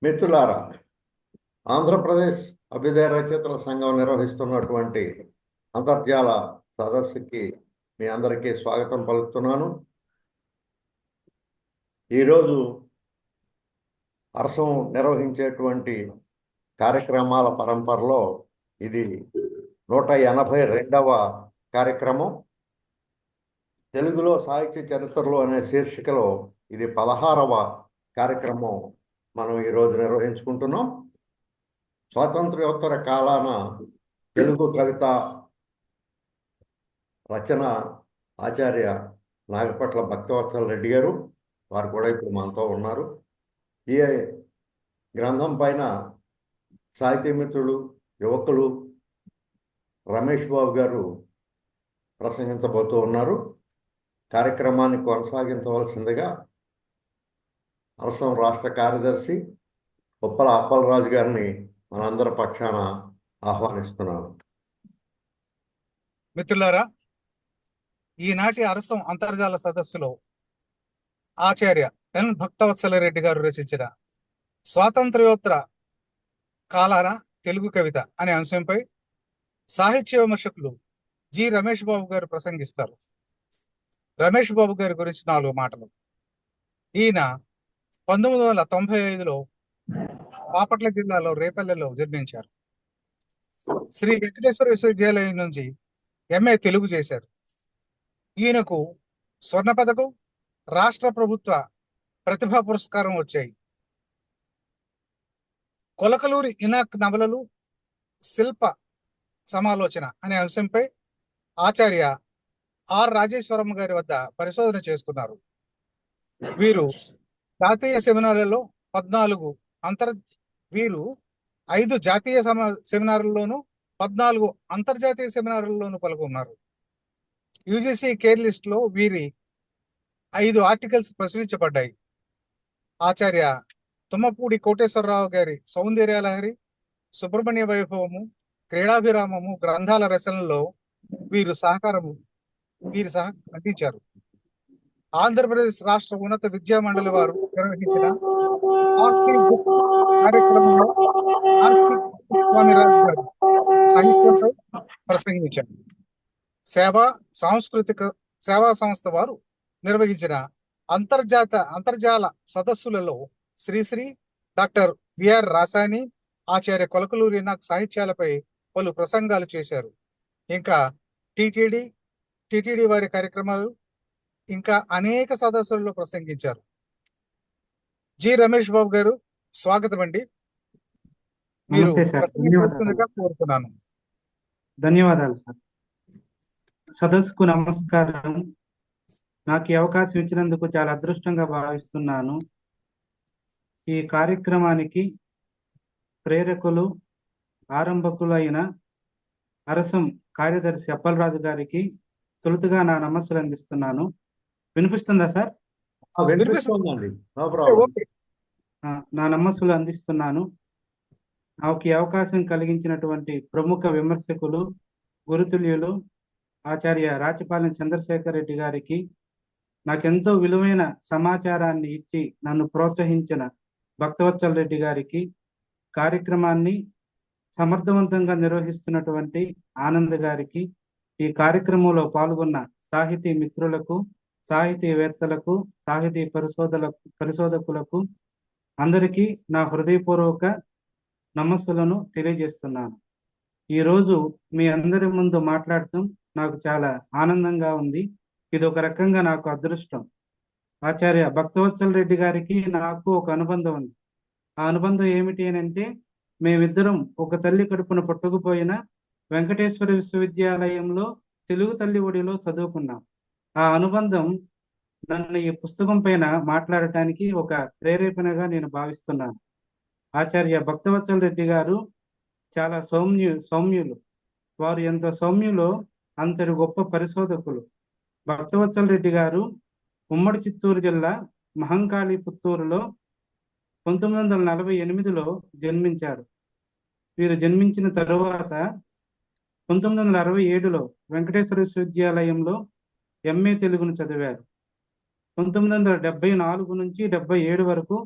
మిత్రులారా, ఆంధ్రప్రదేశ్ అభ్యుదయ రచయితల సంఘం నిర్వహిస్తున్నటువంటి అంతర్జాల సదస్సుకి మీ అందరికీ స్వాగతం పలుకుతున్నాను. ఈరోజు అరసం నిర్వహించేటువంటి కార్యక్రమాల పరంపరలో ఇది 182వ కార్యక్రమం. తెలుగులో సాహిత్య చరిత్రలో అనే శీర్షికలో ఇది 16వ కార్యక్రమం మనం ఈరోజు నిర్వహించుకుంటున్నాం. స్వాతంత్ర్యోత్తర కాలాన తెలుగు కవిత రచన ఆచార్య నాగపట్ల భక్తవత్సల రెడ్డి గారు, వారు కూడా ఇప్పుడు మనతో ఉన్నారు. ఈ గ్రంథం పైన సాహితీ మిత్రులు, యువకులు రమేష్ బాబు గారు ప్రసంగించబోతూ ఉన్నారు. కార్యక్రమాన్ని కొనసాగించవలసిందిగా అరసం రాష్ట్ర కార్యదర్శి ఉప్పల అప్పలరాజు గారిని మనందరి పక్షాన ఆహ్వానిస్తున్నాను. మిత్రులారా, ఈనాటి అరసం అంతర్జాల సదస్సులో ఆచార్య ఎన్ భక్తవత్సల రెడ్డి గారు రచించిన స్వాతంత్ర్యోత్తర కాలాన తెలుగు కవిత అనే అంశంపై సాహిత్య విమర్శకులు జి రమేష్ బాబు గారు ప్రసంగిస్తారు. రమేష్ బాబు గారి గురించి 4 మాటలు. ఈయన 1995లో బాపట్ల జిల్లాలో రేపల్లెలో జన్మించారు. శ్రీ వెంకటేశ్వర విశ్వవిద్యాలయం నుంచి ఎంఏ తెలుగు చేశారు. ఈయనకు స్వర్ణ పథకం, రాష్ట్ర ప్రభుత్వ ప్రతిభా పురస్కారం వచ్చాయి. కొలకలూరి ఇనాక్ నవలలు, శిల్ప సమాలోచన అనే అంశంపై ఆచార్య ఆర్ రాజేశ్వరమ్మ గారి వద్ద పరిశోధన చేస్తున్నారు. వీరు జాతీయ సెమినార్లలో 5 జాతీయ సెమినార్లలోనూ 14 అంతర్జాతీయ సెమినార్లలోనూ పాల్గొన్నారు. యూజీసీ కేర్ లిస్ట్ లో వీరి 5 ఆర్టికల్స్ ప్రచురించబడ్డాయి. ఆచార్య తుమ్మపూడి కోటేశ్వరరావు గారి సౌందర్యలహరి, సుబ్రహ్మణ్య వైభవము, క్రీడాభిరామము గ్రంథాల రచనలో వీరు అందించారు. ఆంధ్రప్రదేశ్ రాష్ట్ర ఉన్నత విద్యా మండలి వారు నిర్వహించిన కార్యక్రమంలో స్వామిరాజు గారు సాహిత్యంపై ప్రసంగించారు. సేవా సంస్థ వారు నిర్వహించిన అంతర్జాల సదస్సులలో శ్రీశ్రీ, డాక్టర్ విఆర్ రాసాని, ఆచార్య కొలకలూరి నాక్ సాహిత్యాలపై పలు ప్రసంగాలు చేశారు. ఇంకా టిటిడి వారి కార్యక్రమాలు, ఇంకా అనేక సదస్సులలో ప్రసంగించారు. జి రమేష్ బాబు గారు, స్వాగతం అండి. మీరు కోరుతున్నాను. ధన్యవాదాలు సార్. సదస్సుకు నమస్కారం. నాకు ఈ అవకాశం ఇచ్చినందుకు చాలా అదృష్టంగా భావిస్తున్నాను. ఈ కార్యక్రమానికి ప్రేరకులు, ఆరంభకులు అయిన అరసం కార్యదర్శి అప్పలరాజు గారికి తొలుతగా నా నమస్సులు అందిస్తున్నాను. వినిపిస్తుందా సార్? నా నమస్సులు అందిస్తున్నాను. నాకు ఈ అవకాశం కలిగించినటువంటి ప్రముఖ విమర్శకులు, గురుతుల్యులు ఆచార్య రాచపాలెం చంద్రశేఖర్ రెడ్డి గారికి, నాకెంతో విలువైన సమాచారాన్ని ఇచ్చి నన్ను ప్రోత్సహించిన భక్తవత్సల రెడ్డి గారికి, కార్యక్రమాన్ని సమర్థవంతంగా నిర్వహిస్తున్నటువంటి ఆనంద్ గారికి, ఈ కార్యక్రమంలో పాల్గొన్న సాహితీ మిత్రులకు, సాహితీవేత్తలకు, సాహితీ పరిశోధకులకు అందరికీ నా హృదయపూర్వక నమస్సులను తెలియజేస్తున్నాను. ఈరోజు మీ అందరి ముందు మాట్లాడటం నాకు చాలా ఆనందంగా ఉంది. ఇది ఒక రకంగా నాకు అదృష్టం. ఆచార్య భక్తవత్సల రెడ్డి గారికి నాకు ఒక అనుబంధం ఉంది. ఆ అనుబంధం ఏమిటి అని అంటే, మేమిద్దరం ఒక తల్లి కడుపున పుట్టుకుపోయిన వెంకటేశ్వర విశ్వవిద్యాలయంలో తెలుగు తల్లి ఒడిలో చదువుకున్నాం. ఆ అనుబంధం నన్ను ఈ పుస్తకం పైన మాట్లాడటానికి ఒక ప్రేరేపణగా నేను భావిస్తున్నాను. ఆచార్య భక్తవత్సల రెడ్డి గారు చాలా సౌమ్యులు. వారు ఎంత సౌమ్యులో అంతటి గొప్ప పరిశోధకులు. భక్తవత్సల రెడ్డి గారు ఉమ్మడి చిత్తూరు జిల్లా మహంకాళి పుత్తూరులో 1948లో జన్మించారు. వీరు జన్మించిన తరువాత 1967లో వెంకటేశ్వర విశ్వవిద్యాలయంలో ఎంఏ తెలుగును చదివారు. 1974 నుంచి 77 వరకు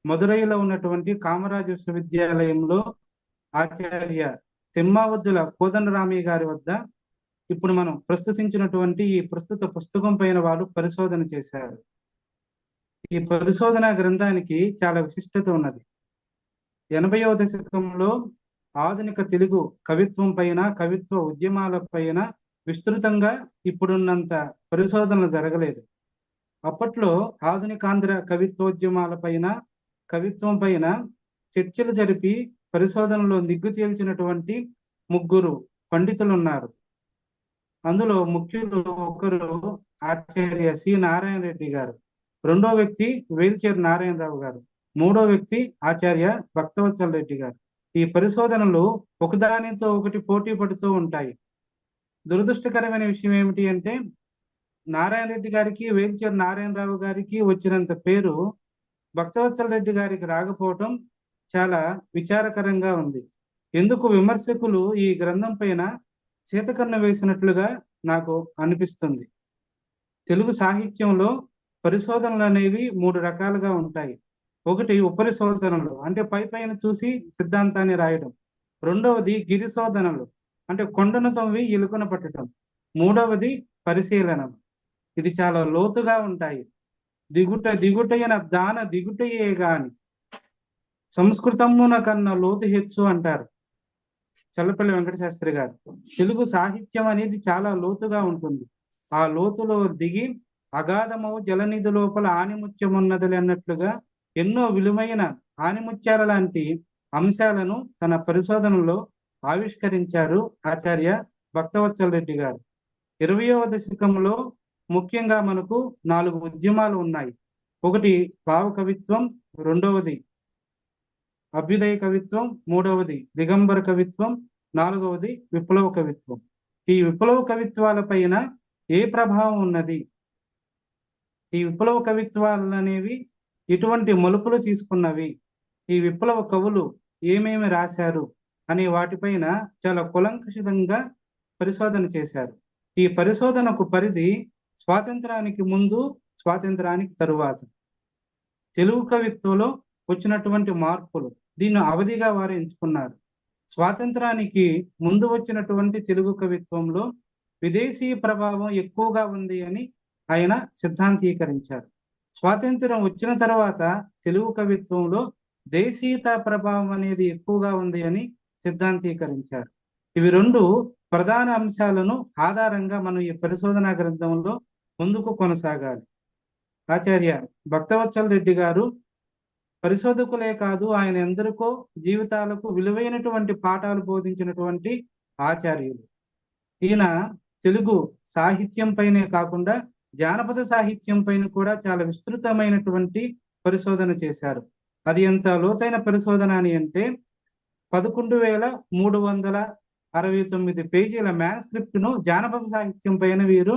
మదురైలో ఉన్నటువంటి కామరాజు విశ్వవిద్యాలయంలో ఆచార్య తిమ్మావజ్జుల కోదండరామయ్య గారి వద్ద ఇప్పుడు మనం ప్రస్తుతించినటువంటి ఈ ప్రస్తుత పుస్తకం పైన వారు పరిశోధన చేశారు. ఈ పరిశోధన గ్రంథానికి చాలా విశిష్టత ఉన్నది. 80వ దశకంలో ఆధునిక తెలుగు కవిత్వం పైన, కవిత్వ ఉద్యమాల పైన విస్తృతంగా ఇప్పుడున్నంత పరిశోధనలు జరగలేదు. అప్పట్లో ఆధునికాంధ్ర కవిత్వోద్యమాల పైన, కవిత్వం పైన చర్చలు జరిపి పరిశోధనలో నిగ్గు తేల్చినటువంటి 3 పండితులు ఉన్నారు. అందులో ముఖ్యులు ఒకరు ఆచార్య సి నారాయణ రెడ్డి గారు, రెండో వ్యక్తి వేల్చేరు నారాయణరావు గారు, మూడో వ్యక్తి ఆచార్య భక్తవత్సల రెడ్డి గారు. ఈ పరిశోధనలు ఒకదానితో ఒకటి పోటీ పడుతూ ఉంటాయి. దురదృష్టకరమైన విషయం ఏమిటి అంటే, నారాయణ రెడ్డి గారికి, వేల్చేరు నారాయణరావు గారికి వచ్చినంత పేరు భక్తవత్సల రెడ్డి గారికి రాకపోవటం చాలా విచారకరంగా ఉంది. ఎందుకు విమర్శకులు ఈ గ్రంథం పైన సీతకన్ను వేసినట్లుగా నాకు అనిపిస్తుంది. తెలుగు సాహిత్యంలో పరిశోధనలు అనేవి 3 రకాలుగా ఉంటాయి. ఒకటి ఉపరిశోధనలు, అంటే పైన చూసి సిద్ధాంతాన్ని రాయడం. రెండవది గిరిశోధనలు, అంటే కొండను తవ్వి ఎలుకను పట్టడం. మూడవది పరిశీలన. ఇది చాలా లోతుగా ఉంటాయి. దిగుటైన దాన దిగుటయే గాని సంస్కృతమున కన్నా లోతు హెచ్చు అంటారు చల్లపల్లి వెంకట శాస్త్రి గారు. తెలుగు సాహిత్యం అనేది చాలా లోతుగా ఉంటుంది. ఆ లోతులో దిగి అగాధమవు జలనిధి లోపల ఆనిముత్యమున్నది అన్నట్లుగా ఎన్నో విలువైన ఆనిముత్యాల లాంటి అంశాలను తన పరిశోధనలో ఆవిష్కరించారు ఆచార్య భక్తవత్సల రెడ్డి గారు. 20వ దశకంలో ముఖ్యంగా మనకు 4 ఉద్యమాలు ఉన్నాయి. ఒకటి భావ కవిత్వం, రెండవది అభ్యుదయ కవిత్వం, మూడవది దిగంబర కవిత్వం, నాలుగవది విప్లవ కవిత్వం. ఈ విప్లవ కవిత్వాల పైన ఏ ప్రభావం ఉన్నది, ఈ విప్లవ కవిత్వాలు అనేవి ఇటువంటి మలుపులు తీసుకున్నవి, ఈ విప్లవ కవులు ఏమేమి రాశారు అనే వాటిపైన చాలా కులంకుషితంగా పరిశోధన చేశారు. ఈ పరిశోధనకు పరిధి స్వాతంత్రానికి ముందు, స్వాతంత్రానికి తరువాత, తెలుగు కవిత్వంలో వచ్చినటువంటి మార్పులు, దీన్ని అవధిగా వారు ఎంచుకున్నారు. స్వాతంత్రానికి ముందు వచ్చినటువంటి తెలుగు కవిత్వంలో విదేశీ ప్రభావం ఎక్కువగా ఉంది అని ఆయన సిద్ధాంతీకరించారు. స్వాతంత్రం వచ్చిన తర్వాత తెలుగు కవిత్వంలో దేశీయత ప్రభావం అనేది ఎక్కువగా ఉంది అని సిద్ధాంతీకరించారు. ఇవి 2 ప్రధాన అంశాలను ఆధారంగా మనం ఈ పరిశోధనా గ్రంథంలో ముందుకు కొనసాగాలి. ఆచార్య భక్తవత్సల రెడ్డి గారు పరిశోధకులే కాదు, ఆయన ఎందరికో జీవితాలకు విలువైనటువంటి పాఠాలు బోధించినటువంటి ఆచార్యులు. ఈయన తెలుగు సాహిత్యం పైనే కాకుండా జానపద సాహిత్యం పైన కూడా చాలా విస్తృతమైనటువంటి పరిశోధన చేశారు. అది ఎంత లోతైన పరిశోధన అని అంటే 11,369 పేజీల మ్యానుస్క్రిప్ట్ ను జానపద సాహిత్యం పైన వీరు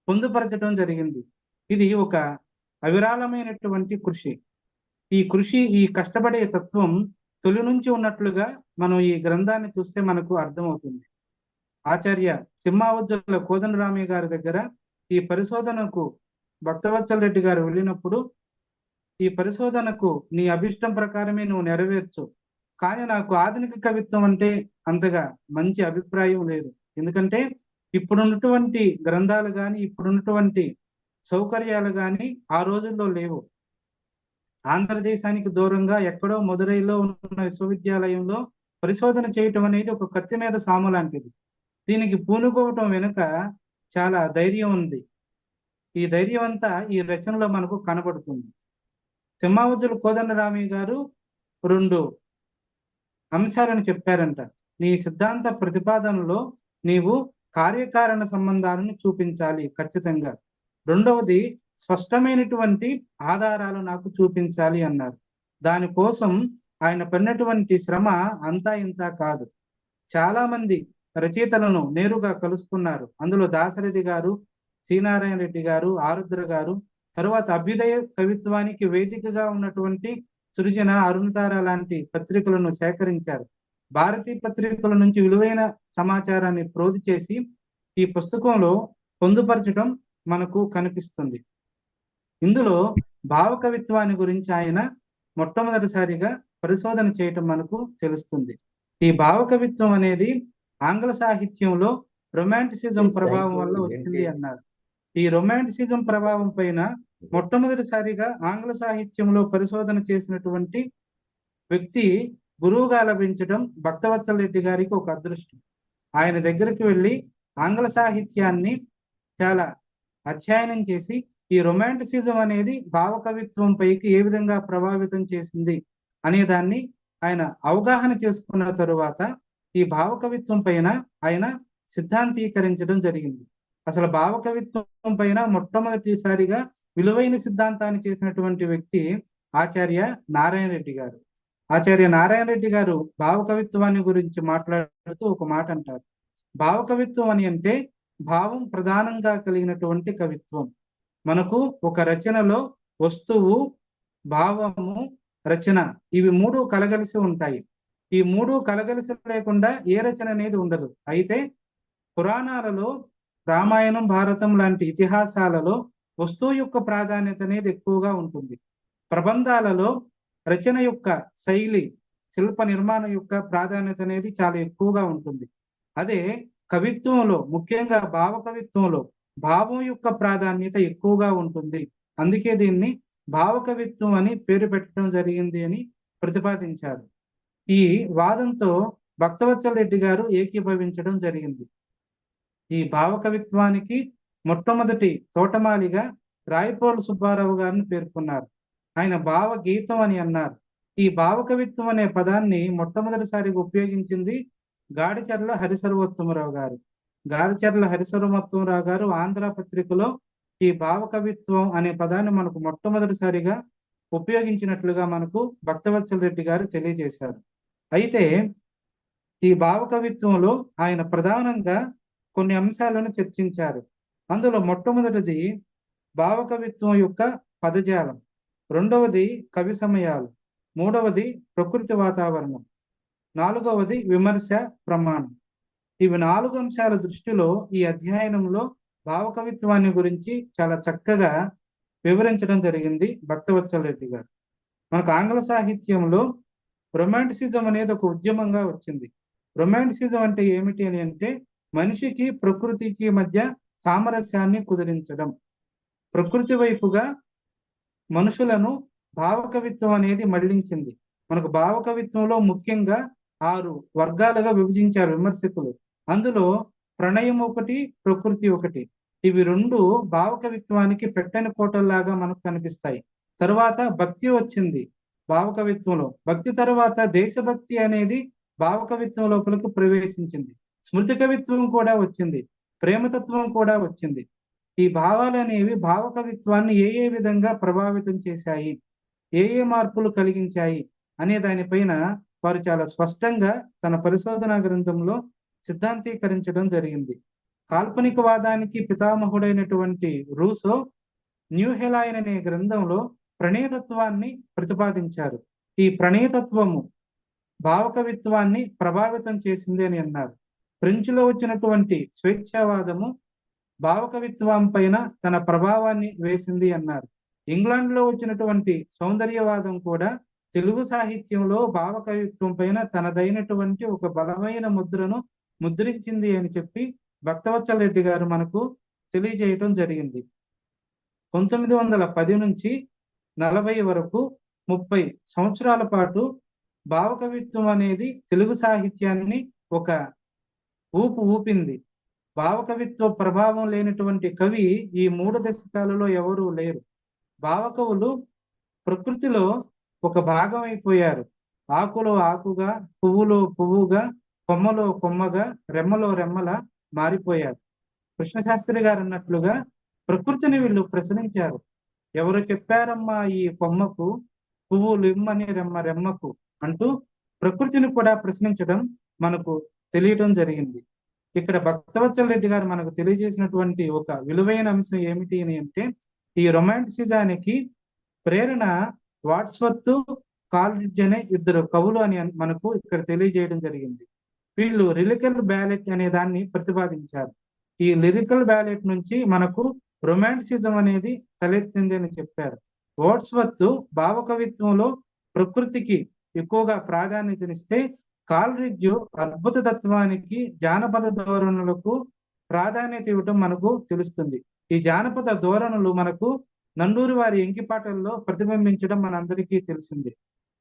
పొందుపరచడం జరిగింది. ఇది ఒక అవిరాళమైనటువంటి కృషి. ఈ కృషి, ఈ కష్టపడే తత్వం తొలి నుంచి ఉన్నట్లుగా మనం ఈ గ్రంథాన్ని చూస్తే మనకు అర్థమవుతుంది. ఆచార్య తిమ్మావజ్జుల కోదండరామయ్య గారి దగ్గర ఈ పరిశోధనకు భక్తవత్సల రెడ్డి గారు వెళ్ళినప్పుడు, ఈ పరిశోధనకు నీ అభిష్టం ప్రకారమే నువ్వు నెరవేర్చు, కానీ నాకు ఆధునిక కవిత్వం అంటే అంతగా మంచి అభిప్రాయం లేదు. ఎందుకంటే ఇప్పుడున్నటువంటి గ్రంథాలు కానీ, ఇప్పుడున్నటువంటి సౌకర్యాలు కానీ ఆ రోజుల్లో లేవు. ఆంధ్రదేశానికి దూరంగా ఎక్కడో మదురైలో ఉన్న విశ్వవిద్యాలయంలో పరిశోధన చేయటం అనేది ఒక కత్తి మీద సాము లాంటిది. దీనికి పూనుకోవటం వెనుక చాలా ధైర్యం ఉంది. ఈ ధైర్యం అంతా ఈ రచనలో మనకు కనబడుతుంది. తిమ్మావజ్జుల కోదండరామయ్య గారు 2 అంశాలను చెప్పారంట. నీ సిద్ధాంత ప్రతిపాదనలో నీవు కార్యకారణ సంబంధాలను చూపించాలి ఖచ్చితంగా. రెండవది, స్పష్టమైనటువంటి ఆధారాలు నాకు చూపించాలి అన్నారు. దానికోసం ఆయన పడినటువంటి శ్రమ అంతా ఇంత కాదు. చాలా మంది రచయితలను నేరుగా కలుసుకున్నారు. అందులో దాశరథి గారు, శ్రీనారాయణ రెడ్డి గారు, ఆరుద్ర గారు, తర్వాత అభ్యుదయ కవిత్వానికి వేదికగా ఉన్నటువంటి సృజన, అరుణతార లాంటి పత్రికలను సేకరించారు. భారతీ పత్రికల నుంచి విలువైన సమాచారాన్ని ప్రోధి చేసి ఈ పుస్తకంలో పొందుపరచడం మనకు కనిపిస్తుంది. ఇందులో భావ కవిత్వాన్ని గురించి ఆయన మొట్టమొదటిసారిగా పరిశోధన చేయటం మనకు తెలుస్తుంది. ఈ భావకవిత్వం అనేది ఆంగ్ల సాహిత్యంలో రొమాంటిసిజం ప్రభావం వల్ల వచ్చింది అన్నారు. ఈ రొమాంటిసిజం ప్రభావం పైన మొట్టమొదటిసారిగా ఆంగ్ల సాహిత్యంలో పరిశోధన చేసినటువంటి వ్యక్తి గురువుగా లభించడం భక్తవత్సల రెడ్డి గారికి ఒక అదృష్టం. ఆయన దగ్గరికి వెళ్ళి ఆంగ్ల సాహిత్యాన్ని చాలా అధ్యయనం చేసి ఈ రొమాంటిసిజం అనేది భావకవిత్వం పైకి ఏ విధంగా ప్రభావితం చేసింది అనే దాన్ని ఆయన అవగాహన చేసుకున్న తరువాత ఈ భావకవిత్వం పైన ఆయన సిద్ధాంతీకరించడం జరిగింది. అసలు భావకవిత్వం పైన మొట్టమొదటిసారిగా విలువైన సిద్ధాంతాన్ని చేసినటువంటి వ్యక్తి ఆచార్య నారాయణ రెడ్డి గారు. ఆచార్య నారాయణ రెడ్డి గారు భావకవిత్వాన్ని గురించి మాట్లాడుతూ ఒక మాట అంటారు. భావకవిత్వం అని అంటే భావం ప్రధానంగా కలిగినటువంటి కవిత్వం. మనకు ఒక రచనలో వస్తువు, భావము, రచన ఇవి మూడు కలగలిసి ఉంటాయి. ఈ మూడు కలగలిసి లేకుండా ఏ రచన అనేది ఉండదు. అయితే పురాణాలలో రామాయణం, భారతం లాంటి ఇతిహాసాలలో వస్తువు యొక్క ప్రాధాన్యత అనేది ఎక్కువగా ఉంటుంది. ప్రబంధాలలో రచన యొక్క శైలి, శిల్ప నిర్మాణం యొక్క ప్రాధాన్యత అనేది చాలా ఎక్కువగా ఉంటుంది. అదే కవిత్వంలో, ముఖ్యంగా భావకవిత్వంలో భావం యొక్క ప్రాధాన్యత ఎక్కువగా ఉంటుంది. అందుకే దీన్ని భావకవిత్వం అని పేరు పెట్టడం జరిగింది అని ప్రతిపాదించారు. ఈ వాదంతో భక్తవత్సల రెడ్డి గారు ఏకీభవించడం జరిగింది. ఈ భావకవిత్వానికి మొట్టమొదటి తోటమాలిగా రాయపోలు సుబ్బారావు గారిని పేర్కొన్నారు. ఆయన భావగీతం అని అన్నారు. ఈ భావకవిత్వం అనే పదాన్ని మొట్టమొదటిసారిగా ఉపయోగించింది గాడిచర్ల హరిసర్వోత్తమరావు గారు. గాడిచర్ల హరిసర్వోత్తమరావు గారు ఆంధ్ర పత్రికలో ఈ భావకవిత్వం అనే పదాన్ని మనకు మొట్టమొదటిసారిగా ఉపయోగించినట్లుగా మనకు భక్తవత్సల రెడ్డి గారు తెలియజేశారు. అయితే ఈ భావకవిత్వంలో ఆయన ప్రధానంగా కొన్ని అంశాలను చర్చించారు. అందులో మొట్టమొదటిది భావకవిత్వం యొక్క పదజాలం, రెండవది కవి సమయాలు, మూడవది ప్రకృతి వాతావరణం, నాలుగవది విమర్శ ప్రమాణం. ఇవి 4 అంశాల దృష్టిలో ఈ అధ్యయనంలో భావకవిత్వాన్ని గురించి చాలా చక్కగా వివరించడం జరిగింది భక్తవత్సల రెడ్డి గారు. మనకు ఆంగ్ల సాహిత్యంలో రొమాంటిసిజం అనేది ఒక ఉద్యమంగా వచ్చింది. రొమాంటిసిజం అంటే ఏమిటి అని అంటే మనిషికి ప్రకృతికి మధ్య సామరస్యాన్ని కుదిరించడం. ప్రకృతి వైపుగా మనుషులను భావకవిత్వం అనేది మళ్లించింది. మనకు భావకవిత్వంలో ముఖ్యంగా 6 వర్గాలుగా విభజించారు విమర్శకులు. అందులో ప్రణయం ఒకటి, ప్రకృతి ఒకటి. ఇవి 2 భావకవిత్వానికి పెట్టని కోటల్లాగా మనకు కనిపిస్తాయి. తరువాత భక్తి వచ్చింది భావకవిత్వంలో. భక్తి తరువాత దేశభక్తి అనేది భావకవిత్వం లోపలికి ప్రవేశించింది. స్మృతి కవిత్వం కూడా వచ్చింది, ప్రేమతత్వం కూడా వచ్చింది. ఈ భావాలు అనేవి భావకవిత్వాన్ని ఏ విధంగా ప్రభావితం చేశాయి, ఏ మార్పులు కలిగించాయి అనే దానిపైన వారు చాలా స్పష్టంగా తన పరిశోధనా గ్రంథంలో సిద్ధాంతీకరించడం జరిగింది. కాల్పనికవాదానికి పితామహుడైనటువంటి రూసో న్యూ హెలాయిన్ అనే గ్రంథంలో ప్రణయతత్వాన్ని ప్రతిపాదించారు. ఈ ప్రణయతత్వము భావకవిత్వాన్ని ప్రభావితం చేసింది అని అన్నారు. ఫ్రెంచ్లో వచ్చినటువంటి స్వేచ్ఛావాదము భావకవిత్వం పైన తన ప్రభావాన్ని వేసింది అన్నారు. ఇంగ్లాండ్లో వచ్చినటువంటి సౌందర్యవాదం కూడా తెలుగు సాహిత్యంలో భావకవిత్వం పైన తనదైనటువంటి ఒక బలమైన ముద్రను ముద్రించింది అని చెప్పి భక్తవత్సల రెడ్డి గారు మనకు తెలియజేయటం జరిగింది. 1910 నుంచి 40 వరకు 30 సంవత్సరాల పాటు భావకవిత్వం అనేది తెలుగు సాహిత్యాన్ని ఒక ఊపింది. భావకవిత్వ ప్రభావం లేనటువంటి కవి ఈ 3 దశకాలలో ఎవరూ లేరు. భావకవులు ప్రకృతిలో ఒక భాగం అయిపోయారు. ఆకులో ఆకుగా, పువ్వులో పువ్వుగా, కొమ్మలో కొమ్మగా, రెమ్మలో రెమ్మలా మారిపోయారు. కృష్ణశాస్త్రి గారు అన్నట్లుగా ప్రకృతిని వీళ్ళు ప్రశ్నించారు. ఎవరు చెప్పారమ్మా ఈ కొమ్మకు పువ్వులు ఇమ్మని, రెమ్మ రెమ్మకు అంటూ ప్రకృతిని కూడా ప్రశ్నించడం మనకు తెలియటం జరిగింది. ఇక్కడ భక్తవత్సల రెడ్డి గారు మనకు తెలియజేసినటువంటి ఒక విలువైన అంశం ఏమిటి అని అంటే ఈ రొమాంటిసిజానికి ప్రేరణ వాట్స్వర్త్, కాల్రిడ్జ్ అనే 2 కవులు అని మనకు ఇక్కడ తెలియజేయడం జరిగింది. వీళ్ళు లిరికల్ బ్యాలెట్ అనే దాన్ని ప్రతిపాదించారు. ఈ లిరికల్ బ్యాలెట్ నుంచి మనకు రొమాంటిసిజం అనేది తలెత్తింది అని చెప్పారు. వాట్స్వర్త్ భావకవిత్వంలో ప్రకృతికి ఎక్కువగా ప్రాధాన్యతనిస్తే కాల్రిడ్జ్ అద్భుత తత్వానికి జానపద ధోరణులకు ప్రాధాన్యత ఇవ్వటం మనకు తెలుస్తుంది. ఈ జానపద ధోరణులు మనకు నండూరి వారి ఎంకిపాటల్లో ప్రతిబింబించడం మనందరికీ తెలిసింది.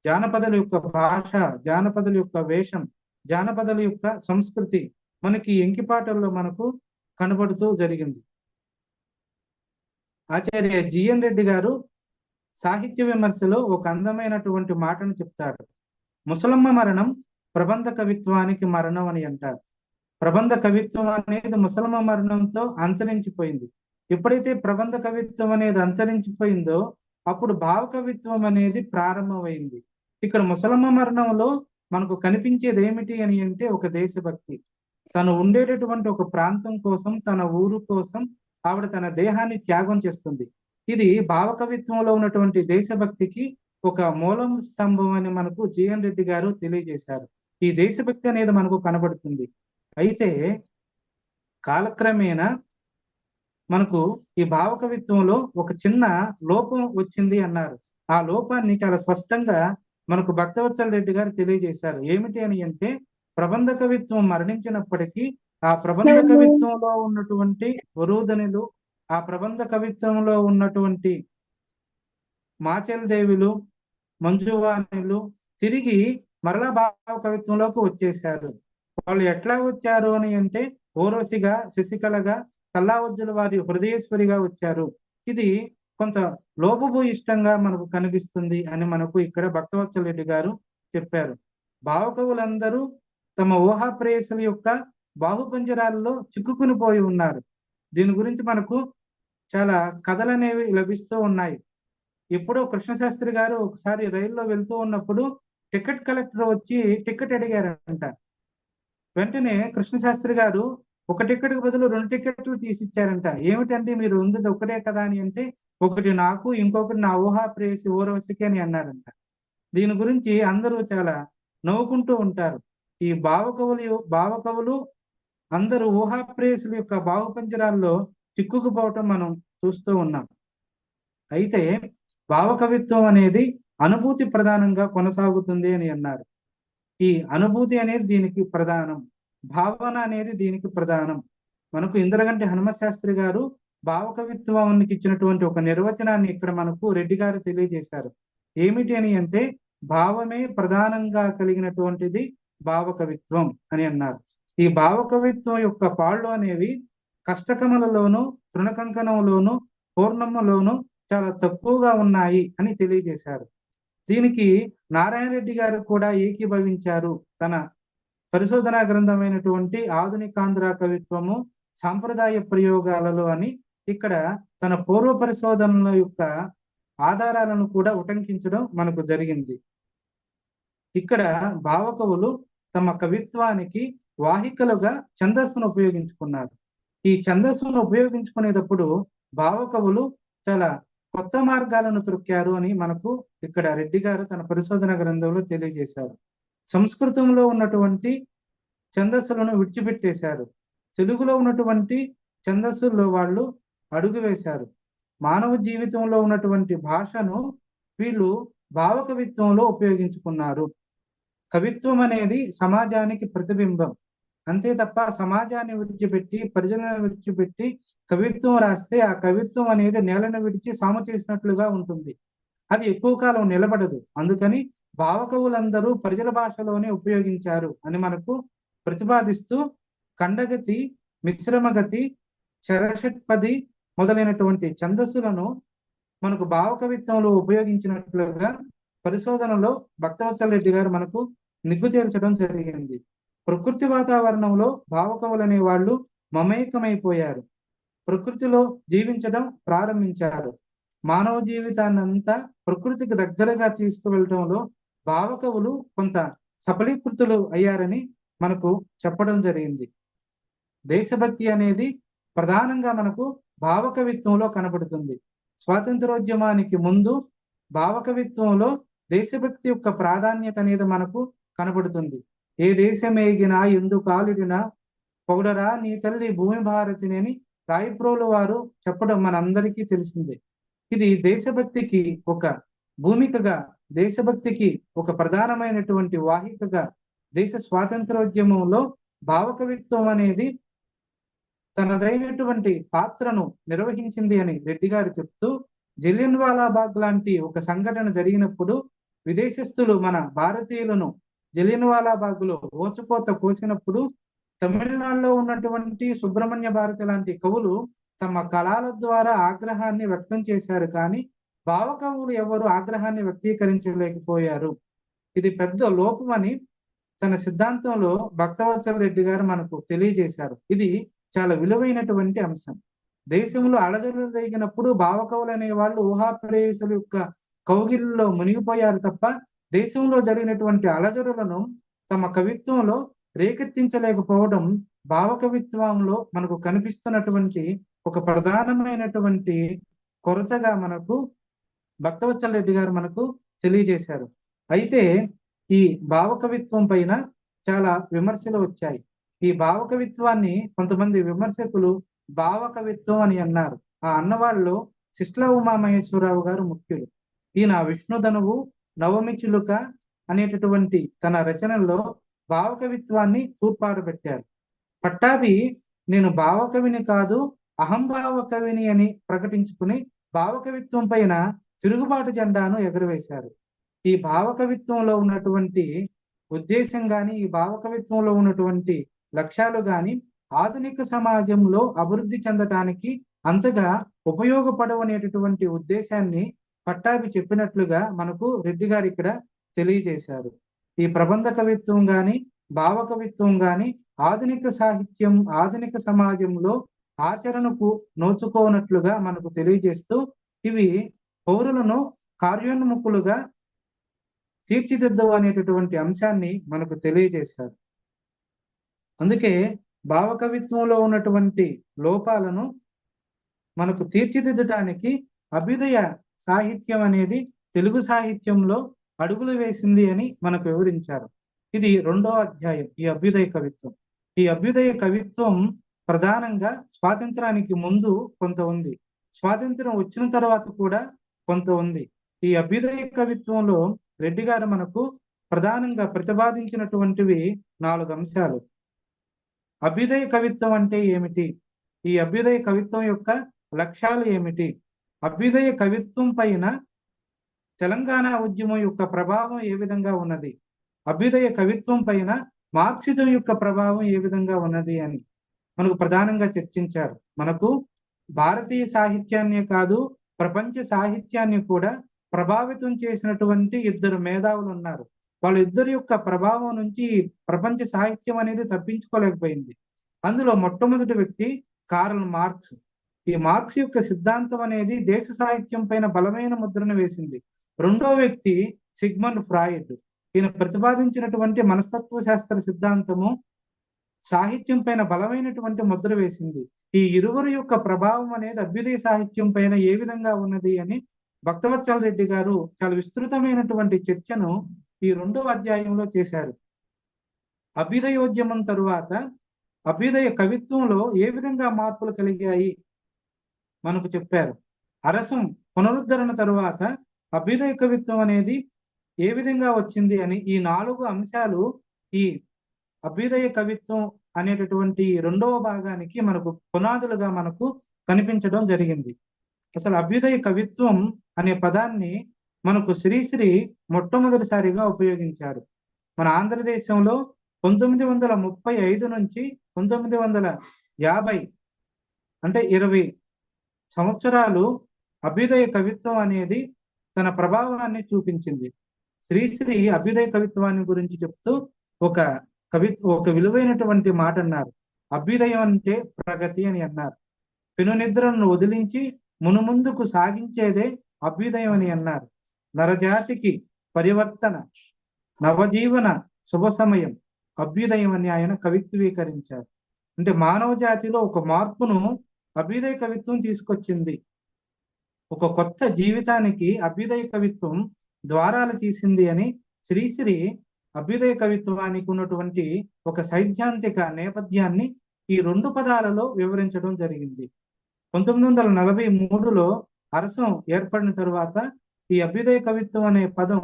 జానపదుల యొక్క భాష, జానపదుల యొక్క వేషం, జానపదుల యొక్క సంస్కృతి మనకి ఎంకిపాటల్లో మనకు కనబడుతూ జరిగింది. ఆచార్య జిఎన్ రెడ్డి గారు సాహిత్య విమర్శలో ఒక అందమైనటువంటి మాటను చెప్తాడు. ముసలమ్మ మరణం ప్రబంధ కవిత్వానికి మరణం అని అంటారు. ప్రబంధ కవిత్వం అనేది ముసలమ్మ మరణంతో అంతరించిపోయింది. ఎప్పుడైతే ప్రబంధ కవిత్వం అనేది అంతరించిపోయిందో అప్పుడు భావ కవిత్వం అనేది ప్రారంభమైంది. ఇక్కడ ముసలమ్మ మరణంలో మనకు కనిపించేది ఏమిటి అని అంటే ఒక దేశభక్తి. తను ఉండేటటువంటి ఒక ప్రాంతం కోసం, తన ఊరు కోసం ఆవిడ తన దేహాన్ని త్యాగం చేస్తుంది. ఇది భావ కవిత్వంలో ఉన్నటువంటి దేశభక్తికి ఒక మూలం స్తంభం అని మనకు జిఎన్ రెడ్డి గారు తెలియజేశారు. ఈ దేశభక్తి అనేది మనకు కనబడుతుంది. అయితే కాలక్రమేణా మనకు ఈ భావ కవిత్వంలో ఒక చిన్న లోపం వచ్చింది అన్నారు. ఆ లోపాన్ని చాలా స్పష్టంగా మనకు భక్తవత్సల రెడ్డి గారు తెలియజేశారు. ఏమిటి అని అంటే ప్రబంధ కవిత్వం మరణించినప్పటికీ ఆ ప్రబంధ కవిత్వంలో ఉన్నటువంటి వరూధనులు, ఆ ప్రబంధ కవిత్వంలో ఉన్నటువంటి మాచెల్దేవులు, మంజువాణులు తిరిగి మరలా భావ కవిత్వంలోకి వచ్చేశారు. వాళ్ళు ఎట్లా వచ్చారు అని అంటే ఓరోసిగా, శశికళగా, కల్లావజ్జుల వారి హృదయేశ్వరిగా వచ్చారు. ఇది కొంత లోపభూయిష్టంగా మనకు కనిపిస్తుంది అని మనకు ఇక్కడ భక్తవత్సల రెడ్డి గారు చెప్పారు. భావకవులందరూ తమ ఊహా ప్రేయసుల యొక్క బాహుపంజరాలలో చిక్కుకుని పోయి ఉన్నారు. దీని గురించి మనకు చాలా కథలు అనేవి లభిస్తూ ఉన్నాయి. ఎప్పుడో కృష్ణశాస్త్రి గారు ఒకసారి రైల్లో వెళ్తూ ఉన్నప్పుడు టికెట్ కలెక్టర్ వచ్చి టికెట్ అడిగారంట. వెంటనే కృష్ణశాస్త్రి గారు ఒక టికెట్ బదులు 2 టికెట్లు తీసిచ్చారంట. ఏమిటంటే మీరు ఉంది ఒకటే కదా అని అంటే, ఒకటి నాకు, ఇంకొకటి నా ఊహా ప్రేయసి ఊర్వశికి అని అన్నారంట. దీని గురించి అందరూ చాలా నవ్వుకుంటూ ఉంటారు. ఈ భావకవులు అందరూ ఊహా ప్రేయసుల యొక్క బాహుపంజరాల్లో చిక్కుకుపోవటం మనం చూస్తూ ఉన్నాం. అయితే భావకవిత్వం అనేది అనుభూతి ప్రధానంగా కొనసాగుతుంది అని అన్నారు. ఈ అనుభూతి అనేది దీనికి ప్రధానం, భావన అనేది దీనికి ప్రధానం. మనకు ఇంద్రగంటి హనుమత్ శాస్త్రి గారు భావకవిత్వానికి ఇచ్చినటువంటి ఒక నిర్వచనాన్ని ఇక్కడ మనకు రెడ్డి గారు తెలియజేశారు. ఏమిటి అని అంటే భావమే ప్రధానంగా కలిగినటువంటిది భావకవిత్వం అని అన్నారు. ఈ భావకవిత్వం యొక్క పాళ్ళు అనేవి కష్టకమలలోను, తృణకంకణంలోను, పూర్ణమ్మలోను చాలా తక్కువగా ఉన్నాయి అని తెలియజేశారు. దీనికి నారాయణ రెడ్డి గారు కూడా ఏకీభవించారు. తన పరిశోధనా గ్రంథమైనటువంటి ఆధునికాంధ్ర కవిత్వము సాంప్రదాయ ప్రయోగాలలో అని ఇక్కడ తన పూర్వ పరిశోధనల యొక్క ఆధారాలను కూడా ఉటంకించడం మనకు జరిగింది. ఇక్కడ భావకవులు తమ కవిత్వానికి వాహికలుగా ఛందస్సును ఉపయోగించుకున్నారు. ఈ ఛందస్సును ఉపయోగించుకునేటప్పుడు భావకవులు చాలా కొత్త మార్గాలను త్రొక్కారు అని మనకు ఇక్కడ రెడ్డి గారు తన పరిశోధన గ్రంథంలో తెలియజేశారు. సంస్కృతంలో ఉన్నటువంటి ఛందస్సులను విడిచిపెట్టేశారు. తెలుగులో ఉన్నటువంటి ఛందస్సుల్లో వాళ్ళు అడుగు వేశారు. మానవ జీవితంలో ఉన్నటువంటి భాషను వీళ్ళు భావకవిత్వంలో ఉపయోగించుకున్నారు. కవిత్వం అనేది సమాజానికి ప్రతిబింబం. అంతే తప్ప సమాజాన్ని విడిచిపెట్టి, ప్రజలను విడిచిపెట్టి కవిత్వం రాస్తే ఆ కవిత్వం అనేది నేలను విడిచి సాము చేసినట్లుగా ఉంటుంది. అది ఎక్కువ కాలం నిలబడదు. అందుకని భావకవులందరూ ప్రజల భాషలోనే ఉపయోగించారు అని మనకు ప్రతిపాదిస్తూ ఖండగతి, మిశ్రమగతి, చరషట్పది మొదలైనటువంటి ఛందస్సులను మనకు భావకవిత్వంలో ఉపయోగించినట్లుగా పరిశోధనలో భక్తవత్సల రెడ్డి గారు మనకు నిగ్గు తేల్చడం జరిగింది. ప్రకృతి వాతావరణంలో భావకవులు అనే వాళ్ళు మమేకమైపోయారు. ప్రకృతిలో జీవించడం ప్రారంభించారు. మానవ జీవితాన్ని అంతా ప్రకృతికి దగ్గరగా తీసుకువెళ్ళటంలో భావకవులు కొంత సఫలీకృతులు అయ్యారని మనకు చెప్పడం జరిగింది. దేశభక్తి అనేది ప్రధానంగా మనకు భావకవిత్వంలో కనబడుతుంది. స్వాతంత్రోద్యమానికి ముందు భావకవిత్వంలో దేశభక్తి యొక్క ప్రాధాన్యత అనేది మనకు కనబడుతుంది. ఏ దేశమేగినా ఎందు కాలిడినా పొగడరా నీ తల్లి భూమి భారతిని అని రాయప్రోలు వారు చెప్పడం మనందరికీ తెలిసిందే. ఇది దేశభక్తికి ఒక భూమికగా, దేశభక్తికి ఒక ప్రధానమైనటువంటి వాహికగా దేశ స్వాతంత్రోద్యమంలో భావకవిత్వం అనేది తనదైనటువంటి పాత్రను నిర్వహించింది అని రెడ్డి గారు చెప్తూ, జలియన్ వాలాబాగ్ లాంటి ఒక సంఘటన జరిగినప్పుడు విదేశస్తులు మన భారతీయులను జలియన్ వాలాబాగ్లో ఊచకోత కోసినప్పుడు తమిళనాడులో ఉన్నటువంటి సుబ్రహ్మణ్య భారతి లాంటి కవులు తమ కళల ద్వారా ఆగ్రహాన్ని వ్యక్తం చేశారు, కానీ భావకవులు ఎవరు ఆగ్రహాన్ని వ్యక్తీకరించలేకపోయారు. ఇది పెద్ద లోపమని తన సిద్ధాంతంలో భక్తవత్సల రెడ్డి గారు మనకు తెలియజేశారు. ఇది చాలా విలువైనటువంటి అంశం. దేశంలో అలజడులు జరిగినప్పుడు భావకవులు అనే వాళ్ళు ఊహాప్రేయసుల యొక్క కౌగిలిలో మునిగిపోయారు తప్ప దేశంలో జరిగినటువంటి అలజడులను తమ కవిత్వంలో రేకెత్తించలేకపోవడం భావకవిత్వంలో మనకు కనిపిస్తున్నటువంటి ఒక ప్రధానమైనటువంటి కొరతగా మనకు భక్తవత్సల రెడ్డి గారు మనకు తెలియజేశారు. అయితే ఈ భావకవిత్వం పైన చాలా విమర్శలు వచ్చాయి. ఈ భావకవిత్వాన్ని కొంతమంది విమర్శకులు భావకవిత్వం అని అన్నారు. ఆ అన్నవాళ్ళు శిష్ల ఉమామహేశ్వరరావు గారు ముఖ్యులు. ఈయన విష్ణుధనువు, నవమి చిలుక అనేటటువంటి తన రచనల్లో భావకవిత్వాన్ని తూర్పారబెట్టారు. పట్టాభి నేను భావకవిని కాదు అహంభావ కవిని అని ప్రకటించుకుని భావకవిత్వం పైన తిరుగుబాటు జెండాను ఎగురవేశారు. ఈ భావకవిత్వంలో ఉన్నటువంటి ఉద్దేశం గాని, ఈ భావకవిత్వంలో ఉన్నటువంటి లక్ష్యాలు గాని ఆధునిక సమాజంలో అభివృద్ధి చెందటానికి అంతగా ఉపయోగపడవనేటటువంటి ఉద్దేశాన్ని పట్టాభి చెప్పినట్లుగా మనకు రెడ్డి గారు ఇక్కడ తెలియజేశారు. ఈ ప్రబంధ కవిత్వం గాని, భావకవిత్వం గాని ఆధునిక సాహిత్యం, ఆధునిక సమాజంలో ఆచరణకు నోచుకోనట్లుగా మనకు తెలియజేస్తూ ఇవి పౌరులను కార్యోన్ముఖులుగా తీర్చిదిద్దవు అనేటటువంటి అంశాన్ని మనకు తెలియజేశారు. అందుకే భావకవిత్వంలో ఉన్నటువంటి లోపాలను మనకు తీర్చిదిద్దటానికి అభ్యుదయ సాహిత్యం అనేది తెలుగు సాహిత్యంలో అడుగులు వేసింది అని మనకు వివరించారు. ఇది 2వ అధ్యాయం, ఈ అభ్యుదయ కవిత్వం. ఈ అభ్యుదయ కవిత్వం ప్రధానంగా స్వాతంత్రానికి ముందు కొంత ఉంది, స్వాతంత్రం వచ్చిన తర్వాత కూడా కొంత ఉంది. ఈ అభ్యుదయ కవిత్వంలో రెడ్డి గారు మనకు ప్రధానంగా ప్రతిపాదించినటువంటివి 4 అంశాలు. అభ్యుదయ కవిత్వం అంటే ఏమిటి? ఈ అభ్యుదయ కవిత్వం యొక్క లక్ష్యాలు ఏమిటి? అభ్యుదయ కవిత్వం పైన తెలంగాణ ఉద్యమం యొక్క ప్రభావం ఏ విధంగా ఉన్నది? అభ్యుదయ కవిత్వం పైన మార్క్సిజం యొక్క ప్రభావం ఏ విధంగా ఉన్నది అని మనకు ప్రధానంగా చర్చించారు. మనకు భారతీయ సాహిత్యాన్నే కాదు, ప్రపంచ సాహిత్యాన్ని కూడా ప్రభావితం చేసినటువంటి 2 మేధావులు ఉన్నారు. వాళ్ళిద్దరి యొక్క ప్రభావం నుంచి ప్రపంచ సాహిత్యం అనేది తప్పించుకోలేకపోయింది. అందులో మొట్టమొదటి వ్యక్తి కార్ల్ మార్క్స్. ఈ మార్క్స్ యొక్క సిద్ధాంతం అనేది దేశ సాహిత్యం పైన బలమైన ముద్రను వేసింది. రెండో వ్యక్తి సిగ్మండ్ ఫ్రాయిడ్. ఈయన ప్రతిపాదించినటువంటి మనస్తత్వ శాస్త్ర సిద్ధాంతము సాహిత్యం పైన బలమైనటువంటి ముద్ర వేసింది. ఈ ఇరువురు యొక్క ప్రభావం అనేది అభ్యుదయ సాహిత్యం పైన ఏ విధంగా ఉన్నది అని భక్తవత్సల రెడ్డి గారు చాలా విస్తృతమైనటువంటి చర్చను ఈ 2వ అధ్యాయంలో చేశారు. అభ్యుదయోద్యమం తరువాత అభ్యుదయ కవిత్వంలో ఏ విధంగా మార్పులు కలిగాయి మనకు చెప్పారు. అరసం పునరుద్ధరణ తరువాత అభ్యుదయ కవిత్వం అనేది ఏ విధంగా వచ్చింది అని ఈ 4 అంశాలు ఈ అభ్యుదయ కవిత్వం అనేటటువంటి 2వ భాగానికి మనకు పునాదులుగా మనకు కనిపించడం జరిగింది. అసలు అభ్యుదయ కవిత్వం అనే పదాన్ని మనకు శ్రీశ్రీ మొట్టమొదటిసారిగా ఉపయోగించారు. మన ఆంధ్రదేశంలో 1935 నుంచి 1950 అంటే 20 సంవత్సరాలు అభ్యుదయ కవిత్వం అనేది తన ప్రభావాన్ని చూపించింది. శ్రీశ్రీ అభ్యుదయ కవిత్వాన్ని గురించి చెప్తూ ఒక విలువైనటువంటి మాట అన్నారు. అభ్యుదయం అంటే ప్రగతి అని అన్నారు. పెనునిద్రను వదిలించి మునుముందుకు సాగించేదే అభ్యుదయం అని అన్నారు. నరజాతికి పరివర్తన, నవజీవన శుభ సమయం అభ్యుదయం అని ఆయన కవిత్వీకరించారు. అంటే మానవ జాతిలో ఒక మార్పును అభ్యుదయ కవిత్వం తీసుకొచ్చింది. ఒక కొత్త జీవితానికి అభ్యుదయ కవిత్వం ద్వారాలు తీసింది అని శ్రీశ్రీ అభ్యుదయ కవిత్వానికి ఉన్నటువంటి ఒక సైద్ధాంతిక నేపథ్యాన్ని ఈ 2 పదాలలో వివరించడం జరిగింది. 1943లో అరసం ఏర్పడిన తరువాత ఈ అభ్యుదయ కవిత్వం అనే పదం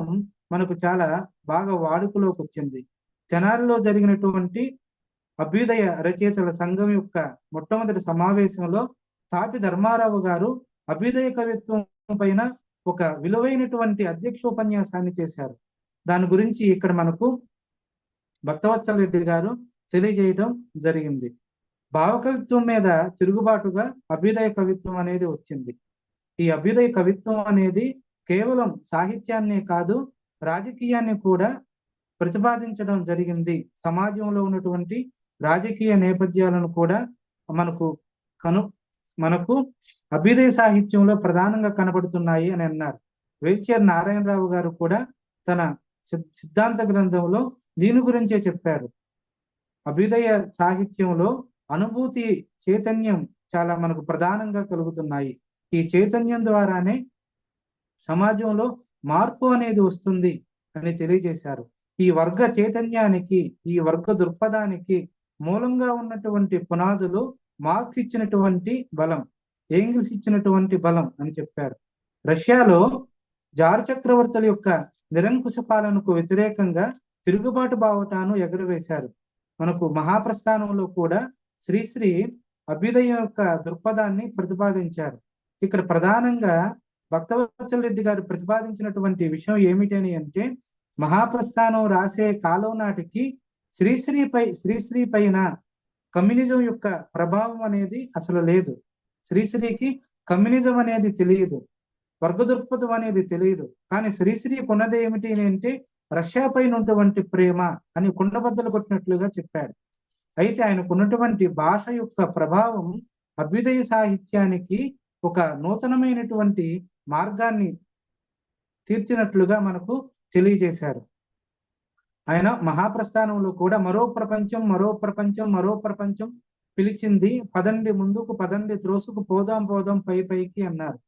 మనకు చాలా బాగా వాడుకలోకి వచ్చింది. తెనాలిలో జరిగినటువంటి అభ్యుదయ రచయితల సంఘం యొక్క మొట్టమొదటి సమావేశంలో తాపి ధర్మారావు గారు అభ్యుదయ కవిత్వం పైన ఒక విలువైనటువంటి అధ్యక్షోపన్యాసాన్ని చేశారు. దాని గురించి ఇక్కడ మనకు భక్తవత్సల రెడ్డి గారు తెలియజేయడం జరిగింది. భావకవిత్వం మీద తిరుగుబాటుగా అభ్యుదయ కవిత్వం అనేది వచ్చింది. ఈ అభ్యుదయ కవిత్వం అనేది కేవలం సాహిత్యాన్నే కాదు, రాజకీయాన్ని కూడా ప్రతిపాదించడం జరిగింది. సమాజంలో ఉన్నటువంటి రాజకీయ నేపథ్యాలను కూడా మనకు అభ్యుదయ సాహిత్యంలో ప్రధానంగా కనబడుతున్నాయి అని అన్నారు. వేల్చేరు నారాయణరావు గారు కూడా తన సిద్ధాంత గ్రంథంలో దీని గురించే చెప్పారు. అభ్యుదయ సాహిత్యంలో అనుభూతి చైతన్యం చాలా మనకు ప్రధానంగా కలుగుతున్నాయి. ఈ చైతన్యం ద్వారానే సమాజంలో మార్పు అనేది వస్తుంది అని తెలియజేశారు. ఈ వర్గ చైతన్యానికి, ఈ వర్గ దృక్పథానికి మూలంగా ఉన్నటువంటి పునాదులు మార్క్స్ ఇచ్చినటువంటి బలం, ఏంగిల్స్ ఇచ్చినటువంటి బలం అని చెప్పారు. రష్యాలో జార్ చక్రవర్తుల యొక్క నిరంకుశ పాలనకు వ్యతిరేకంగా తిరుగుబాటు బావుటాను ఎగురవేశారు. మనకు మహాప్రస్థానంలో కూడా శ్రీశ్రీ అభ్యుదయం యొక్క దృక్పథాన్ని ప్రతిపాదించారు. ఇక్కడ ప్రధానంగా భక్తవత్సల రెడ్డి గారు ప్రతిపాదించినటువంటి విషయం ఏమిటని అంటే, మహాప్రస్థానం రాసే కాలం నాటికి శ్రీశ్రీ పైన కమ్యూనిజం యొక్క ప్రభావం అనేది అసలు లేదు. శ్రీశ్రీకి కమ్యూనిజం అనేది తెలియదు, వర్గ దృక్పథం అనేది తెలియదు. కానీ శ్రీశ్రీకి ఉన్నది ఏమిటి అంటే రష్యా పైన ఉన్నటువంటి ప్రేమ అని కుండబద్దలు కొట్టినట్లుగా చెప్పాడు. అయితే ఆయనకు ఉన్నటువంటి భాష యొక్క ప్రభావం అభ్యుదయ సాహిత్యానికి ఒక నూతనమైనటువంటి మార్గాన్ని తీర్చినట్లుగా మనకు తెలియజేశారు. ఆయన మహాప్రస్థానంలో కూడా మరో ప్రపంచం పిలిచింది, పదండి ముందుకు, పదండి త్రోసుకు, పోదాం పైకి అన్నారు.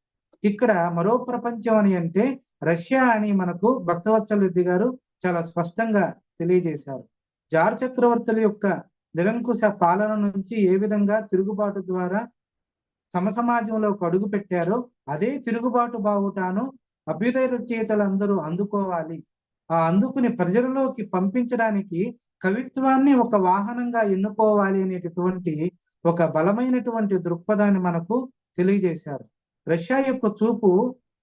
ఇక్కడ మరో ప్రపంచం అని అంటే రష్యా అని మనకు భక్తవత్సల రెడ్డి గారు చాలా స్పష్టంగా తెలియజేశారు. జార్ చక్రవర్తుల యొక్క నిరంకుశ పాలన నుంచి ఏ విధంగా తిరుగుబాటు ద్వారా సమాజంలోకి అడుగు పెట్టారో అదే తిరుగుబాటు బావుటాను అభ్యుదయ రచయితలందరూ అందుకోవాలి. ఆ అందుకుని ప్రజలలోకి పంపించడానికి కవిత్వాన్ని ఒక వాహనంగా ఎన్నుకోవాలి అనేటటువంటి ఒక బలమైనటువంటి దృక్పథాన్ని మనకు తెలియజేశారు. రష్యా యొక్క చూపు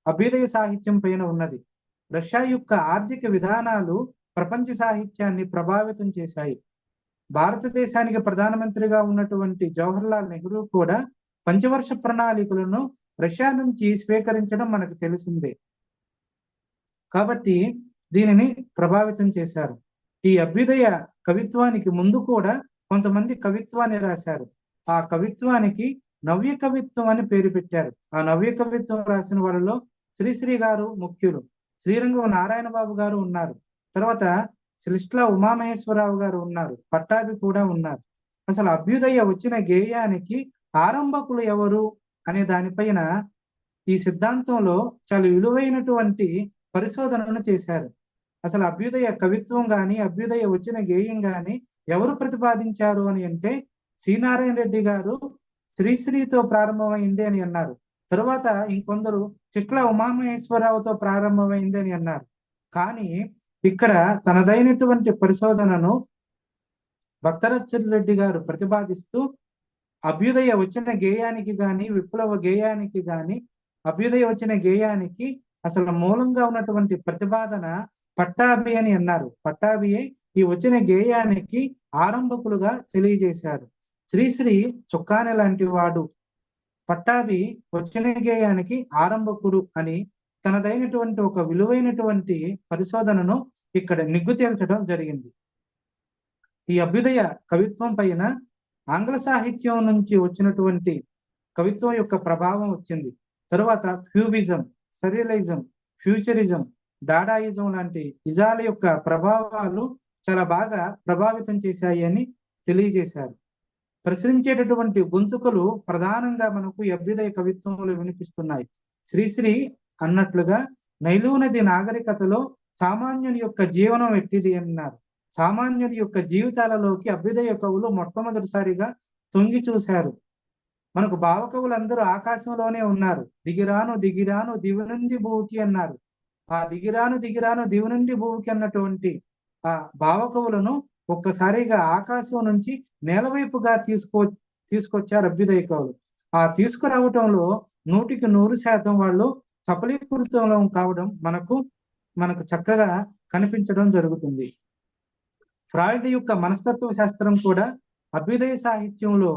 అభ్యుదయ సాహిత్యం పైన ఉన్నది. రష్యా యొక్క ఆర్థిక విధానాలు ప్రపంచ సాహిత్యాన్ని ప్రభావితం చేశాయి. భారతదేశానికి ప్రధానమంత్రిగా ఉన్నటువంటి జవహర్లాల్ నెహ్రూ కూడా పంచవర్ష ప్రణాళికలను రష్యా నుంచి స్వీకరించడం మనకు తెలిసిందే. కాబట్టి దీనిని ప్రభావితం చేశారు. ఈ అభ్యుదయ కవిత్వానికి ముందు కూడా కొంతమంది కవిత్వాన్ని రాశారు. ఆ కవిత్వానికి నవ్య కవిత్వం అని పేరు పెట్టారు. ఆ నవ్య కవిత్వం రాసిన వాళ్ళలో శ్రీశ్రీ గారు ముఖ్యులు, శ్రీరంగం నారాయణ బాబు గారు ఉన్నారు, తర్వాత శ్లిష్ట్ల ఉమామహేశ్వరరావు గారు ఉన్నారు, పట్టాభి కూడా ఉన్నారు. అసలు అభ్యుదయ వచ్చిన గేయానికి ఆరంభకులు ఎవరు అనే దానిపైన ఈ సిద్ధాంతంలో చాలా విలువైనటువంటి పరిశోధనను చేశారు. అసలు అభ్యుదయ కవిత్వం గాని, అభ్యుదయ వచ్చిన గేయం గాని ఎవరు ప్రతిపాదించారు అని అంటే సి నారాయణ రెడ్డి గారు శ్రీశ్రీతో ప్రారంభమైంది అని అన్నారు. తరువాత ఇంకొందరు చిట్ల ఉమామహేశ్వరరావుతో ప్రారంభమైంది అని అన్నారు. కానీ ఇక్కడ తనదైనటువంటి పరిశోధనను భక్తవత్సల రెడ్డి గారు ప్రతిపాదిస్తూ అభ్యుదయ వచ్చిన గేయానికి గాని, విప్లవ గేయానికి గాని, అభ్యుదయ వచ్చిన గేయానికి అసలు మూలంగా ఉన్నటువంటి ప్రతిపాదన పట్టాభి అని అన్నారు. పట్టాభియే ఈ వచ్చిన గేయానికి ఆరంభకులుగా తెలియజేశారు. శ్రీశ్రీ చొక్కాని లాంటి వాడు, పట్టాభి వచ్చిన గేయానికి ఆరంభకుడు అని తనదైనటువంటి ఒక విలువైనటువంటి పరిశోధనను ఇక్కడ నిగ్గు తేల్చడం జరిగింది. ఈ అభ్యుదయ కవిత్వం పైన ఆంగ్ల సాహిత్యం నుంచి వచ్చినటువంటి కవిత్వం యొక్క ప్రభావం వచ్చింది. తరువాత క్యూబిజం, సర్రియలిజం, ఫ్యూచరిజం, డాడాయిజం లాంటి ఇజాల యొక్క ప్రభావాలు చాలా బాగా ప్రభావితం చేశాయి అని తెలియజేశారు. ప్రశ్నించేటటువంటి గొంతుకలు ప్రధానంగా మనకు అభ్యుదయ కవిత్వంలో వినిపిస్తున్నాయి. శ్రీశ్రీ అన్నట్లుగా నైలు నది నాగరికతలో సామాన్యుని యొక్క జీవనం ఎట్టిది అన్నారు. సామాన్యుడి యొక్క జీవితాలలోకి అభ్యుదయ కవులు మొట్టమొదటిసారిగా తొంగి చూశారు. మనకు భావకవులందరూ ఆకాశంలోనే ఉన్నారు. దిగిరాను దిగిరాను దివి నుండి భూకి అన్నారు. ఆ దిగిరాను దిగిరాను దివి నుండి భూకి అన్నటువంటి ఆ భావకవులను ఒక్కసారిగా ఆకాశం నుంచి నేలవైపుగా తీసుకొచ్చారు అభ్యుదయ కవులు. ఆ తీసుకురావటంలో 100% వాళ్ళు సఫలీకృతం కావడం మనకు చక్కగా కనిపించడం జరుగుతుంది. ఫ్రాయిడ్ యొక్క మనస్తత్వ శాస్త్రం కూడా అభ్యుదయ సాహిత్యంలో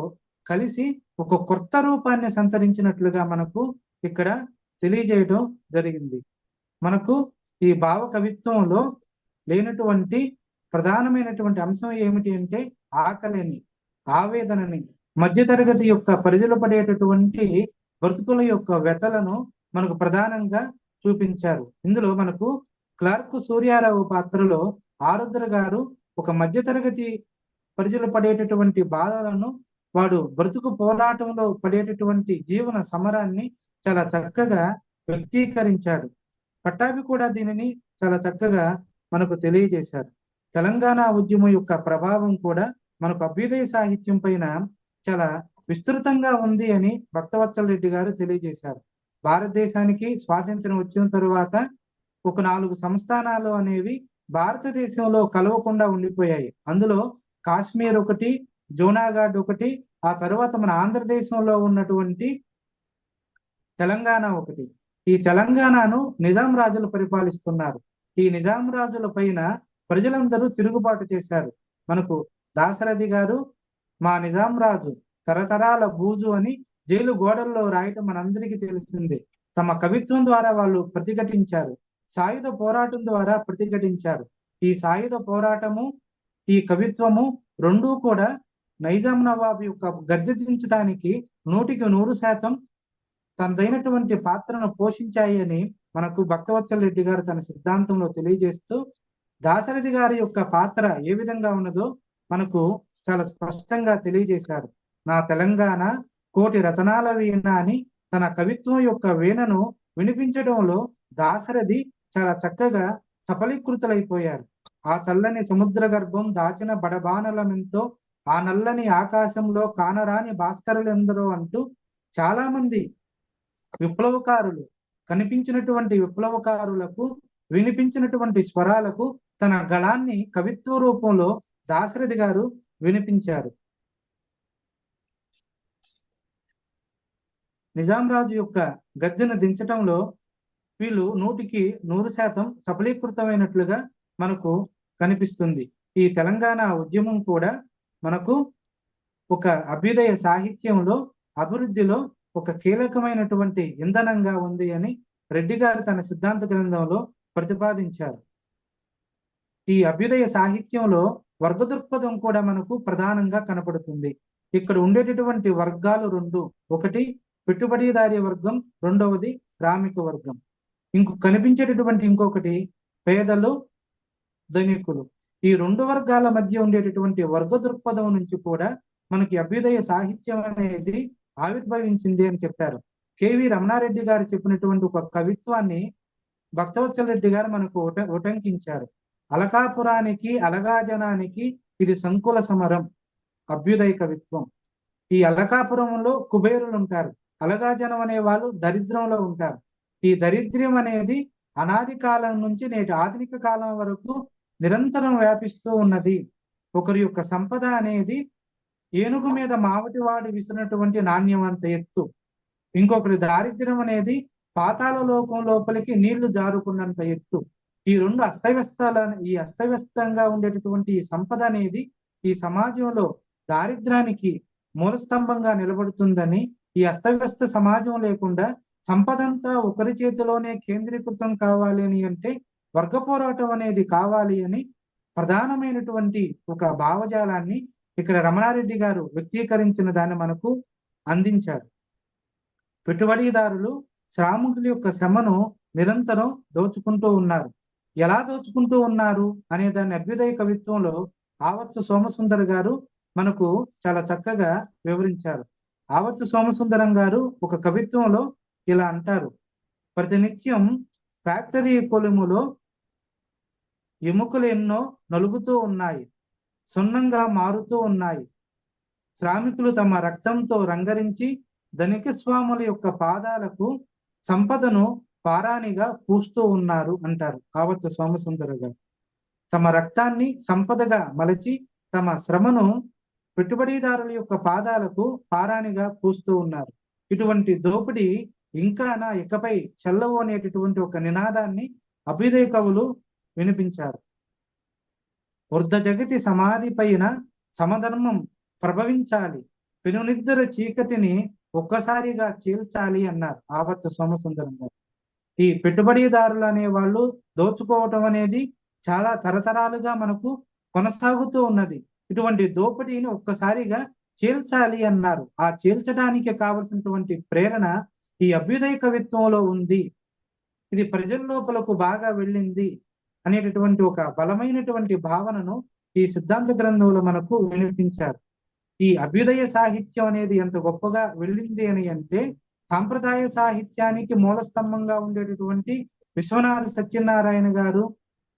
కలిసి ఒక కొత్త రూపాన్ని సంతరించినట్లుగా మనకు ఇక్కడ తెలియజేయడం జరిగింది. మనకు ఈ భావ కవిత్వంలో లేనటువంటి ప్రధానమైనటువంటి అంశం ఏమిటి అంటే ఆకలిని, ఆవేదనని, మధ్యతరగతి యొక్క ప్రజలు పడేటటువంటి బ్రతుకుల యొక్క వ్యతలను మనకు ప్రధానంగా చూపించారు. ఇందులో మనకు క్లార్క్ సూర్యారావు పాత్రలో ఆరుద్ర గారు ఒక మధ్యతరగతి ప్రజలు పడేటటువంటి బాధలను, వాడు బ్రతుకు పోరాటంలో పడేటటువంటి జీవన సమరాన్ని చాలా చక్కగా వ్యక్తీకరించాడు. పట్టాభి కూడా దీనిని చాలా చక్కగా మనకు తెలియజేశారు. తెలంగాణ ఉద్యమం యొక్క ప్రభావం కూడా మనకు అభ్యుదయ సాహిత్యం పైన చాలా విస్తృతంగా ఉంది అని భక్తవత్సల రెడ్డి గారు తెలియజేశారు. భారతదేశానికి స్వాతంత్రం వచ్చిన తరువాత ఒక 4 సంస్థానాలు అనేవి భారతదేశంలో కలవకుండా ఉండిపోయాయి. అందులో కాశ్మీర్ ఒకటి, జూనాగఢ్ ఒకటి, ఆ తర్వాత మన ఆంధ్రదేశంలో ఉన్నటువంటి తెలంగాణ ఒకటి. ఈ తెలంగాణను నిజాం రాజులు పరిపాలిస్తున్నారు. ఈ నిజాం రాజుల పైన ప్రజలందరూ తిరుగుబాటు చేశారు. మనకు దాశరథి గారు మా నిజాం రాజు తరతరాల బూజు అని జైలు గోడల్లో రాయటం మనందరికీ తెలిసిందే. తమ కవిత్వం ద్వారా వాళ్ళు ప్రతిఘటించారు. సాయుధ పోరాటం ద్వారా ప్రతిఘటించారు. ఈ సాయుధ పోరాటము, ఈ కవిత్వము రెండూ కూడా నైజాం నవాబు యొక్క గద్దె దించడానికి 100% తనదైనటువంటి పాత్రను పోషించాయి అని మనకు భక్తవత్సల రెడ్డి గారు తన సిద్ధాంతంలో తెలియజేస్తూ, దాశరథి గారి యొక్క పాత్ర ఏ విధంగా ఉన్నదో మనకు చాలా స్పష్టంగా తెలియజేశారు. నా తెలంగాణ కోటి రతనాల వీణ అని తన కవిత్వం యొక్క వీణను వినిపించడంలో దాశరథి చాలా చక్కగా సఫలీకృతులైపోయారు. ఆ చల్లని సముద్ర గర్భం దాచిన బడబానలమెంతో, ఆ నల్లని ఆకాశంలో కానరాని భాస్కరులెందరో అంటూ చాలా మంది విప్లవకారులు, కనిపించినటువంటి విప్లవకారులకు వినిపించినటువంటి స్వరాలకు తన గళాన్ని కవిత్వ రూపంలో దాశరథి గారు వినిపించారు. నిజాం రాజు యొక్క గద్దెను దించటంలో వీళ్ళు 100% సఫలీకృతమైనట్లుగా మనకు కనిపిస్తుంది. ఈ తెలంగాణ ఉద్యమం కూడా మనకు ఒక అభ్యుదయ సాహిత్యంలో అభివృద్ధిలో ఒక కీలకమైనటువంటి ఇంధనంగా ఉంది అని రెడ్డి గారు తన సిద్ధాంత గ్రంథంలో ప్రతిపాదించారు. ఈ అభ్యుదయ సాహిత్యంలో వర్గ దృక్పథం కూడా మనకు ప్రధానంగా కనపడుతుంది. ఇక్కడ ఉండేటటువంటి వర్గాలు 2, ఒకటి పెట్టుబడిదారీ వర్గం, రెండవది శ్రామిక వర్గం. కనిపించేటటువంటి ఇంకొకటి పేదలు, ధనికులు. ఈ 2 వర్గాల మధ్య ఉండేటటువంటి వర్గ దృక్పథం నుంచి కూడా మనకి అభ్యుదయ సాహిత్యం అనేది ఆవిర్భవించింది అని చెప్పారు. కెవి రమణారెడ్డి గారు చెప్పినటువంటి ఒక కవిత్వాన్ని భక్తవత్సల రెడ్డి గారు మనకు ఉటంకించారు. అలకాపురానికి అలగాజనానికి ఇది సంకుల సమరం అభ్యుదయ కవిత్వం. ఈ అలకాపురంలో కుబేరులు ఉంటారు, అలగాజనం అనే వాళ్ళు దరిద్రంలో ఉంటారు. ఈ దరిద్ర్యం అనేది అనాది కాలం నుంచి నేటి ఆధునిక కాలం వరకు నిరంతరం వ్యాపిస్తూ ఉన్నది. ఒకరి యొక్క సంపద అనేది ఏనుగు మీద మావటివాడు విసిరినటువంటి నాణ్యం అంత ఎత్తు. ఇంకొకరి దారిద్ర్యం అనేది పాతాళ లోకం లోపలికి నీళ్లు జారుకున్నంత ఎత్తు. ఈ 2 అస్తవ్యస్తంగా ఉండేటటువంటి ఈ సంపద అనేది ఈ సమాజంలో దారిద్ర్యానికి మూలస్తంభంగా నిలబడుతుందని, ఈ అస్తవ్యస్త సమాజం లేకుండా సంపదంతా ఒకరి చేతిలోనే కేంద్రీకృతం కావాలి అని అంటే వర్గ పోరాటం అనేది కావాలి అని ప్రధానమైనటువంటి ఒక భావజాలాన్ని ఇక్కడ రమణారెడ్డి గారు వ్యక్తీకరించిన దాన్ని మనకు అందించారు. పెట్టుబడిదారులు శ్రామికుల యొక్క శ్రమను నిరంతరం దోచుకుంటూ ఉన్నారు. ఎలా దోచుకుంటూ ఉన్నారు అనే దాన్ని అభ్యుదయ కవిత్వంలో ఆవర్తు సోమసుందర్ గారు మనకు చాలా చక్కగా వివరించారు. ఆవర్తు సోమసుందరం గారు ఒక కవిత్వంలో ఇలా అంటారు: ప్రతినిత్యం ఫ్యాక్టరీ కొలుములో ఎముకలు ఎన్నో నలుగుతూ ఉన్నాయి, సున్నంగా మారుతూ ఉన్నాయి. శ్రామికులు తమ రక్తంతో రంగరించి ధనిక స్వాముల యొక్క పాదాలకు సంపదను పారాణిగా పూస్తూ ఉన్నారు అంటారు కావచ్చ సోమసుందర గారు. తమ రక్తాన్ని సంపదగా మలచి తమ శ్రమను పెట్టుబడిదారుల యొక్క పాదాలకు పారాణిగా పూస్తూ ఉన్నారు. ఇటువంటి దోపిడీ ఇంకానా ఇకపై చెల్లవు అనేటటువంటి ఒక నినాదాన్ని అభ్యుదయ కవులు వినిపించారు. వృద్ధ జగతి సమాధి పైన సమధర్మం ప్రభవించాలి, పెనునిద్దర చీకటిని ఒక్కసారిగా చీల్చాలి అన్నారు ఆవత్త సోమసుందరం గారు. ఈ పెట్టుబడిదారులు అనే వాళ్ళు దోచుకోవటం అనేది చాలా తరతరాలుగా మనకు కొనసాగుతూ ఉన్నది. ఇటువంటి దోపిడీని ఒక్కసారిగా చీల్చాలి అన్నారు. ఆ చీల్చడానికి కావలసినటువంటి ప్రేరణ ఈ అభ్యుదయ కవిత్వంలో ఉంది, ఇది ప్రజల లోపలకు బాగా వెళ్ళింది అనేటటువంటి ఒక బలమైనటువంటి భావనను ఈ సిద్ధాంత గ్రంథంలో మనకు వినిపించారు. ఈ అభ్యుదయ సాహిత్యం అనేది ఎంత గొప్పగా వెళ్ళింది అని అంటే, సాంప్రదాయ సాహిత్యానికి మూలస్తంభంగా ఉండేటటువంటి విశ్వనాథ సత్యనారాయణ గారు,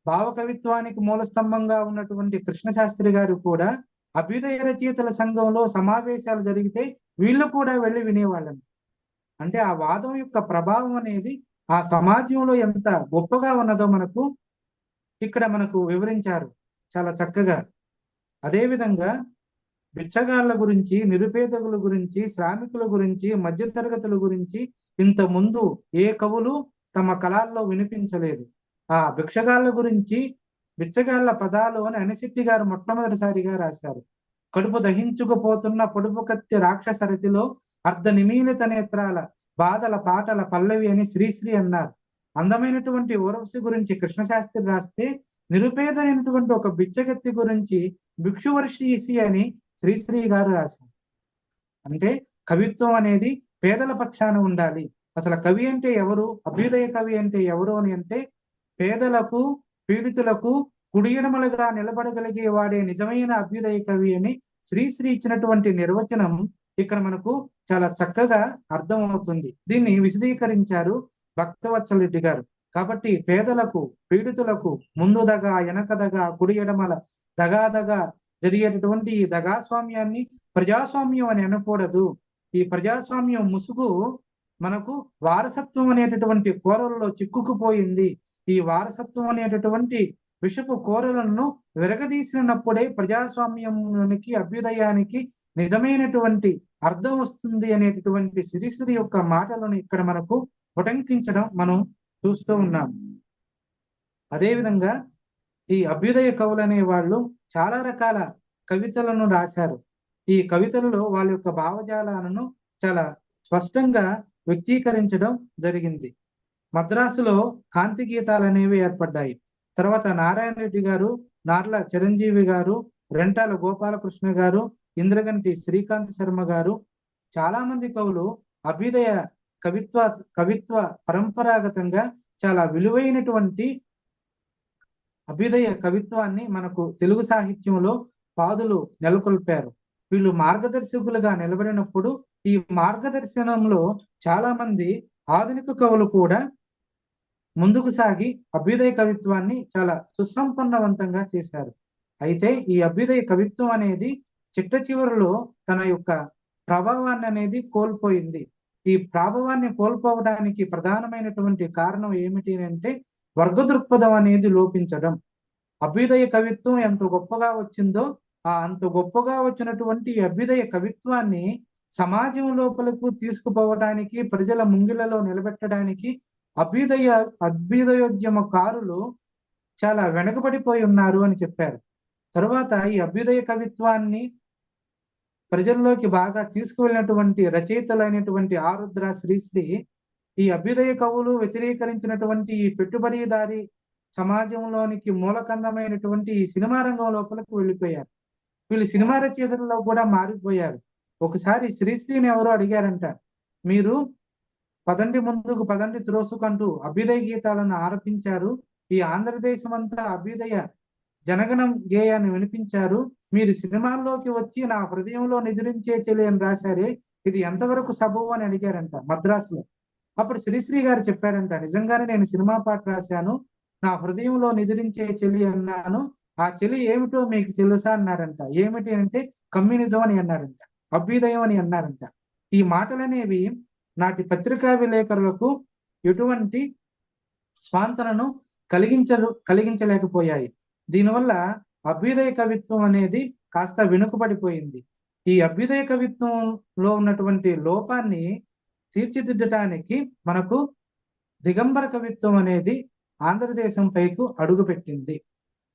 భావ కవిత్వానికి మూలస్తంభంగా ఉన్నటువంటి కృష్ణశాస్త్రి గారు కూడా అభ్యుదయ రచయితల సంఘంలో సమావేశాలు జరిగితే వీళ్ళు కూడా వెళ్ళి వినేవాళ్ళని. అంటే ఆ వాదం యొక్క ప్రభావం అనేది ఆ సమాజంలో ఎంత గొప్పగా ఉన్నదో ఇక్కడ మనకు వివరించారు చాలా చక్కగా. అదేవిధంగా బిచ్చగాళ్ల గురించి, నిరుపేదకుల గురించి, శ్రామికుల గురించి, మధ్యతరగతుల గురించి ఇంత ముందు ఏ కవులు తమ కళాల్లో వినిపించలేదు. ఆ భిక్షగాళ్ల గురించి, బిచ్చగాళ్ల పదాలు అని అనిశెట్టి గారు మొట్టమొదటిసారిగా రాశారు. కడుపు దహించుకుపోతున్న పొడుపు కత్తి రాక్షసరతిలో అర్ధ నిమీలిత నేత్రాల బాధల పాటల పల్లవి అని శ్రీశ్రీ అన్నారు. అందమైనటువంటి ఊర్వశి గురించి కృష్ణశాస్త్రి రాస్తే, నిరుపేదైనటువంటి ఒక బిచ్చగత్తి గురించి భిక్షువర్షీసి అని శ్రీశ్రీ గారు రాశారు. అంటే కవిత్వం అనేది పేదల పక్షాన ఉండాలి. అసలు కవి అంటే ఎవరు, అభ్యుదయ కవి అంటే ఎవరు అని అంటే, పేదలకు పీడితులకు కుడియడమలుగా నిలబడగలిగే వాడే నిజమైన అభ్యుదయ కవి అని శ్రీశ్రీ ఇచ్చినటువంటి నిర్వచనం ఇక్కడ మనకు చాలా చక్కగా అర్థమవుతుంది. దీన్ని విశదీకరించారు భక్తవత్సల రెడ్డి గారు. కాబట్టి పేదలకు పీడితులకు ముందు దగా వెనక దగా కుడి ఎడమల దగా జరిగేటటువంటి ఈ దగాస్వామ్యాన్ని ప్రజాస్వామ్యం అని అనకూడదు. ఈ ప్రజాస్వామ్యం ముసుగు మనకు వారసత్వం అనేటటువంటి కోరలలో చిక్కుకుపోయింది. ఈ వారసత్వం అనేటటువంటి విషపు కోరలను విరగదీసినప్పుడే ప్రజాస్వామ్యానికి, అభ్యుదయానికి నిజమైనటువంటి అర్థం వస్తుంది అనేటటువంటి శ్రీశ్రీ యొక్క మాటలను ఇక్కడ మనకు ఉటంకించడం మనం చూస్తూ ఉన్నాం. అదేవిధంగా ఈ అభ్యుదయ కవులు అనే వాళ్ళు చాలా రకాల కవితలను రాశారు. ఈ కవితలలో వాళ్ళ యొక్క భావజాలను చాలా స్పష్టంగా వ్యక్తీకరించడం జరిగింది. మద్రాసులో కాంతి గీతాలు అనేవి ఏర్పడ్డాయి. తర్వాత నారాయణ రెడ్డి గారు, నార్ల చిరంజీవి గారు, రెంటాల గోపాలకృష్ణ గారు, ఇంద్రగంటి శ్రీకాంత్ శర్మ గారు, చాలా మంది కవులు అభ్యుదయ కవిత్వ పరంపరాగతంగా చాలా విలువైనటువంటి అభ్యుదయ కవిత్వాన్ని మనకు తెలుగు సాహిత్యంలో పాదులు నెలకొల్పారు. వీళ్ళు మార్గదర్శకులుగా నిలబడినప్పుడు ఈ మార్గదర్శనంలో చాలా మంది ఆధునిక కవులు కూడా ముందుకు సాగి అభ్యుదయ కవిత్వాన్ని చాలా సుసంపన్నవంతంగా చేశారు. అయితే ఈ అభ్యుదయ కవిత్వం అనేది చిట్ట చివరిలో తన యొక్క ప్రభావాన్ని అనేది కోల్పోయింది. ఈ ప్రభావాన్ని కోల్పోవడానికి ప్రధానమైనటువంటి కారణం ఏమిటి అంటే, వర్గ దృక్పథం అనేది లోపించడం. అభ్యుదయ కవిత్వం ఎంత గొప్పగా వచ్చిందో, అంత గొప్పగా వచ్చినటువంటి అభ్యుదయ కవిత్వాన్ని సమాజం లోపలకు తీసుకుపోవడానికి, ప్రజల ముంగిలలో నిలబెట్టడానికి అభ్యుదయోద్యమకారులు చాలా వెనకబడిపోయి ఉన్నారు అని చెప్పారు. తర్వాత ఈ అభ్యుదయ కవిత్వాన్ని ప్రజల్లోకి బాగా తీసుకువెళ్ళినటువంటి రచయితలైనటువంటి ఆరుద్ర, శ్రీశ్రీ ఈ అభ్యుదయ కవులు వ్యతిరేకరించినటువంటి ఈ పెట్టుబడిదారి సమాజంలోనికి మూలకందమైనటువంటి ఈ సినిమా రంగం లోపలకు వెళ్ళిపోయారు. వీళ్ళు సినిమా రచయితల్లో కూడా మారిపోయారు. ఒకసారి శ్రీశ్రీని ఎవరో అడిగారంట, మీరు పదండి ముందుకు పదండి త్రోసుకంటూ అభ్యుదయ గీతాలను ఆలపించారు, ఈ ఆంధ్రదేశం అంతా అభ్యుదయ జనగణం గేయాన్ని వినిపించారు, మీరు సినిమాల్లోకి వచ్చి నా హృదయంలో నిద్రించే చెలి అని రాశారే, ఇది ఎంతవరకు సబబు అని అడిగారంట మద్రాసులో. అప్పుడు శ్రీశ్రీ గారు చెప్పారంట, నిజంగానే నేను సినిమా పాట రాశాను, నా హృదయంలో నిద్రించే చెలి అన్నాను, ఆ చెలి ఏమిటో మీకు తెలుసా అన్నారంట. ఏమిటి అంటే కమ్యూనిజం అని అన్నారంట. అభ్యుదయం అని అన్నారంట. ఈ మాటలనేవి నాటి పత్రికా విలేకరులకు ఎటువంటి స్వాంతనను కలిగించలేకపోయాయి. దీనివల్ల అభ్యుదయ కవిత్వం అనేది కాస్త వెనుకబడిపోయింది. ఈ అభ్యుదయ కవిత్వంలో ఉన్నటువంటి లోపాన్ని తీర్చిదిద్దటానికి మనకు దిగంబర కవిత్వం అనేది ఆంధ్రదేశం పైకు అడుగుపెట్టింది.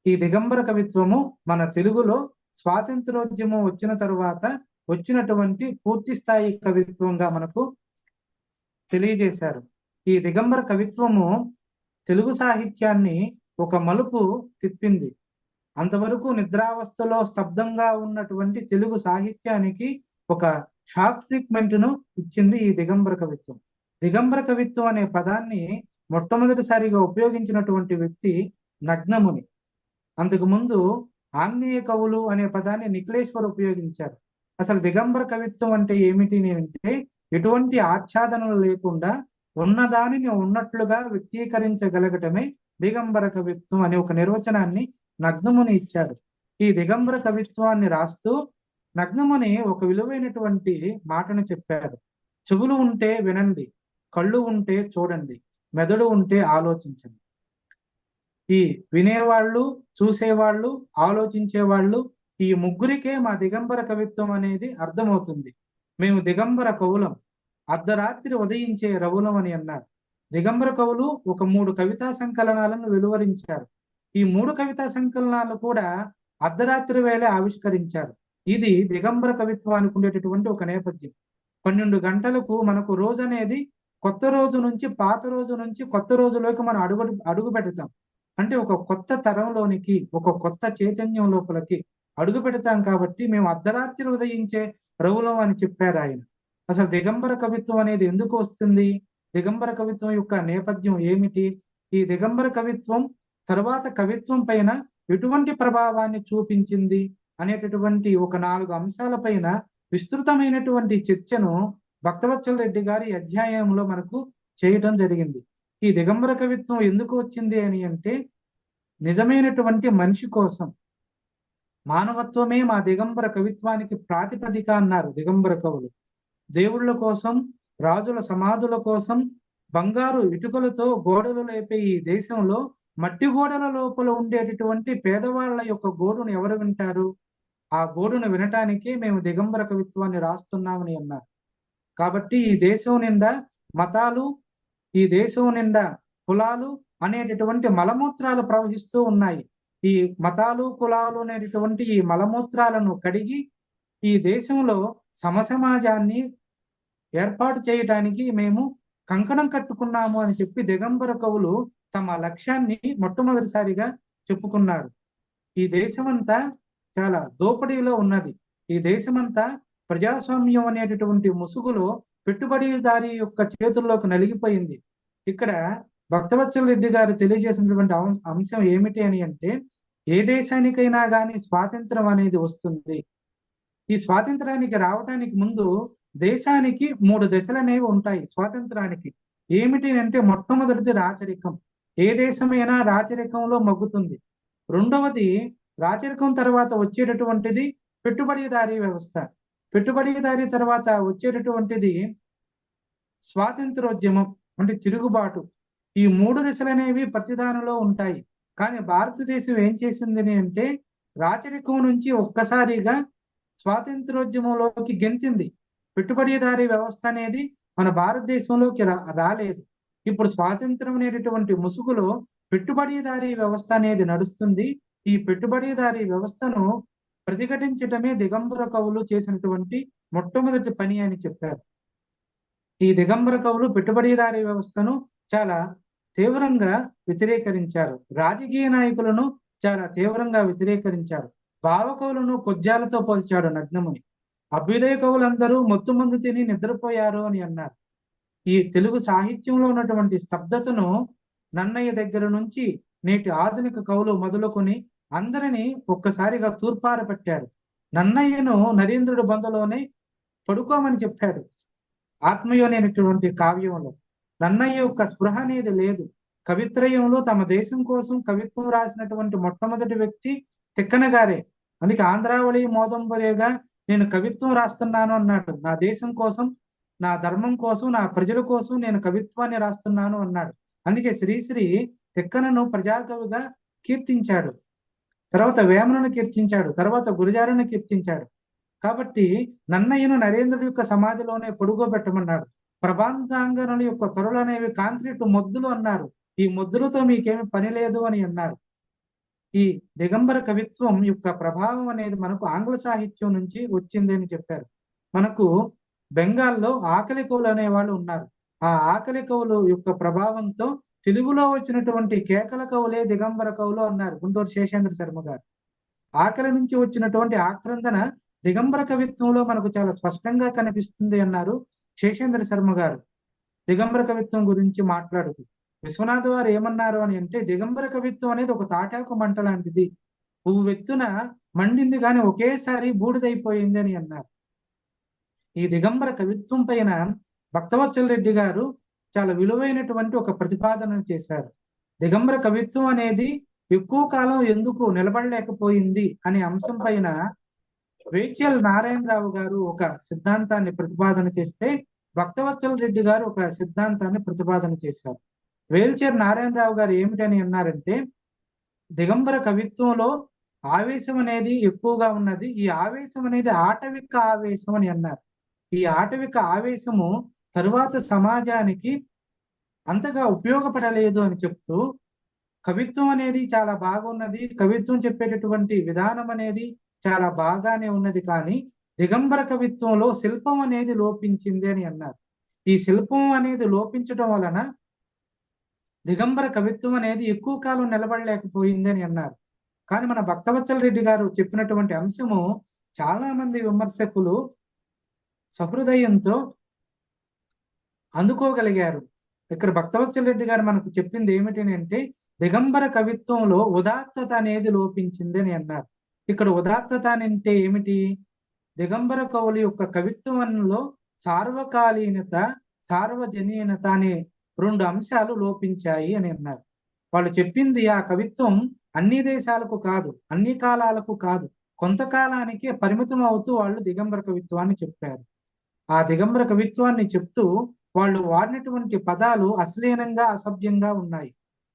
ఈ దిగంబర కవిత్వము మన తెలుగులో స్వాతంత్రోద్యమం వచ్చిన తరువాత వచ్చినటువంటి పూర్తి స్థాయి కవిత్వంగా మనకు తెలియజేశారు. ఈ దిగంబర కవిత్వము తెలుగు సాహిత్యాన్ని ఒక మలుపు తిప్పింది. అంతవరకు నిద్రావస్థలో స్తబ్దంగా ఉన్నటువంటి తెలుగు సాహిత్యానికి ఒక షాక్ ట్రీట్మెంట్ ను ఇచ్చింది ఈ దిగంబర కవిత్వం. దిగంబర కవిత్వం అనే పదాన్ని మొట్టమొదటిసారిగా ఉపయోగించినటువంటి వ్యక్తి నగ్నముని. అంతకు ముందు ఆగ్నేయ కవులు అనే పదాన్ని నిఖిలేశ్వర్ ఉపయోగించారు. అసలు దిగంబర కవిత్వం అంటే ఏమిటి అంటే ఎటువంటి ఆచ్ఛాదనలు లేకుండా ఉన్నదానిని ఉన్నట్లుగా వ్యక్తీకరించగలగటమే దిగంబర కవిత్వం అనే ఒక నిర్వచనాన్ని నగ్నముని ఇచ్చాడు. ఈ దిగంబర కవిత్వాన్ని రాస్తూ నగ్నముని ఒక విలువైనటువంటి మాటను చెప్పారు. చెవులు ఉంటే వినండి, కళ్ళు ఉంటే చూడండి, మెదడు ఉంటే ఆలోచించండి. ఈ వినేవాళ్ళు, చూసేవాళ్ళు, ఆలోచించేవాళ్ళు ఈ ముగ్గురికే మా దిగంబర కవిత్వం అనేది అర్థమవుతుంది. మేము దిగంబర కవులం, అర్ధరాత్రి ఉదయించే రవులం అని అన్నారు. దిగంబర కవులు ఒక 3 కవితా సంకలనాలను వెలువరించారు. ఈ 3 కవితా సంకలనాలు కూడా అర్ధరాత్రి వేళ ఆవిష్కరించారు. ఇది దిగంబర కవిత్వానికి ఉండేటటువంటి ఒక నేపథ్యం. 12 గంటలకు మనకు రోజు అనేది కొత్త రోజు నుంచి పాత రోజు నుంచి కొత్త రోజులోకి మనం అడుగు పెడతాం. అంటే ఒక కొత్త తరంలోనికి, ఒక కొత్త చైతన్యం లోపలికి అడుగు పెడతాం. కాబట్టి మేము అర్ధరాత్రి ఉదయించే రవులం అని చెప్పారు ఆయన. అసలు దిగంబర కవిత్వం అనేది ఎందుకు వస్తుంది? దిగంబర కవిత్వం యొక్క నేపథ్యం ఏమిటి? ఈ దిగంబర కవిత్వం తర్వాత కవిత్వం పైన ఎటువంటి ప్రభావాన్ని చూపించింది అనేటటువంటి ఒక 4 అంశాలపైన విస్తృతమైనటువంటి చర్చను భక్తవత్సల రెడ్డి గారి అధ్యాయంలో మనకు చేయడం జరిగింది. ఈ దిగంబర కవిత్వం ఎందుకు వచ్చింది అని అంటే నిజమైనటువంటి మనిషి కోసం, మానవత్వమే మా దిగంబర కవిత్వానికి ప్రాతిపదిక అన్నారు దిగంబర కవులు. దేవుళ్ళ కోసం, రాజుల సమాధుల కోసం, బంగారు ఇటుకలతో గోడలు లేపే ఈ దేశంలో మట్టి గోడల లోపల ఉండేటటువంటి పేదవాళ్ళ యొక్క గోడును ఎవరు వింటారు? ఆ గోడును వినటానికే మేము దిగంబర కవిత్వాన్ని రాస్తున్నామని అన్నారు. కాబట్టి ఈ దేశం నిండా మతాలు, ఈ దేశం నిండా కులాలు అనేటటువంటి మలమూత్రాలు ప్రవహిస్తూ ఉన్నాయి. ఈ మతాలు, కులాలు అనేటటువంటి ఈ మలమూత్రాలను కడిగి ఈ దేశంలో సమసమాజాన్ని ఏర్పాటు చేయడానికి మేము కంకణం కట్టుకున్నాము అని చెప్పి దిగంబర కవులు తమ లక్ష్యాన్ని మొట్టమొదటిసారిగా చెప్పుకున్నారు. ఈ దేశమంతా చాలా దోపిడీలో ఉన్నది. ఈ దేశమంతా ప్రజాస్వామ్యం అనేటటువంటి ముసుగులో పెట్టుబడిదారి యొక్క చేతుల్లోకి నలిగిపోయింది. ఇక్కడ భక్తవత్సల రెడ్డి గారు తెలియజేసినటువంటి అంశం ఏమిటి అని అంటే ఏ దేశానికైనా కానీ స్వాతంత్రం అనేది వస్తుంది. ఈ స్వాతంత్రానికి రావడానికి ముందు దేశానికి 3 దశలు అనేవి ఉంటాయి. స్వాతంత్రానికి ఏమిటి అంటే మొట్టమొదటిది రాచరికం. ఏ దేశమైనా రాచరికంలో మగ్గుతుంది. రెండవది రాచరికం తర్వాత వచ్చేటటువంటిది పెట్టుబడిదారీ వ్యవస్థ. పెట్టుబడిదారీ తర్వాత వచ్చేటటువంటిది స్వాతంత్రోద్యమం అంటే తిరుగుబాటు. ఈ 3 దశలు అనేవి ప్రతిదానిలో ఉంటాయి. కానీ భారతదేశం ఏం చేసింది అంటే రాచరికం నుంచి ఒక్కసారిగా స్వాతంత్రోద్యమంలోకి గెంతింది. పెట్టుబడిదారీ వ్యవస్థ అనేది మన భారతదేశంలోకి రాలేదు. ఇప్పుడు స్వాతంత్రం అనేటటువంటి ముసుగులో పెట్టుబడిదారీ వ్యవస్థ అనేది నడుస్తుంది. ఈ పెట్టుబడిదారీ వ్యవస్థను ప్రతిఘటించటమే దిగంబర కవులు చేసినటువంటి మొట్టమొదటి పని అని చెప్పారు. ఈ దిగంబర కవులు పెట్టుబడిదారీ వ్యవస్థను చాలా తీవ్రంగా వ్యతిరేకరించారు. రాజకీయ నాయకులను చాలా తీవ్రంగా వ్యతిరేకరించారు. భావకవులను కొజ్జాలతో పోల్చాడు నగ్నముని. అభ్యుదయ కవులందరూ మొత్తు మందు తిని నిద్రపోయారు అని అన్నారు. ఈ తెలుగు సాహిత్యంలో ఉన్నటువంటి స్తబ్దతను నన్నయ్య దగ్గర నుంచి నేటి ఆధునిక కవులు మొదలుకొని అందరినీ ఒక్కసారిగా తూర్పార పెట్టారు. నన్నయ్యను నరేంద్రుడి బొందలోనే పడుకోమని చెప్పాడు. ఆత్మయోని అనేటువంటి కావ్యంలో నన్నయ్య యొక్క స్పృహ అనేది లేదు. కవిత్రయంలో తమ దేశం కోసం కవిత్వం రాసినటువంటి మొట్టమొదటి వ్యక్తి తిక్కన గారే. అందుకే ఆంధ్రావళి మోదంబరేగా నేను కవిత్వం రాస్తున్నాను అన్నాడు. నా దేశం కోసం, నా ధర్మం కోసం, నా ప్రజల కోసం నేను కవిత్వాన్ని రాస్తున్నాను అన్నాడు. అందుకే శ్రీశ్రీ తిక్కనను ప్రజాకవిగా కీర్తించాడు. తర్వాత వేమనను కీర్తించాడు. తర్వాత గురజాడను కీర్తించాడు. కాబట్టి నన్నయ్యను నరేంద్రుడి యొక్క సమాధిలోనే పొడుగోబెట్టమన్నాడు. ప్రభాంతాంగనుల యొక్క తొరలు అనేవి కాంక్రీటు మొద్దులు అన్నారు. ఈ మొద్దులతో మీకేమి పని లేదు అని అన్నారు. ఈ దిగంబర కవిత్వం యొక్క ప్రభావం అనేది మనకు ఆంగ్ల సాహిత్యం నుంచి వచ్చింది అని చెప్పారు. మనకు బెంగాల్లో ఆకలి కవులు అనే వాళ్ళు ఉన్నారు. ఆ ఆకలి కవులు యొక్క ప్రభావంతో తెలుగులో వచ్చినటువంటి కేకల కవులే దిగంబర కవులు అన్నారు గుంటూరు శేషేంద్ర శర్మ గారు. ఆకలి నుంచి వచ్చినటువంటి ఆక్రందన దిగంబర కవిత్వంలో మనకు చాలా స్పష్టంగా కనిపిస్తుంది అన్నారు శేషేంద్ర శర్మ గారు దిగంబర కవిత్వం గురించి మాట్లాడుతూ. విశ్వనాథ్ వారు ఏమన్నారు అని అంటే, దిగంబర కవిత్వం అనేది ఒక తాటాకు మంట లాంటిది. పువ్వు వ్యక్తున మండింది కానీ ఒకేసారి బూడిదైపోయింది అని అన్నారు. ఈ దిగంబర కవిత్వం పైన భక్తవత్సల రెడ్డి గారు చాలా విలువైనటువంటి ఒక ప్రతిపాదన చేశారు. దిగంబర కవిత్వం అనేది ఎక్కువ కాలం ఎందుకు నిలబడలేకపోయింది అనే అంశం పైన వేచేల్ నారాయణరావు గారు ఒక సిద్ధాంతాన్ని ప్రతిపాదన చేస్తే, భక్తవత్సల రెడ్డి గారు ఒక సిద్ధాంతాన్ని ప్రతిపాదన చేశారు. వేల్చేర్ నారాయణరావు గారు ఏమిటని అన్నారంటే, దిగంబర కవిత్వంలో ఆవేశం అనేది ఎక్కువగా ఉన్నది. ఈ ఆవేశం అనేది ఆటవిక ఆవేశం అని అన్నారు. ఈ ఆటవిక ఆవేశము తరువాత సమాజానికి అంతగా ఉపయోగపడలేదు అని చెప్తూ, కవిత్వం అనేది చాలా బాగున్నది, కవిత్వం చెప్పేటటువంటి విధానం అనేది చాలా బాగానే ఉన్నది, కానీ దిగంబర కవిత్వంలో శిల్పం అనేది లోపించింది అని అన్నారు. ఈ శిల్పం అనేది లోపించడం వలన దిగంబర కవిత్వం అనేది ఎక్కువ కాలం నిలబడలేకపోయింది అని అన్నారు. కానీ మన భక్తవత్సల రెడ్డి గారు చెప్పినటువంటి అంశము చాలా మంది విమర్శకులు సహృదయంతో అందుకోగలిగారు. ఇక్కడ భక్తవత్సల రెడ్డి గారు మనకు చెప్పింది ఏమిటి అంటే, దిగంబర కవిత్వంలో ఉదాత్తత అనేది లోపించింది అని అన్నారు. ఇక్కడ ఉదాత్తత అంటే ఏమిటి? దిగంబర కవుల యొక్క కవిత్వంలో సార్వకాలీనత, సార్వజనీనత అనే 2 అంశాలు లోపించాయి అని అన్నారు. వాళ్ళు చెప్పింది ఆ కవిత్వం అన్ని దేశాలకు కాదు, అన్ని కాలాలకు కాదు, కొంతకాలానికే పరిమితం అవుతూ వాళ్ళు దిగంబర కవిత్వాన్ని చెప్పారు. ఆ దిగంబర కవిత్వాన్ని చెప్తూ వాళ్ళు వాడినటువంటి పదాలు అశ్లీలంగా, అసభ్యంగా ఉన్నాయి.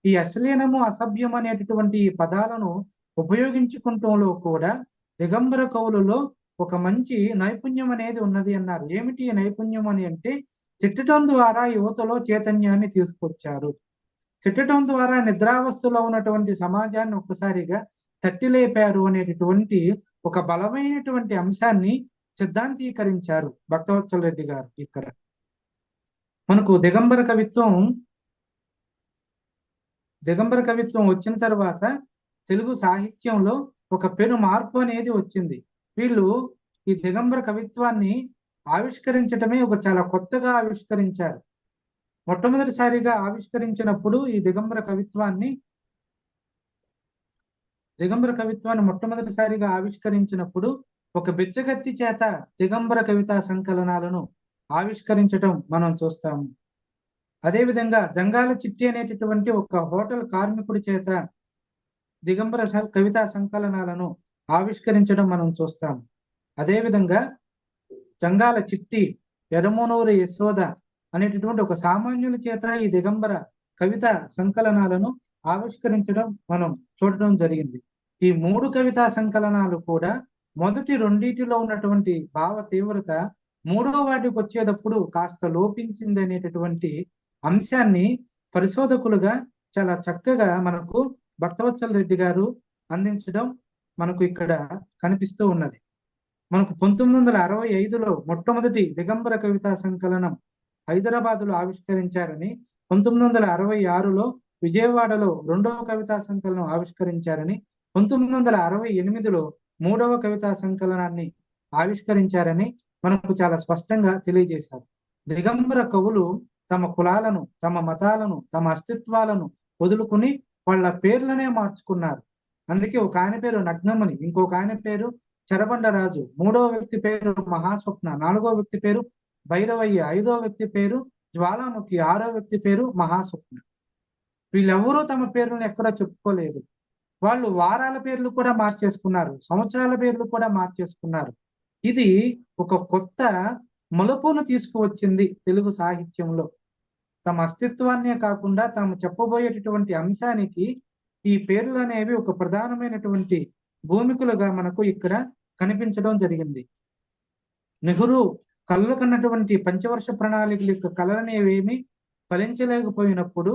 ఈ అశ్లీలము, అసభ్యం అనేటటువంటి ఈ పదాలను ఉపయోగించుకుంటంలో కూడా దిగంబర కవులలో ఒక మంచి నైపుణ్యం అనేది ఉన్నది అన్నారు. ఏమిటి ఈ నైపుణ్యం అని అంటే, తిట్టడం ద్వారా యువతలో చైతన్యాన్ని తీసుకొచ్చారు. తిట్టడం ద్వారా నిద్రావస్థలో ఉన్నటువంటి సమాజాన్ని ఒక్కసారిగా తట్టిలేపారు అనేటటువంటి ఒక బలమైనటువంటి అంశాన్ని సిద్ధాంతీకరించారు భక్తవత్సల రెడ్డి గారు. ఇక్కడ మనకు దిగంబర కవిత్వం వచ్చిన తర్వాత తెలుగు సాహిత్యంలో ఒక పెను మార్పు అనేది వచ్చింది. వీళ్ళు ఈ దిగంబర కవిత్వాన్ని ఆవిష్కరించడమే ఒక చాలా కొత్తగా ఆవిష్కరించారు. మొట్టమొదటిసారిగా ఆవిష్కరించినప్పుడు ఈ దిగంబర కవిత్వాన్ని మొట్టమొదటిసారిగా ఆవిష్కరించినప్పుడు ఒక బిచ్చగత్తి చేత దిగంబర కవితా సంకలనాలను ఆవిష్కరించడం మనం చూస్తాము. అదేవిధంగా జంగాల చిట్టి అనేటటువంటి ఒక హోటల్ కార్మికుడి చేత దిగంబర కవితా సంకలనాలను ఆవిష్కరించడం మనం చూస్తాము. అదేవిధంగా జంగాల చిట్టి, ఎర్రమోనూరు యశోద అనేటటువంటి ఒక సామాన్యుల చేత ఈ దిగంబర కవితా సంకలనాలను ఆవిష్కరించడం మనం చూడటం జరిగింది. ఈ 3 కవితా సంకలనాలు కూడా మొదటి రెండిటిలో ఉన్నటువంటి భావ తీవ్రత 3వ వాటికి వచ్చేటప్పుడు కాస్త లోపించింది అనేటటువంటి అంశాన్ని పరిశోధకులుగా చాలా చక్కగా మనకు భక్తవత్సల రెడ్డి గారు అందించడం మనకు ఇక్కడ కనిపిస్తూ ఉన్నది. మనకు 1965లో మొట్టమొదటి దిగంబర కవితా సంకలనం హైదరాబాదులో ఆవిష్కరించారని, 1966లో విజయవాడలో 2వ కవితా సంకలనం ఆవిష్కరించారని, 1968లో 3వ కవితా సంకలనాన్ని ఆవిష్కరించారని మనకు చాలా స్పష్టంగా తెలియజేశారు. దిగంబర కవులు తమ కులాలను, తమ మతాలను, తమ అస్తిత్వాలను వదులుకుని వాళ్ళ పేర్లనే మార్చుకున్నారు. అందుకే ఒక ఆయన పేరు నగ్నమణి, ఇంకొక ఆయన పేరు చెరబండరాజు, 3వ వ్యక్తి పేరు మహాస్వప్న, 4వ వ్యక్తి పేరు భైరవయ్య, 5వ వ్యక్తి పేరు జ్వాలాముఖి, 6వ వ్యక్తి పేరు మహాస్వప్న. వీళ్ళెవరూ తమ పేర్లను ఎక్కడా చెప్పుకోలేదు. వాళ్ళు వారాల పేర్లు కూడా మార్చేసుకున్నారు, సంవత్సరాల పేర్లు కూడా మార్చేసుకున్నారు. ఇది ఒక కొత్త మలుపును తీసుకువచ్చింది తెలుగు సాహిత్యంలో. తమ అస్తిత్వాన్నే కాకుండా తాము చెప్పబోయేటటువంటి అంశానికి ఈ పేర్లు అనేవి ఒక ప్రధానమైనటువంటి భూమికలుగా మనకు ఇక్కడ కనిపించడం జరిగింది. నెహ్రూ కళ్ళు కన్నటువంటి పంచవర్ష ప్రణాళికల యొక్క కలలనేవేమి ఫలించలేకపోయినప్పుడు,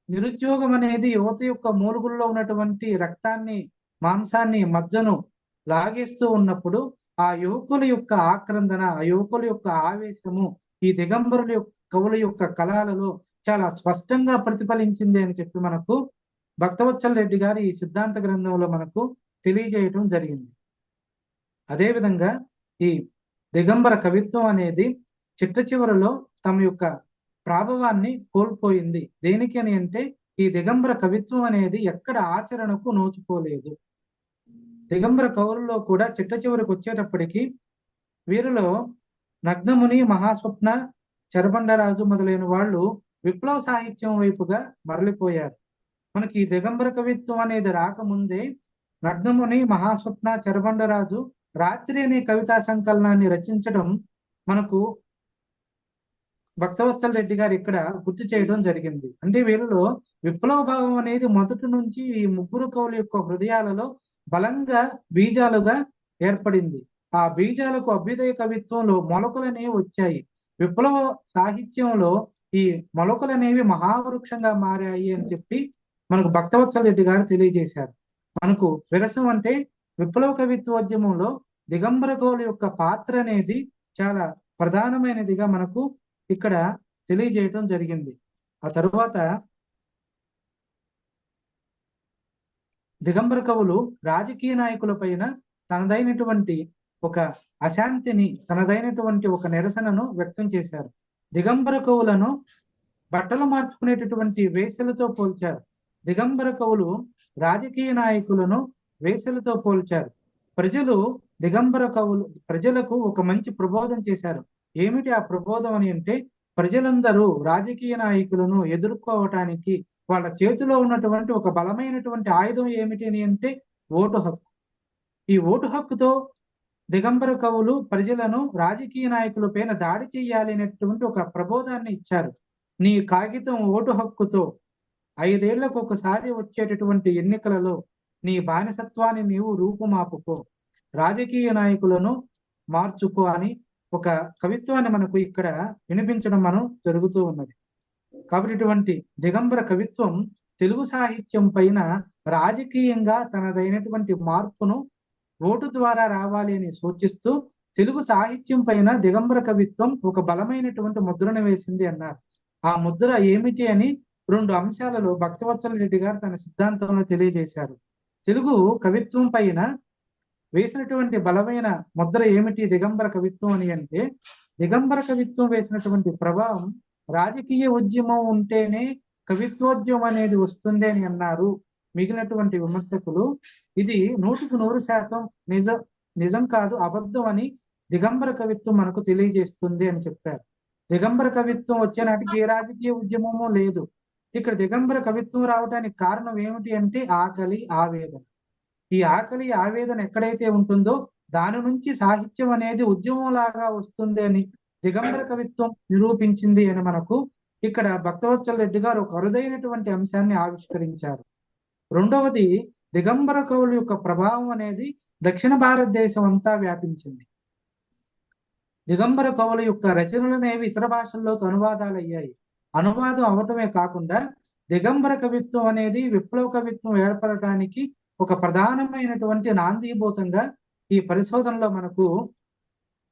నిరుద్యోగం అనేది యువత యొక్క మూలుగుల్లో ఉన్నటువంటి రక్తాన్ని, మాంసాన్ని, మజ్జను లాగేస్తూ ఉన్నప్పుడు ఆ యువకుల యొక్క ఆక్రందన, ఆ యువకుల యొక్క ఆవేశము ఈ దిగంబరుల యొక్క కవుల యొక్క కళలలో చాలా స్పష్టంగా ప్రతిఫలించింది అని చెప్పి మనకు భక్తవత్సల రెడ్డి గారు ఈ సిద్ధాంత గ్రంథంలో మనకు తెలియజేయటం జరిగింది. అదేవిధంగా ఈ దిగంబర కవిత్వం అనేది చిట్ట చివరలో తమ యొక్క ప్రాభవాన్ని కోల్పోయింది. దేనికి అని అంటే ఈ దిగంబర కవిత్వం అనేది ఎక్కడ ఆచరణకు నోచుకోలేదు. దిగంబర కవులలో కూడా చిట్ట చివరికి వచ్చేటప్పటికి వీరిలో నగ్నముని, మహాస్వప్న, చెరబండరాజు మొదలైన వాళ్ళు విప్లవ సాహిత్యం వైపుగా మరలిపోయారు. మనకి ఈ దిగంబర కవిత్వం అనేది రాకముందే నగ్నముని, మహాస్వప్న, చెరబండరాజు రాత్రి అనే కవితా సంకలనాన్ని రచించడం మనకు భక్తవత్సల రెడ్డి గారు ఇక్కడ గుర్తు చేయడం జరిగింది. అంటే వీళ్ళలో విప్లవ భావం అనేది మొదటి నుంచి ఈ ముగ్గురు కవుల యొక్క హృదయాలలో బలంగా బీజాలుగా ఏర్పడింది. ఆ బీజాలకు అభ్యుదయ కవిత్వంలో మొలకలనేవి వచ్చాయి. విప్లవ సాహిత్యంలో ఈ మొలకలనేవి మహావృక్షంగా మారాయి అని చెప్పి మనకు భక్తవత్సల రెడ్డి గారు తెలియజేశారు. మనకు విరసం అంటే విప్లవ కవిత్వోద్యమంలో దిగంబర కవుల యొక్క పాత్ర అనేది చాలా ప్రధానమైనదిగా మనకు ఇక్కడ తెలియజేయటం జరిగింది. ఆ తరువాత దిగంబర కవులు రాజకీయ నాయకుల పైన తనదైనటువంటి ఒక అశాంతిని, తనదైనటువంటి ఒక నిరసనను వ్యక్తం చేశారు. దిగంబర కవులను బట్టలు మార్చుకునేటటువంటి వేశ్యలతో పోల్చారు. దిగంబర కవులు రాజకీయ నాయకులను వేశ్యలతో పోల్చారు. ప్రజలు దిగంబర కవులు ప్రజలకు ఒక మంచి ప్రబోధం చేశారు. ఏమిటి ఆ ప్రబోధం అని అంటే, ప్రజలందరూ రాజకీయ నాయకులను ఎదుర్కోవటానికి వాళ్ళ చేతిలో ఉన్నటువంటి ఒక బలమైనటువంటి ఆయుధం ఏమిటి అని అంటే ఓటు హక్కు. ఈ ఓటు హక్కుతో దిగంబర కవులు ప్రజలను రాజకీయ నాయకుల పైన దాడి చేయాలి అనేటువంటి ఒక ప్రబోధాన్ని ఇచ్చారు. నీ కాగితం ఓటు హక్కుతో 5 ఏళ్లకు ఒకసారి వచ్చేటటువంటి ఎన్నికలలో నీ బానిసత్వాన్ని నీవు రూపుమాపుకో, రాజకీయ నాయకులను మార్చుకో అని ఒక కవిత్వాన్ని మనకు ఇక్కడ వినిపించడం మనం జరుగుతూ ఉన్నది. కాబట్టి ఇటువంటి దిగంబర కవిత్వం తెలుగు సాహిత్యం పైన రాజకీయంగా తనదైనటువంటి మార్పును ఓటు ద్వారా రావాలి అని సూచిస్తూ తెలుగు సాహిత్యం పైన దిగంబర కవిత్వం ఒక బలమైనటువంటి ముద్రను వేసింది అన్నారు. ఆ ముద్ర ఏమిటి అని 2 అంశాలలో భక్తవత్సల రెడ్డి గారు తన సిద్ధాంతంలో తెలియజేశారు. తెలుగు కవిత్వం పైన వేసినటువంటి బలమైన ముద్ర ఏమిటి దిగంబర కవిత్వం అని అంటే, దిగంబర కవిత్వం వేసినటువంటి ప్రభావం రాజకీయ ఉద్యమం ఉంటేనే కవిత్వోద్యమం అనేది వస్తుంది అని అన్నారు మిగిలినటువంటి విమర్శకులు. ఇది 100% నిజం కాదు, అబద్ధం అని దిగంబర కవిత్వం మనకు తెలియజేస్తుంది అని చెప్పారు. దిగంబర కవిత్వం వచ్చే నాటికి ఏ రాజకీయ ఉద్యమము లేదు. ఇక్కడ దిగంబర కవిత్వం రావడానికి కారణం ఏమిటి అంటే ఆకలి, ఆవేదన. ఈ ఆకలి, ఆవేదన ఎక్కడైతే ఉంటుందో దాని నుంచి సాహిత్యం అనేది ఉద్యమం లాగా వస్తుంది అని దిగంబర కవిత్వం నిరూపించింది అని మనకు ఇక్కడ భక్తవత్సల రెడ్డి గారు ఒక అరుదైనటువంటి అంశాన్ని ఆవిష్కరించారు. రెండవది, దిగంబర కవుల యొక్క ప్రభావం అనేది దక్షిణ భారతదేశం అంతా వ్యాపించింది. దిగంబర కవుల యొక్క రచనలు అనేవి ఇతర భాషల్లోకి అనువాదాలు అయ్యాయి. అనువాదం అవటమే కాకుండా దిగంబర కవిత్వం అనేది విప్లవ కవిత్వం ఏర్పడటానికి ఒక ప్రధానమైనటువంటి నాందీభూతంగా ఈ పరిశోధనలో మనకు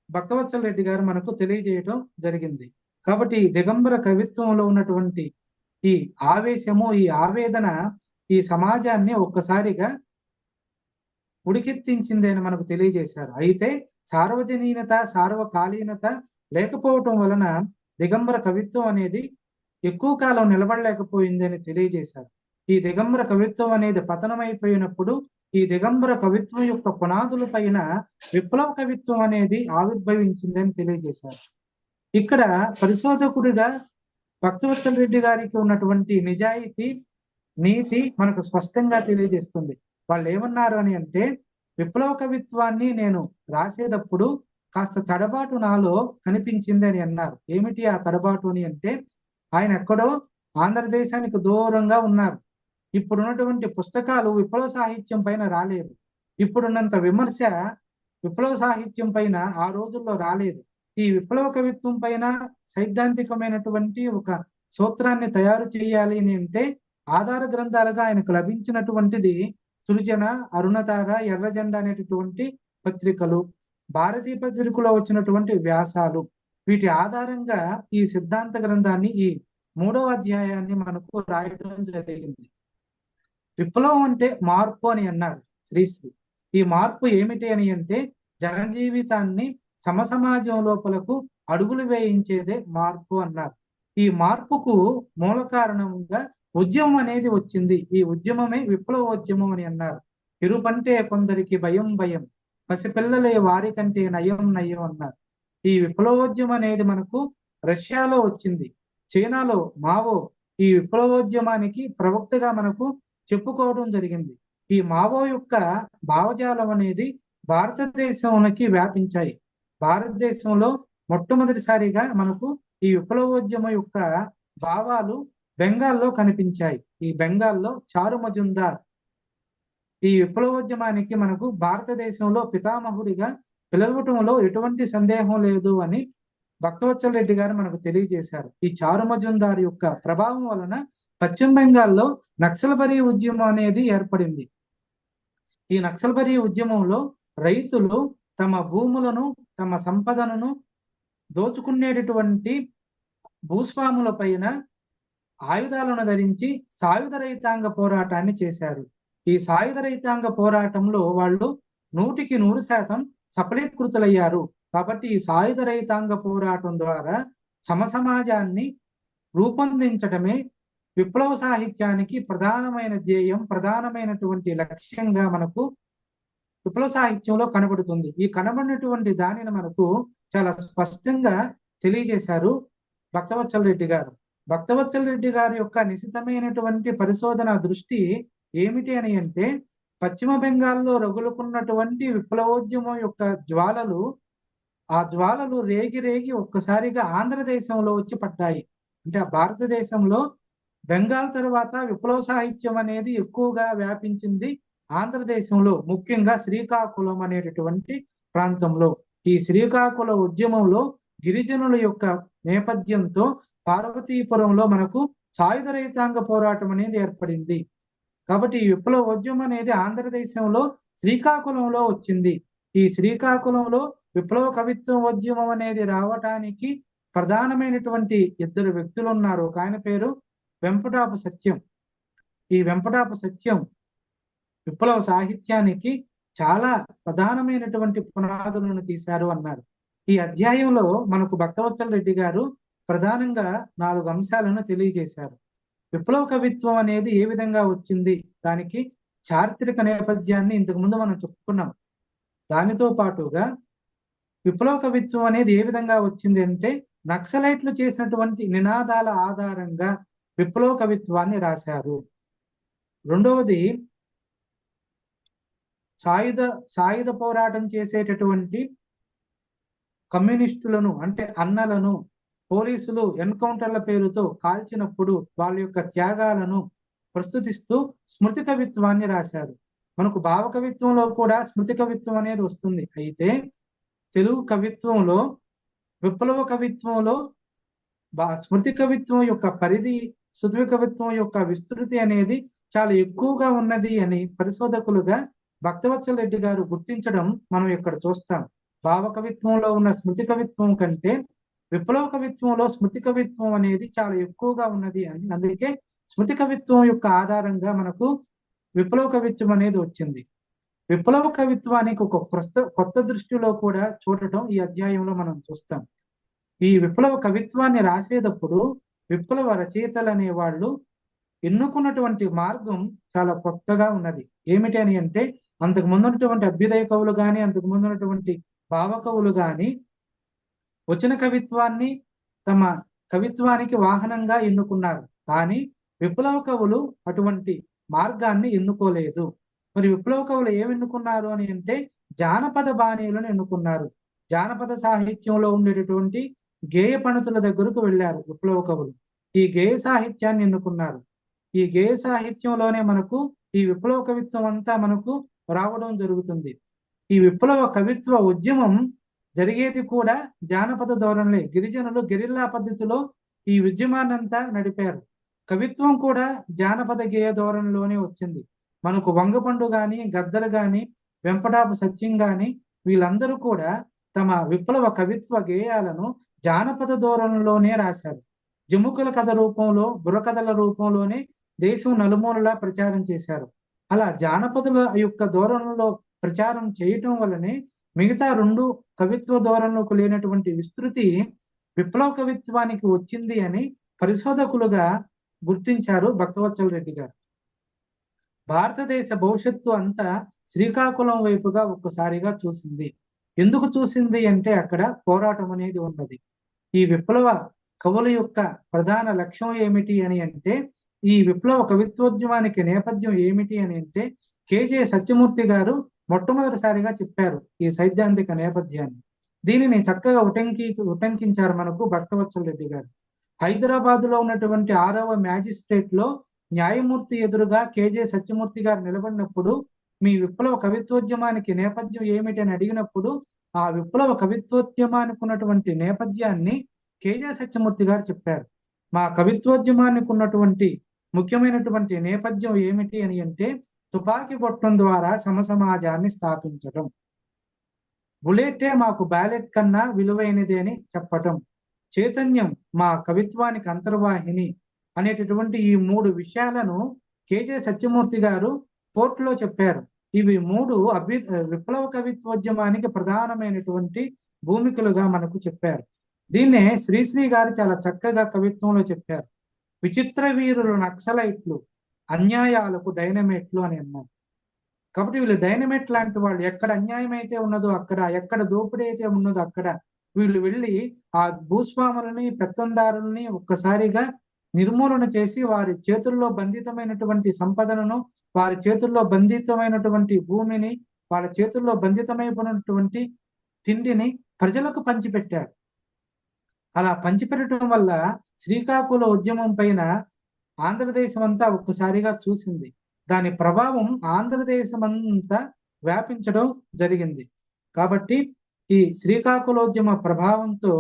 భక్తవత్సల రెడ్డి గారు మనకు తెలియజేయటం జరిగింది. కాబట్టి దిగంబర కవిత్వంలో ఉన్నటువంటి ఈ ఆవేశము, ఈ ఆవేదన ఈ సమాజాన్ని ఒక్కసారిగా ఉడికెత్తించింది అని మనకు తెలియజేశారు. అయితే సార్వజనీనత, సార్వకాలీనత లేకపోవటం వలన దిగంబర కవిత్వం అనేది ఎక్కువ కాలం నిలబడలేకపోయింది అని తెలియజేశారు. ఈ దిగంబర కవిత్వం అనేది పతనమైపోయినప్పుడు ఈ దిగంబర కవిత్వం యొక్క పునాదుల పైన విప్లవ కవిత్వం అనేది ఆవిర్భవించిందని తెలియజేశారు. ఇక్కడ పరిశోధకుడిగా భక్తవత్సల రెడ్డి గారికి ఉన్నటువంటి నిజాయితీ, నీతి మనకు స్పష్టంగా తెలియజేస్తుంది. వాళ్ళు ఏమన్నారు అని అంటే, విప్లవ కవిత్వాన్ని నేను రాసేటప్పుడు కాస్త తడబాటు నాలో కనిపించింది అని అన్నారు. ఏమిటి ఆ తడబాటు అని అంటే, ఆయన ఎక్కడో ఆంధ్రదేశానికి దూరంగా ఉన్నారు. ఇప్పుడున్నటువంటి పుస్తకాలు విప్లవ సాహిత్యం పైన రాలేదు. ఇప్పుడున్నంత విమర్శ విప్లవ సాహిత్యం పైన ఆ రోజుల్లో రాలేదు. ఈ విప్లవ కవిత్వం పైన సైద్ధాంతికమైనటువంటి ఒక సూత్రాన్ని తయారు చేయాలి అని అంటే ఆధార గ్రంథాలుగా ఆయనకు లభించినటువంటిది సృజన, అరుణతార, ఎర్రజెండా అనేటటువంటి పత్రికలు, భారతీయ పత్రికలో వచ్చినటువంటి వ్యాసాలు. వీటి ఆధారంగా ఈ సిద్ధాంత గ్రంథాన్ని, ఈ 3వ అధ్యాయాన్ని మనకు రాయడం జరిగింది. విప్లవం అంటే మార్పు అని అన్నారు శ్రీశ్రీ. ఈ మార్పు ఏమిటి అని అంటే, జనజీవితాన్ని సమసమాజం లోపలకు అడుగులు వేయించేదే మార్పు అన్నారు. ఈ మార్పుకు మూల కారణంగా ఉద్యమం అనేది వచ్చింది. ఈ ఉద్యమమే విప్లవోద్యమం అని అన్నారు. ఇరుపంటే కొందరికి భయం భయం, పసిపిల్లలే వారికంటే నయం నయం అన్నారు. ఈ విప్లవోద్యమం అనేది మనకు రష్యాలో వచ్చింది. చైనాలో మావో ఈ విప్లవోద్యమానికి ప్రవక్తగా మనకు చెప్పుకోవడం జరిగింది. ఈ మావో యొక్క భావజాలం అనేది భారతదేశంలోకి వ్యాపించాయి. భారతదేశంలో మొట్టమొదటిసారిగా మనకు ఈ విప్లవోద్యమం యొక్క భావాలు బెంగాల్లో కనిపించాయి. ఈ బెంగాల్లో చారు మజుందార్ ఈ విప్లవోద్యమానికి మనకు భారతదేశంలో పితామహుడిగా పిలవటంలో ఎటువంటి సందేహం లేదు అని భక్తవత్సల రెడ్డి గారు మనకు తెలియజేశారు. ఈ చారు మజుందార్ యొక్క ప్రభావం వలన పశ్చిమ బెంగాల్లో నక్సల్బరీ ఉద్యమం అనేది ఏర్పడింది. ఈ నక్సల్బరీ ఉద్యమంలో రైతులు తమ భూములను, తమ సంపదను దోచుకునేటటువంటి భూస్వాముల పైన ఆయుధాలను ధరించి సాయుధ రైతాంగ పోరాటాన్ని చేశారు. ఈ సాయుధ రైతాంగ పోరాటంలో వాళ్ళు 100% సఫలీకృతులయ్యారు. కాబట్టి ఈ సాయుధ రైతాంగ పోరాటం ద్వారా సమసమాజాన్ని రూపొందించటమే విప్లవ సాహిత్యానికి ప్రధానమైన ధ్యేయం, ప్రధానమైనటువంటి లక్ష్యంగా మనకు విప్లవ సాహిత్యంలో కనబడుతుంది. ఈ కనబడినటువంటి దానిని మనకు చాలా స్పష్టంగా తెలియజేశారు భక్తవత్సల రెడ్డి గారు. భక్తవత్సల రెడ్డి గారి యొక్క నిశితమైనటువంటి పరిశోధన దృష్టి ఏమిటి అని అంటే, పశ్చిమ బెంగాల్లో రగులుకున్నటువంటి విప్లవోద్యమం యొక్క జ్వాలలు, ఆ జ్వాలలు రేగి రేగి ఒక్కసారిగా ఆంధ్రదేశంలో వచ్చి పడ్డాయి. అంటే ఆ భారతదేశంలో బెంగాల్ తర్వాత విప్లవ సాహిత్యం అనేది ఎక్కువగా వ్యాపించింది ఆంధ్రదేశంలో, ముఖ్యంగా శ్రీకాకుళం అనేటటువంటి ప్రాంతంలో. ఈ శ్రీకాకుళ ఉద్యమంలో గిరిజనుల యొక్క నేపథ్యంతో పార్వతీపురంలో మనకు సాయుధ రైతాంగ పోరాటం అనేది ఏర్పడింది. కాబట్టి ఈ విప్లవ ఉద్యమం అనేది ఆంధ్రదేశంలో శ్రీకాకుళంలో వచ్చింది. ఈ శ్రీకాకుళంలో విప్లవ కవిత్వ ఉద్యమం అనేది రావటానికి ప్రధానమైనటువంటి 2 వ్యక్తులు ఉన్నారు. ఒక ఆయన పేరు వెంపటాపు సత్యం. ఈ వెంపటాపు సత్యం విప్లవ సాహిత్యానికి చాలా ప్రధానమైనటువంటి పునాదులను తీశారు అన్నారు. ఈ అధ్యాయంలో మనకు భక్తవత్సల రెడ్డి గారు ప్రధానంగా 4 అంశాలను తెలియజేశారు. విప్లవ కవిత్వం అనేది ఏ విధంగా వచ్చింది, దానికి చారిత్రక నేపథ్యాన్ని ఇంతకు ముందు మనం చెప్పుకున్నాం. దానితో పాటుగా విప్లవ కవిత్వం అనేది ఏ విధంగా వచ్చింది అంటే, నక్సలైట్లు చేసినటువంటి నినాదాల ఆధారంగా విప్లవ కవిత్వాన్ని రాశారు. రెండవది, సాయుధ పోరాటం చేసేటటువంటి కమ్యూనిస్టులను అంటే అన్నలను పోలీసులు ఎన్కౌంటర్ల పేరుతో కాల్చినప్పుడు వాళ్ళ యొక్క త్యాగాలను ప్రస్తుతిస్తూ స్మృతి కవిత్వాన్ని రాశారు. మనకు భావ కవిత్వంలో కూడా స్మృతి కవిత్వం అనేది వస్తుంది. అయితే తెలుగు కవిత్వంలో, విప్లవ కవిత్వంలో స్మృతి కవిత్వం యొక్క పరిధి, శృతి కవిత్వం యొక్క విస్తృతి అనేది చాలా ఎక్కువగా ఉన్నది అని పరిశోధకులుగా భక్తవత్సల రెడ్డి గారు గుర్తించడం మనం ఇక్కడ చూస్తాం. భావ కవిత్వంలో ఉన్న స్మృతి కవిత్వం కంటే విప్లవ కవిత్వంలో స్మృతి కవిత్వం అనేది చాలా ఎక్కువగా ఉన్నది అని, అందుకే స్మృతి కవిత్వం యొక్క ఆధారంగా మనకు విప్లవ కవిత్వం అనేది వచ్చింది. విప్లవ కవిత్వానికి ఒక కొత్త దృష్టిలో కూడా చూడటం ఈ అధ్యాయంలో మనం చూస్తాం. ఈ విప్లవ కవిత్వాన్ని రాసేటప్పుడు విప్లవ రచయితలు అనే వాళ్ళు ఎన్నుకున్నటువంటి మార్గం చాలా కొత్తగా ఉన్నది. ఏమిటి అని అంటే, అంతకు ముందున్నటువంటి అభ్యుదయ కవులు కానీ, అంతకు ముందున్నటువంటి భావ కవులు కానీ వచన కవిత్వాన్ని తమ కవిత్వానికి వాహనంగా ఎన్నుకున్నారు. కానీ విప్లవ కవులు అటువంటి మార్గాన్ని ఎన్నుకోలేదు. మరి విప్లవ కవులు ఏమి ఎన్నుకున్నారు అని అంటే జానపద బాణీలను ఎన్నుకున్నారు. జానపద సాహిత్యంలో ఉండేటటువంటి గేయ పణతుల దగ్గరకు వెళ్ళారు విప్లవ కవులు. ఈ గేయ సాహిత్యాన్ని ఎన్నుకున్నారు. ఈ గేయ సాహిత్యంలోనే మనకు ఈ విప్లవ కవిత్వం అంతా మనకు రావడం జరుగుతుంది. ఈ విప్లవ కవిత్వ ఉద్యమం జరిగేది కూడా జానపద ధోరణిలో. గిరిజనులు గెరిల్లా పద్ధతిలో ఈ ఉద్యమాన్నంతా నడిపారు. కవిత్వం కూడా జానపద గేయ ధోరణిలోనే వచ్చింది. మనకు వంగపండు గాని, గద్దరు గాని, వెంపటాపు సత్యం గాని వీళ్ళందరూ కూడా తమ విప్లవ కవిత్వ గేయాలను జానపద ధోరణిలోనే రాశారు. జముకుల కథ రూపంలో, బుర్రకథల రూపంలోనే దేశం నలుమూలలా ప్రచారం చేశారు. అలా జానపదుల యొక్క ధోరణిలో ప్రచారం చేయటం వల్లనే మిగతా రెండు కవిత్వ ధోరణులకు లేనటువంటి విస్తృతి విప్లవ కవిత్వానికి వచ్చింది అని పరిశోధకులుగా గుర్తించారు భక్తవత్సల రెడ్డి గారు. భారతదేశ భవిష్యత్తు అంతా శ్రీకాకుళం వైపుగా ఒక్కసారిగా చూసింది. ఎందుకు చూసింది అంటే అక్కడ పోరాటం అనేది ఉన్నది. ఈ విప్లవ కవుల యొక్క ప్రధాన లక్ష్యం ఏమిటి అని అంటే, ఈ విప్లవ కవిత్వోద్యమానికి నేపథ్యం ఏమిటి అని అంటే, కేజే సత్యమూర్తి గారు మొట్టమొదటిసారిగా చెప్పారు ఈ సైద్ధాంతిక నేపథ్యాన్ని. దీనిని చక్కగా ఉటంకించారు మనకు భక్తవత్సల రెడ్డి గారు. హైదరాబాద్ లో ఉన్నటువంటి 6వ మ్యాజిస్ట్రేట్ లో న్యాయమూర్తి ఎదురుగా కేజే సత్యమూర్తి గారు నిలబడినప్పుడు మీ విప్లవ కవిత్వోద్యమానికి నేపథ్యం ఏమిటి అని అడిగినప్పుడు ఆ విప్లవ కవిత్వోద్యమానికి ఉన్నటువంటి నేపథ్యాన్ని కేజే సత్యమూర్తి గారు చెప్పారు. మా కవిత్వోద్యమానికి ఉన్నటువంటి ముఖ్యమైనటువంటి నేపథ్యం ఏమిటి అని అంటే తుపాకీ గొట్టం ద్వారా సమసమాజాన్ని స్థాపించడం, బుల్లెట్టే మాకు బ్యాలెట్ కన్నా విలువైనది అని చెప్పటం, చైతన్యం మా కవిత్వానికి అంతర్వాహిని అనేటటువంటి ఈ 3 విషయాలను కేజే సత్యమూర్తి గారు కోర్టులో చెప్పారు. ఇవి 3 విప్లవ కవిత్వోద్యమానికి ప్రధానమైనటువంటి భూమికలుగా మనకు చెప్పారు. దీన్నే శ్రీశ్రీ గారు చాలా చక్కగా కవిత్వంలో చెప్పారు. విచిత్ర వీరులు నక్సలైట్లు, అన్యాయాలకు డైనమేట్లు అని అన్నారు. కాబట్టి వీళ్ళు డైనమేట్ లాంటి వాళ్ళు. ఎక్కడ అన్యాయం అయితే ఉన్నదో అక్కడ, ఎక్కడ దోపిడీ అయితే ఉన్నదో అక్కడ వీళ్ళు వెళ్ళి ఆ భూస్వాములని, పెత్తందారులని ఒక్కసారిగా నిర్మూలన చేసి వారి చేతుల్లో బంధితమైనటువంటి సంపదలను, వారి చేతుల్లో బంధితమైనటువంటి భూమిని, వాళ్ళ చేతుల్లో బంధితమైనటువంటి తిండిని ప్రజలకు పంచిపెట్టారు. అలా పంచిపెట్టడం వల్ల శ్రీకాకుళ ఉద్యమం పైన ఆంధ్రదేశం అంతా ఒక్కసారిగా చూసింది. దాని ప్రభావం ఆంధ్రదేశం అంతా వ్యాపించడం జరిగింది. కాబట్టి ఈ శ్రీకాకుళోద్యమ ప్రభావంతో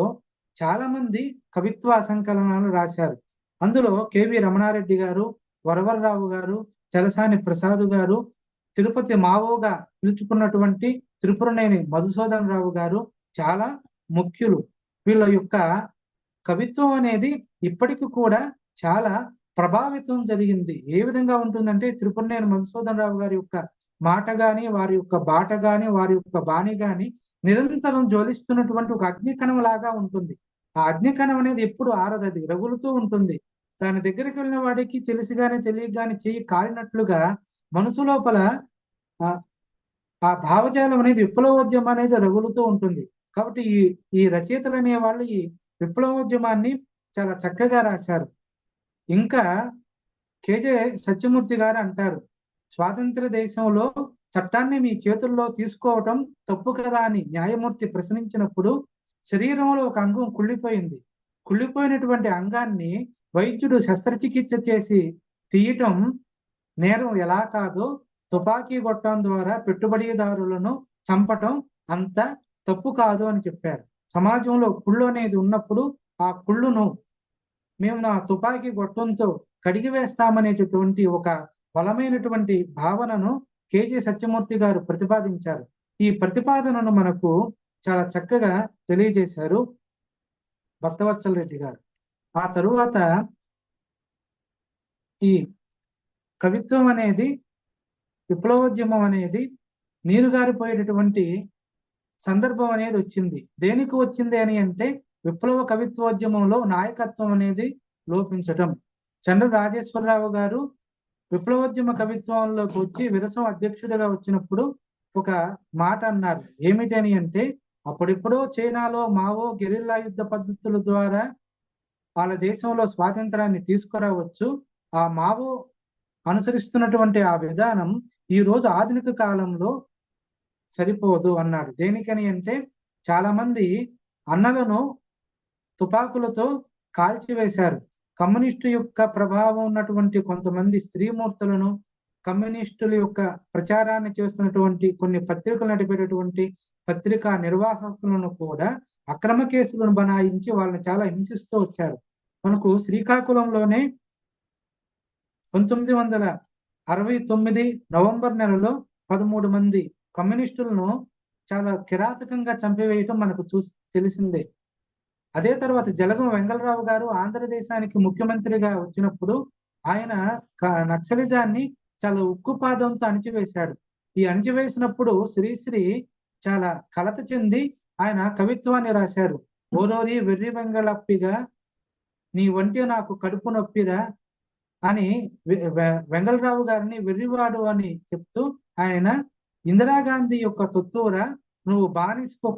చాలా మంది కవిత్వ సంకలనాలు రాశారు. అందులో కెవి రమణారెడ్డి గారు, వరవరరావు గారు, చలసాని ప్రసాద్ గారు, తిరుపతి మావోగా పిలుచుకున్నటువంటి త్రిపురనేని మధుసూదన్ రావు గారు చాలా ముఖ్యులు. వీళ్ళ యొక్క కవిత్వం అనేది ఇప్పటికి కూడా చాలా ప్రభావితం జరిగింది. ఏ విధంగా ఉంటుందంటే త్రిపురనేని మధుసూదన్ రావు గారి యొక్క మాట గాని, వారి యొక్క బాట గాని, వారి యొక్క బాణి గాని నిరంతరం జ్వలిస్తున్నటువంటి ఒక అగ్నికణం లాగా ఉంటుంది. ఆ అగ్నికణం అనేది ఎప్పుడు ఆరదు, అది రగులుతూ ఉంటుంది. దాని దగ్గరికి వెళ్ళిన వాడికి తెలిసి గాని తెలియక గాని చెయ్యి కాలినట్లుగా మనసు లోపల ఆ భావజాలం అనేది విప్లవోద్యమం అనేది రగులుతూ ఉంటుంది. కాబట్టి ఈ రచయితలు అనే వాళ్ళు ఈ విప్లవోద్యమాన్ని చాలా చక్కగా రాశారు. ఇంకా కేజే సత్యమూర్తి గారు అంటారు, స్వాతంత్ర దేశంలో చట్టాన్ని మీ చేతుల్లో తీసుకోవటం తప్పు కదా అని న్యాయమూర్తి ప్రశ్నించినప్పుడు శరీరంలో ఒక అంగం కుళ్ళిపోయింది. కుళ్ళిపోయినటువంటి అంగాన్ని వైద్యుడు శస్త్రచికిత్స చేసి తీయటం నేరం ఎలా కాదో తుపాకీ గొట్టం ద్వారా పెట్టుబడిదారులను చంపటం అంత తప్పు కాదు అని చెప్పారు. సమాజంలో కుళ్ళు అనేది ఉన్నప్పుడు ఆ కుళ్ళును మేము నా తుపాకీ గొట్టంతో కడిగి వేస్తామనేటటువంటి ఒక బలమైనటువంటి భావనను కేజే సత్యమూర్తి గారు ప్రతిపాదించారు. ఈ ప్రతిపాదనను మనకు చాలా చక్కగా తెలియజేశారు భక్తవత్సల రెడ్డి గారు. ఆ తరువాత ఈ కవిత్వం అనేది, విప్లవోద్యమం అనేది నీరుగారిపోయేటటువంటి సందర్భం అనేది వచ్చింది. దేనికి వచ్చింది అని అంటే విప్లవ కవిత్వోద్యమంలో నాయకత్వం అనేది లోపించటం. చంద్ర రాజేశ్వరరావు గారు విప్లవోద్యమ కవిత్వంలోకి వచ్చి విరసం అధ్యక్షుడిగా వచ్చినప్పుడు ఒక మాట అన్నారు. ఏమిటి అని అంటే అప్పుడిప్పుడో చైనాలో మావో గెరిల్లా యుద్ధ పద్ధతుల ద్వారా వాళ్ళ దేశంలో స్వాతంత్రాన్ని తీసుకురావచ్చు. ఆ మావో అనుసరిస్తున్నటువంటి ఆ విధానం ఈ రోజు ఆధునిక కాలంలో సరిపోదు అన్నాడు. దేనికని అంటే చాలా మంది అన్నలను తుపాకులతో కాల్చివేశారు. కమ్యూనిస్టు యొక్క ప్రభావం ఉన్నటువంటి కొంతమంది స్త్రీమూర్తులను, కమ్యూనిస్టుల యొక్క ప్రచారాన్ని చేస్తున్నటువంటి కొన్ని పత్రికలు నడిపేటటువంటి పత్రికా నిర్వాహకులను కూడా అక్రమ కేసులను బనాయించి వాళ్ళని చాలా హింసిస్తూ వచ్చారు. మనకు శ్రీకాకుళంలోనే 1969 నవంబర్ నెలలో 13 మంది కమ్యూనిస్టులను చాలా కిరాతకంగా చంపివేయటం మనకు తెలిసిందే. అదే తర్వాత జలగం వెంగళరావు గారు ఆంధ్రదేశానికి ముఖ్యమంత్రిగా వచ్చినప్పుడు ఆయన నక్సలిజాన్ని చాలా ఉక్కుపాదంతో అణిచివేశాడు. ఈ అణిచివేసినప్పుడు శ్రీశ్రీ చాలా కలత చెంది ఆయన కవిత్వాన్ని రాశారు. ఓరోరి వెర్రి వెంగళప్పిగా నీ వంటి నాకు కడుపు నొప్పిరా అని వెంగళరావు గారిని వెర్రివాడు అని చెప్తూ ఆయన ఇందిరాగాంధీ యొక్క తొత్తూర నువ్వు బానిసకు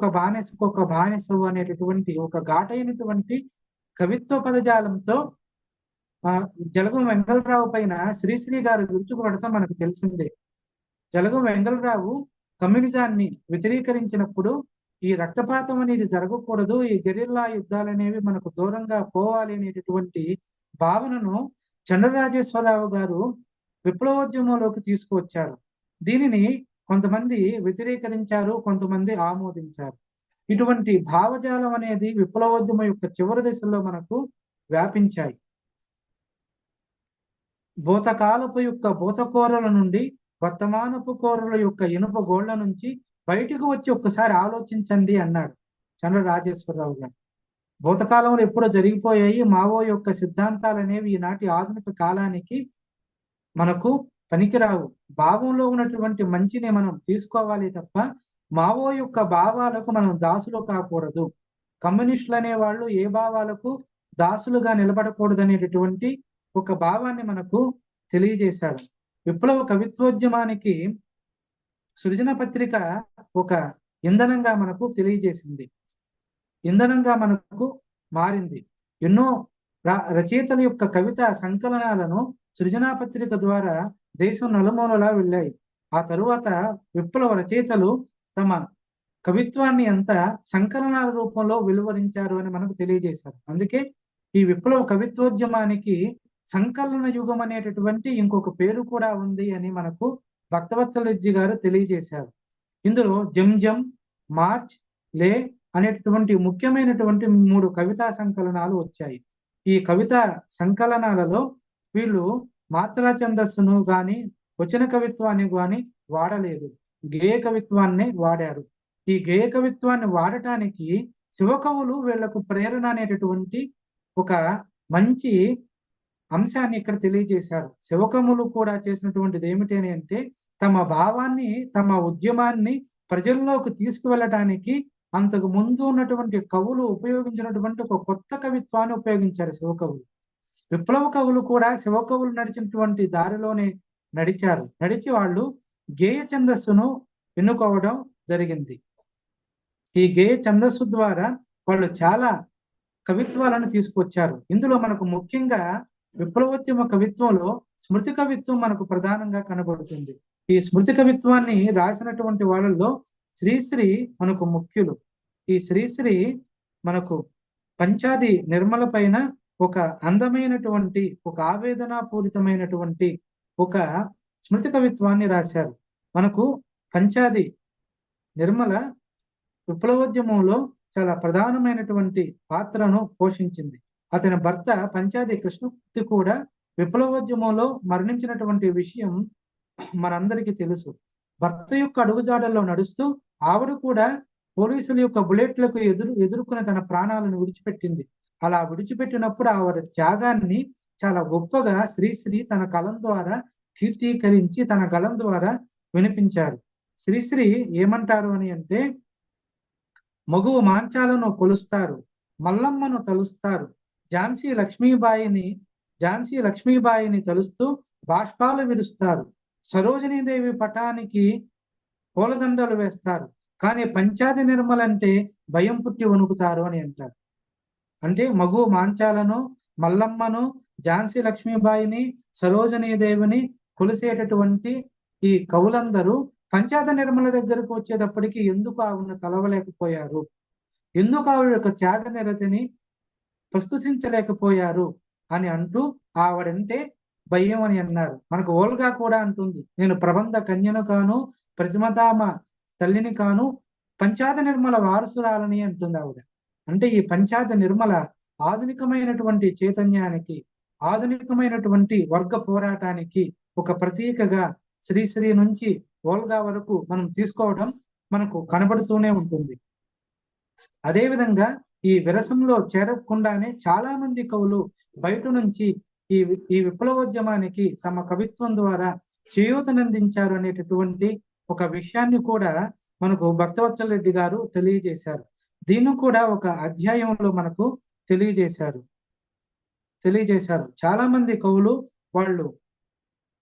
బానిసవు అనేటటువంటి ఒక ఘాటైనటువంటి కవిత్వ పదజాలంతో జలగం వెంగళరావు పైన శ్రీశ్రీ గారు విరుచుకుపడటం మనకు తెలిసిందే. జలగం వెంగళరావు కమ్యూనిజాన్ని వ్యతిరేకరించినప్పుడు ఈ రక్తపాతం అనేది జరగకూడదు, ఈ గెరిల్లా యుద్ధాలు అనేవి మనకు దూరంగా పోవాలి అనేటటువంటి భావనను చంద్రరాజేశ్వరరావు గారు విప్లవోద్యమంలోకి తీసుకువచ్చారు. దీనిని కొంతమంది వ్యతిరేకరించారు, కొంతమంది ఆమోదించారు. ఇటువంటి భావజాలం అనేది విప్లవోద్యమం యొక్క చివరి దశలో మనకు వ్యాపించాయి. భూతకాలపు యొక్క భూతకోరల నుండి వర్తమానపు కోరల యొక్క ఇనుప గోళ్ల నుంచి బయటకు వచ్చి ఒక్కసారి ఆలోచించండి అన్నాడు చంద్రరాజేశ్వరరావు గారు. భూతకాలంలో ఎప్పుడో జరిగిపోయాయి. మావో యొక్క సిద్ధాంతాలు అనేవి ఈనాటి ఆధునిక కాలానికి మనకు పనికిరావు. భావంలో ఉన్నటువంటి మంచిని మనం తీసుకోవాలి తప్ప మావో యొక్క భావాలకు మనం దాసులు కాకూడదు. కమ్యూనిస్టులు అనే వాళ్ళు ఏ భావాలకు దాసులుగా నిలబడకూడదు అనేటటువంటి ఒక భావాన్ని మనకు తెలియజేశాడు. విప్లవ కవిత్వోద్యమానికి సృజన పత్రిక ఒక ఇంధనంగా మనకు తెలియజేసింది, ఇంధనంగా మనకు మారింది. ఎన్నో రచయితల యొక్క కవిత సంకలనాలను సృజనా పత్రిక ద్వారా దేశం నలుమూలలా వెళ్ళాయి. ఆ తరువాత విప్లవ రచయితలు తమ కవిత్వాన్ని ఎంత సంకలనాల రూపంలో వెలువరించారు అని మనకు తెలియజేశారు. అందుకే ఈ విప్లవ కవిత్వోద్యమానికి సంకలన యుగం అనేటటువంటి ఇంకొక పేరు కూడా ఉంది అని మనకు భక్తవత్సలరెడ్డి గారు తెలియజేశారు. ఇందులో జం మార్చ్, లే అనేటటువంటి ముఖ్యమైనటువంటి 3 కవితా సంకలనాలు వచ్చాయి. ఈ కవితా సంకలనాలలో వీళ్ళు మాత్రా ఛందస్సును గాని వచన కవిత్వాన్ని గాని వాడలేదు, గేయ కవిత్వాన్ని వాడారు. ఈ గేయ కవిత్వాన్ని వాడటానికి శివకవులు వీళ్లకు ప్రేరణ అనేటటువంటి ఒక మంచి అంశాన్ని ఇక్కడ తెలియజేశారు. శివకవులు కూడా చేసినటువంటిది ఏమిటి అని అంటే తమ భావాన్ని, తమ ఉద్యమాన్ని ప్రజల్లోకి తీసుకువెళ్ళటానికి అంతకు ముందు ఉన్నటువంటి కవులు ఉపయోగించినటువంటి ఒక కొత్త కవిత్వాన్ని ఉపయోగించారు శివకవులు. విప్లవ కవులు కూడా శివకవులు నడిచినటువంటి దారిలోనే నడిచి వాళ్ళు గేయ ఛందస్సును ఎన్నుకోవడం జరిగింది. ఈ గేయ ఛందస్సు ద్వారా వాళ్ళు చాలా కవిత్వాలను తీసుకొచ్చారు. ఇందులో మనకు ముఖ్యంగా విప్లవోద్యమ కవిత్వంలో స్మృతి కవిత్వం మనకు ప్రధానంగా కనబడుతుంది. ఈ స్మృతి కవిత్వాన్ని రాసినటువంటి వాళ్ళల్లో శ్రీశ్రీ మనకు ముఖ్యులు. ఈ శ్రీశ్రీ మనకు పంచాది నిర్మల పైన ఒక అందమైనటువంటి, ఒక ఆవేదనాపూరితమైనటువంటి ఒక స్మృతి కవిత్వాన్ని రాశారు. మనకు పంచాది నిర్మల విప్లవోద్యమంలో చాలా ప్రధానమైనటువంటి పాత్రను పోషించింది. అతని భర్త పంచాది కృష్ణమూర్తి కూడా విప్లవోద్యమంలో మరణించినటువంటి విషయం మనందరికీ తెలుసు. భర్త యొక్క అడుగుజాడల్లో నడుస్తూ ఆవిడ కూడా పోలీసుల యొక్క బుల్లెట్లకు ఎదుర్కొని తన ప్రాణాలను విడిచిపెట్టింది. అలా విడిచిపెట్టినప్పుడు ఆవిడ త్యాగాన్ని చాలా గొప్పగా శ్రీశ్రీ తన కలం ద్వారా కీర్తీకరించి తన గలం ద్వారా వినిపించారు. శ్రీశ్రీ ఏమంటారు అని అంటే, మగువ మాంచాలను కొలుస్తారు, మల్లమ్మను తలుస్తారు, ఝాన్సీ లక్ష్మీబాయిని తలుస్తూ బాష్పాలు విరుస్తారు, సరోజినీదేవి పటానికి పూలదండలు వేస్తారు, కానీ పంచాది నిర్మలంటే భయం పుట్టి వణుకుతారు అని అంటారు. అంటే మగువ మాంచాలను, మల్లమ్మను, ఝాన్సీ లక్ష్మీబాయిని, సరోజినీదేవిని కొలిసేటటువంటి ఈ కవులందరూ పంచాద నిర్మల దగ్గరకు వచ్చేటప్పటికి ఎందుకు ఆవిడను తలవలేకపోయారు, ఎందుకు ఆవిడ యొక్క త్యాగ నిరతిని ప్రస్తుతించలేకపోయారు అని అంటూ ఆవిడంటే భయం అని అన్నారు. మనకు ఓల్గా కూడా అంటుంది, నేను ప్రబంధ కన్యను కాను, ప్రతిమతామ తల్లిని కాను, పంచాద నిర్మల వారసురాలని అంటుంది ఆవిడ. అంటే ఈ పంచాద నిర్మల ఆధునికమైనటువంటి చైతన్యానికి, ఆధునికమైనటువంటి వర్గ పోరాటానికి ఒక ప్రతీకగా శ్రీశ్రీ నుంచి ఓల్గా వరకు మనం తీసుకోవడం మనకు కనబడుతూనే ఉంటుంది. అదేవిధంగా ఈ విరసంలో చేరకుండానే చాలా మంది కవులు బయట నుంచి ఈ విప్లవోద్యమానికి తమ కవిత్వం ద్వారా చేయూతనందించారు అనేటటువంటి ఒక విషయాన్ని కూడా మనకు భక్తవత్సల రెడ్డి గారు తెలియజేశారు. దీన్ని కూడా ఒక అధ్యాయంలో మనకు తెలియజేశారు. చాలా మంది కవులు వాళ్ళు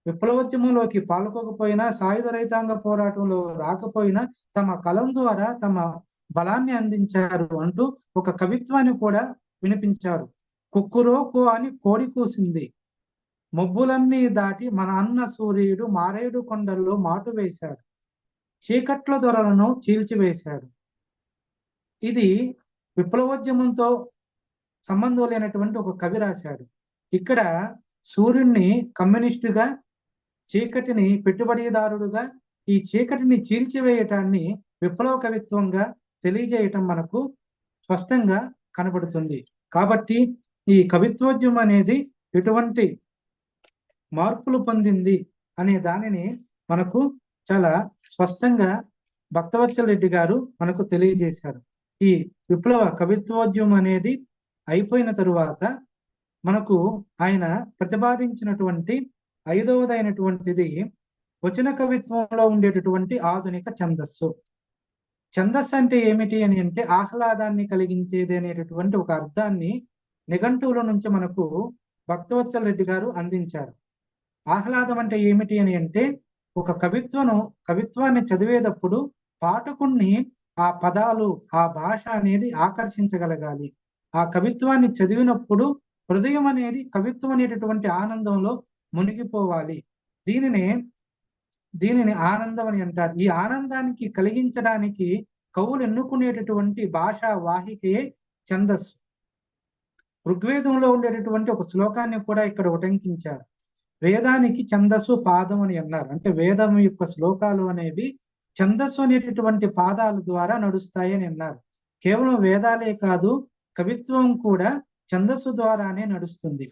విప్లవోద్యమంలోకి పాల్గొకపోయినా, సాయుధ రైతాంగ పోరాటంలో రాకపోయినా తమ కలం ద్వారా తమ బలాన్ని అందించారు అంటూ ఒక కవిత్వాన్ని కూడా వినిపించారు. కుక్కురోకు అని కోడి కూసింది, మబ్బులన్నీ దాటి మన అన్న సూర్యుడు మారేడు కొండల్లో మాటు వేశాడు, చీకట్ల దొరలను చీల్చివేశాడు. ఇది విప్లవోద్యమంతో సంబంధం లేనటువంటి ఒక కవి రాశాడు. ఇక్కడ సూర్యుడిని కమ్యూనిస్టుగా, చీకటిని పెట్టుబడిదారుడుగా, ఈ చీకటిని చీల్చివేయటాన్ని విప్లవ కవిత్వంగా తెలియజేయటం మనకు స్పష్టంగా కనబడుతుంది. కాబట్టి ఈ కవిత్వోద్యమం అనేది ఎటువంటి మార్పులు పొందింది అనే దానిని మనకు చాలా స్పష్టంగా భక్తవత్సల రెడ్డి గారు మనకు తెలియజేశారు. ఈ విప్లవ కవిత్వోద్యమం అనేది అయిపోయిన తరువాత మనకు ఆయన ప్రతిపాదించినటువంటి 5వదైనటువంటిది వచన కవిత్వంలో ఉండేటటువంటి ఆధునిక ఛందస్సు. ఛందస్సు అంటే ఏమిటి అని అంటే ఆహ్లాదాన్ని కలిగించేది అనేటటువంటి ఒక అర్థాన్ని నిఘంటువుల నుంచి మనకు భక్తవత్సల రెడ్డి గారు అందించారు. ఆహ్లాదం అంటే ఏమిటి అని అంటే ఒక కవిత్వాన్ని చదివేటప్పుడు పాఠకుణ్ణి ఆ పదాలు, ఆ భాష అనేది ఆకర్షించగలగాలి. ఆ కవిత్వాన్ని చదివినప్పుడు హృదయం అనేది కవిత్వం అనేటటువంటి ఆనందంలో మునిగిపోవాలి. దీనిని ఆనందం అని అంటారు. ఈ ఆనందానికి కలిగించడానికి కవులు ఎన్నుకునేటటువంటి భాషా వాహికయే ఛందస్సు. ఋగ్వేదంలో ఉండేటటువంటి ఒక శ్లోకాన్ని కూడా ఇక్కడ ఉటంకించారు. వేదానికి ఛందస్సు పాదం అని అన్నారు. అంటే వేదం యొక్క శ్లోకాలు అనేవి ఛందస్సు అనేటటువంటి పాదాల ద్వారా నడుస్తాయి అని అన్నారు. కేవలం వేదాలే కాదు, కవిత్వం కూడా ఛందస్సు ద్వారానే నడుస్తుంది.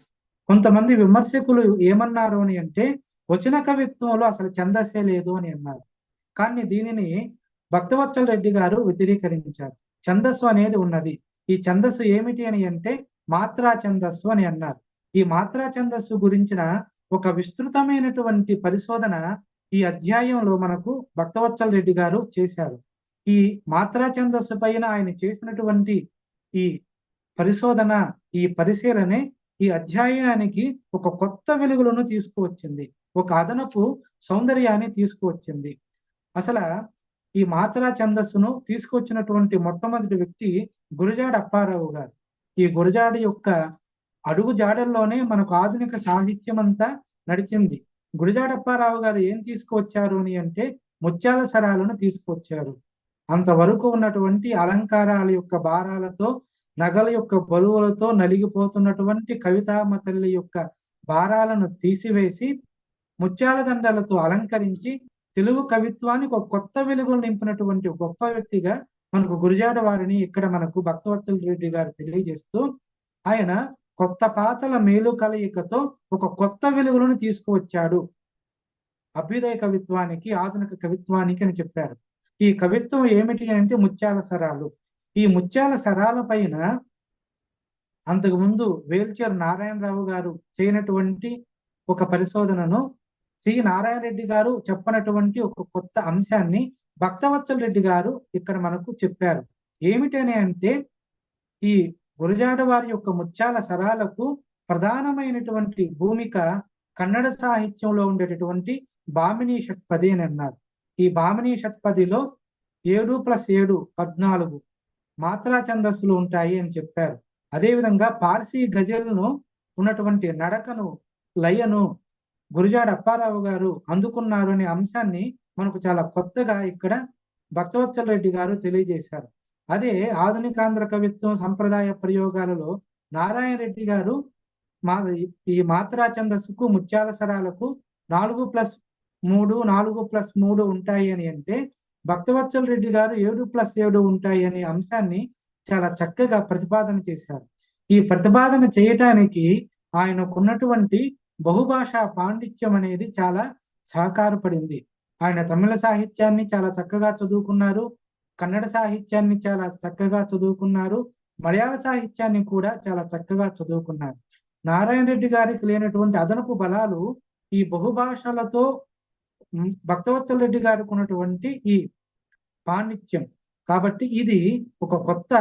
కొంతమంది విమర్శకులు ఏమన్నారు అని అంటే వచన కవిత్వంలో అసలు ఛందస్సే లేదు అని అన్నారు. కానీ దీనిని భక్తవత్సల రెడ్డి గారు వ్యతిరేకరించారు. ఛందస్సు అనేది ఉన్నది. ఈ ఛందస్సు ఏమిటి అని అంటే మాత్రా ఛందస్సు అని అన్నారు. ఈ మాత్రా ఛందస్సు గురించిన ఒక విస్తృతమైనటువంటి పరిశోధన ఈ అధ్యాయంలో మనకు భక్తవత్సల రెడ్డి గారు చేశారు. ఈ మాత్రా ఛందస్సు పైన ఆయన చేసినటువంటి ఈ పరిశోధన, ఈ పరిశీలనే ఈ అధ్యాయానికి ఒక కొత్త వెలుగులను తీసుకువచ్చింది, ఒక అదనపు సౌందర్యాన్ని తీసుకువచ్చింది. అసలు ఈ మాత్రా ఛందస్సును తీసుకొచ్చినటువంటి మొట్టమొదటి వ్యక్తి గురజాడ అప్పారావు గారు. ఈ గురజాడ యొక్క అడుగు జాడల్లోనే మనకు ఆధునిక సాహిత్యం అంతా నడిచింది. గురజాడ అప్పారావు గారు ఏం తీసుకువచ్చారు అని అంటే ముత్యాల సరాలను తీసుకొచ్చారు. అంతవరకు ఉన్నటువంటి అలంకారాల యొక్క భారాలతో, నగల యొక్క బరువులతో నలిగిపోతున్నటువంటి కవితామ తల్లి యొక్క భారాలను తీసివేసి ముత్యాల దండలతో అలంకరించి తెలుగు కవిత్వానికి ఒక కొత్త వెలుగులు నింపినటువంటి గొప్ప వ్యక్తిగా మనకు గురజాడ వారిని ఇక్కడ మనకు భక్తవత్సల రెడ్డి గారు తెలియజేస్తూ, ఆయన కొత్త పాతల మేలు కలయికతో ఒక కొత్త వెలుగులను తీసుకువచ్చాడు అభ్యుదయ కవిత్వానికి, ఆధునిక కవిత్వానికి అని చెప్పారు. ఈ కవిత్వం ఏమిటి అంటే ముత్యాల సరాలు. ఈ ముత్యాల సరాల పైన అంతకుముందు వేల్చేరు నారాయణరావు గారు చేయనటువంటి ఒక పరిశోధనను సి నారాయణ రెడ్డి గారు చెప్పనటువంటి ఒక కొత్త అంశాన్ని భక్తవత్సల రెడ్డి గారు ఇక్కడ మనకు చెప్పారు. ఏమిటని అంటే ఈ గురజాడ వారి యొక్క ముత్యాల సరాలకు ప్రధానమైనటువంటి భూమిక కన్నడ సాహిత్యంలో ఉండేటటువంటి భామిని షట్పది అని అన్నారు. ఈ భామిని షట్పదిలో 7+7 14 మాత్రా ఛందస్సులు ఉంటాయి అని చెప్పారు. అదేవిధంగా పార్సీ గజల్ను ఉన్నటువంటి నడకను, లయను, గురజాడ అప్పారావు గారు అందుకున్నారు అనే అంశాన్ని మనకు చాలా కొత్తగా ఇక్కడ భక్తవత్సల రెడ్డి గారు తెలియజేశారు. అదే ఆధునికాంధ్ర కవిత్వం సంప్రదాయ ప్రయోగాలలో నారాయణ రెడ్డి గారు ఈ మాత్రా ఛందస్సుకు ముత్యాల సరాలకు 4+3 4+3 ఉంటాయి అని అంటే, భక్తవత్సల రెడ్డి గారు 7+7 ఉంటాయి అనే అంశాన్ని చాలా చక్కగా ప్రతిపాదన చేశారు. ఈ ప్రతిపాదన చేయటానికి ఆయనకున్నటువంటి బహుభాషా పాండిత్యం అనేది చాలా సహకారపడింది. ఆయన తమిళ సాహిత్యాన్ని చాలా చక్కగా చదువుకున్నారు, కన్నడ సాహిత్యాన్ని చాలా చక్కగా చదువుకున్నారు, మలయాళ సాహిత్యాన్ని కూడా చాలా చక్కగా చదువుకున్నారు. నారాయణ రెడ్డి గారికి లేనటువంటి అదనపు బలాలు ఈ బహుభాషలతో భక్తవత్సల రెడ్డి గారికి ఉన్నటువంటి ఈ పాండిత్యం. కాబట్టి ఇది ఒక కొత్త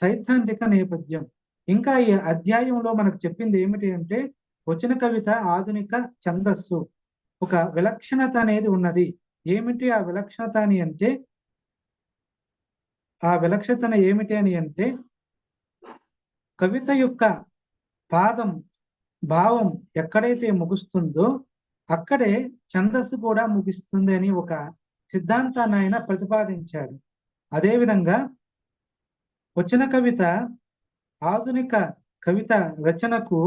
సైద్ధాంతిక నేపథ్యం. ఇంకా ఈ అధ్యాయంలో మనకు చెప్పింది ఏమిటి అంటే, వచన కవిత ఆధునిక ఛందస్సు ఒక విలక్షణత అనేది ఉన్నది. ఏమిటి ఆ విలక్షణత అని అంటే, కవిత యొక్క పాదం భావం ఎక్కడైతే ముగుస్తుందో అక్కడే ఛందస్సు కూడా ముగిస్తుంది అని ఒక సిద్ధాంతాన్ని ఆయన ప్రతిపాదించాడు. అదేవిధంగా వచన కవిత ఆధునిక కవిత రచనకు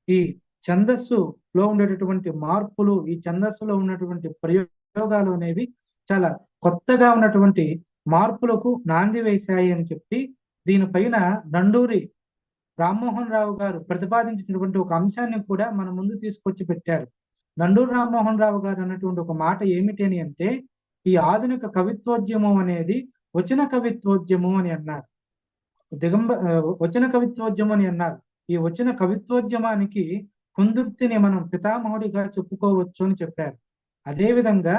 ఈ ఛందస్సులో ఉండేటటువంటి మార్పులు, ఈ ఛందస్సులో ఉన్నటువంటి ప్రయోగాలు అనేవి చాలా కొత్తగా ఉన్నటువంటి మార్పులకు నాంది వేశాయి అని చెప్పి దీనిపైన నండూరి రామ్మోహన్ రావు గారు ప్రతిపాదించినటువంటి ఒక అంశాన్ని కూడా మన ముందు తీసుకొచ్చి పెట్టారు. నండూరి రామ్మోహన్ రావు గారు అన్నటువంటి ఒక మాట ఏమిటి అని అంటే, ఈ ఆధునిక కవిత్వోద్యమం అనేది వచన కవిత్వోద్యమం అని అన్నారు. వచన కవిత్వోద్యమం అని అన్నారు. ఈ వచన కవిత్వోద్యమానికి కుందుర్తిని మనం పితామహుడిగా చెప్పుకోవచ్చు అని చెప్పారు. అదేవిధంగా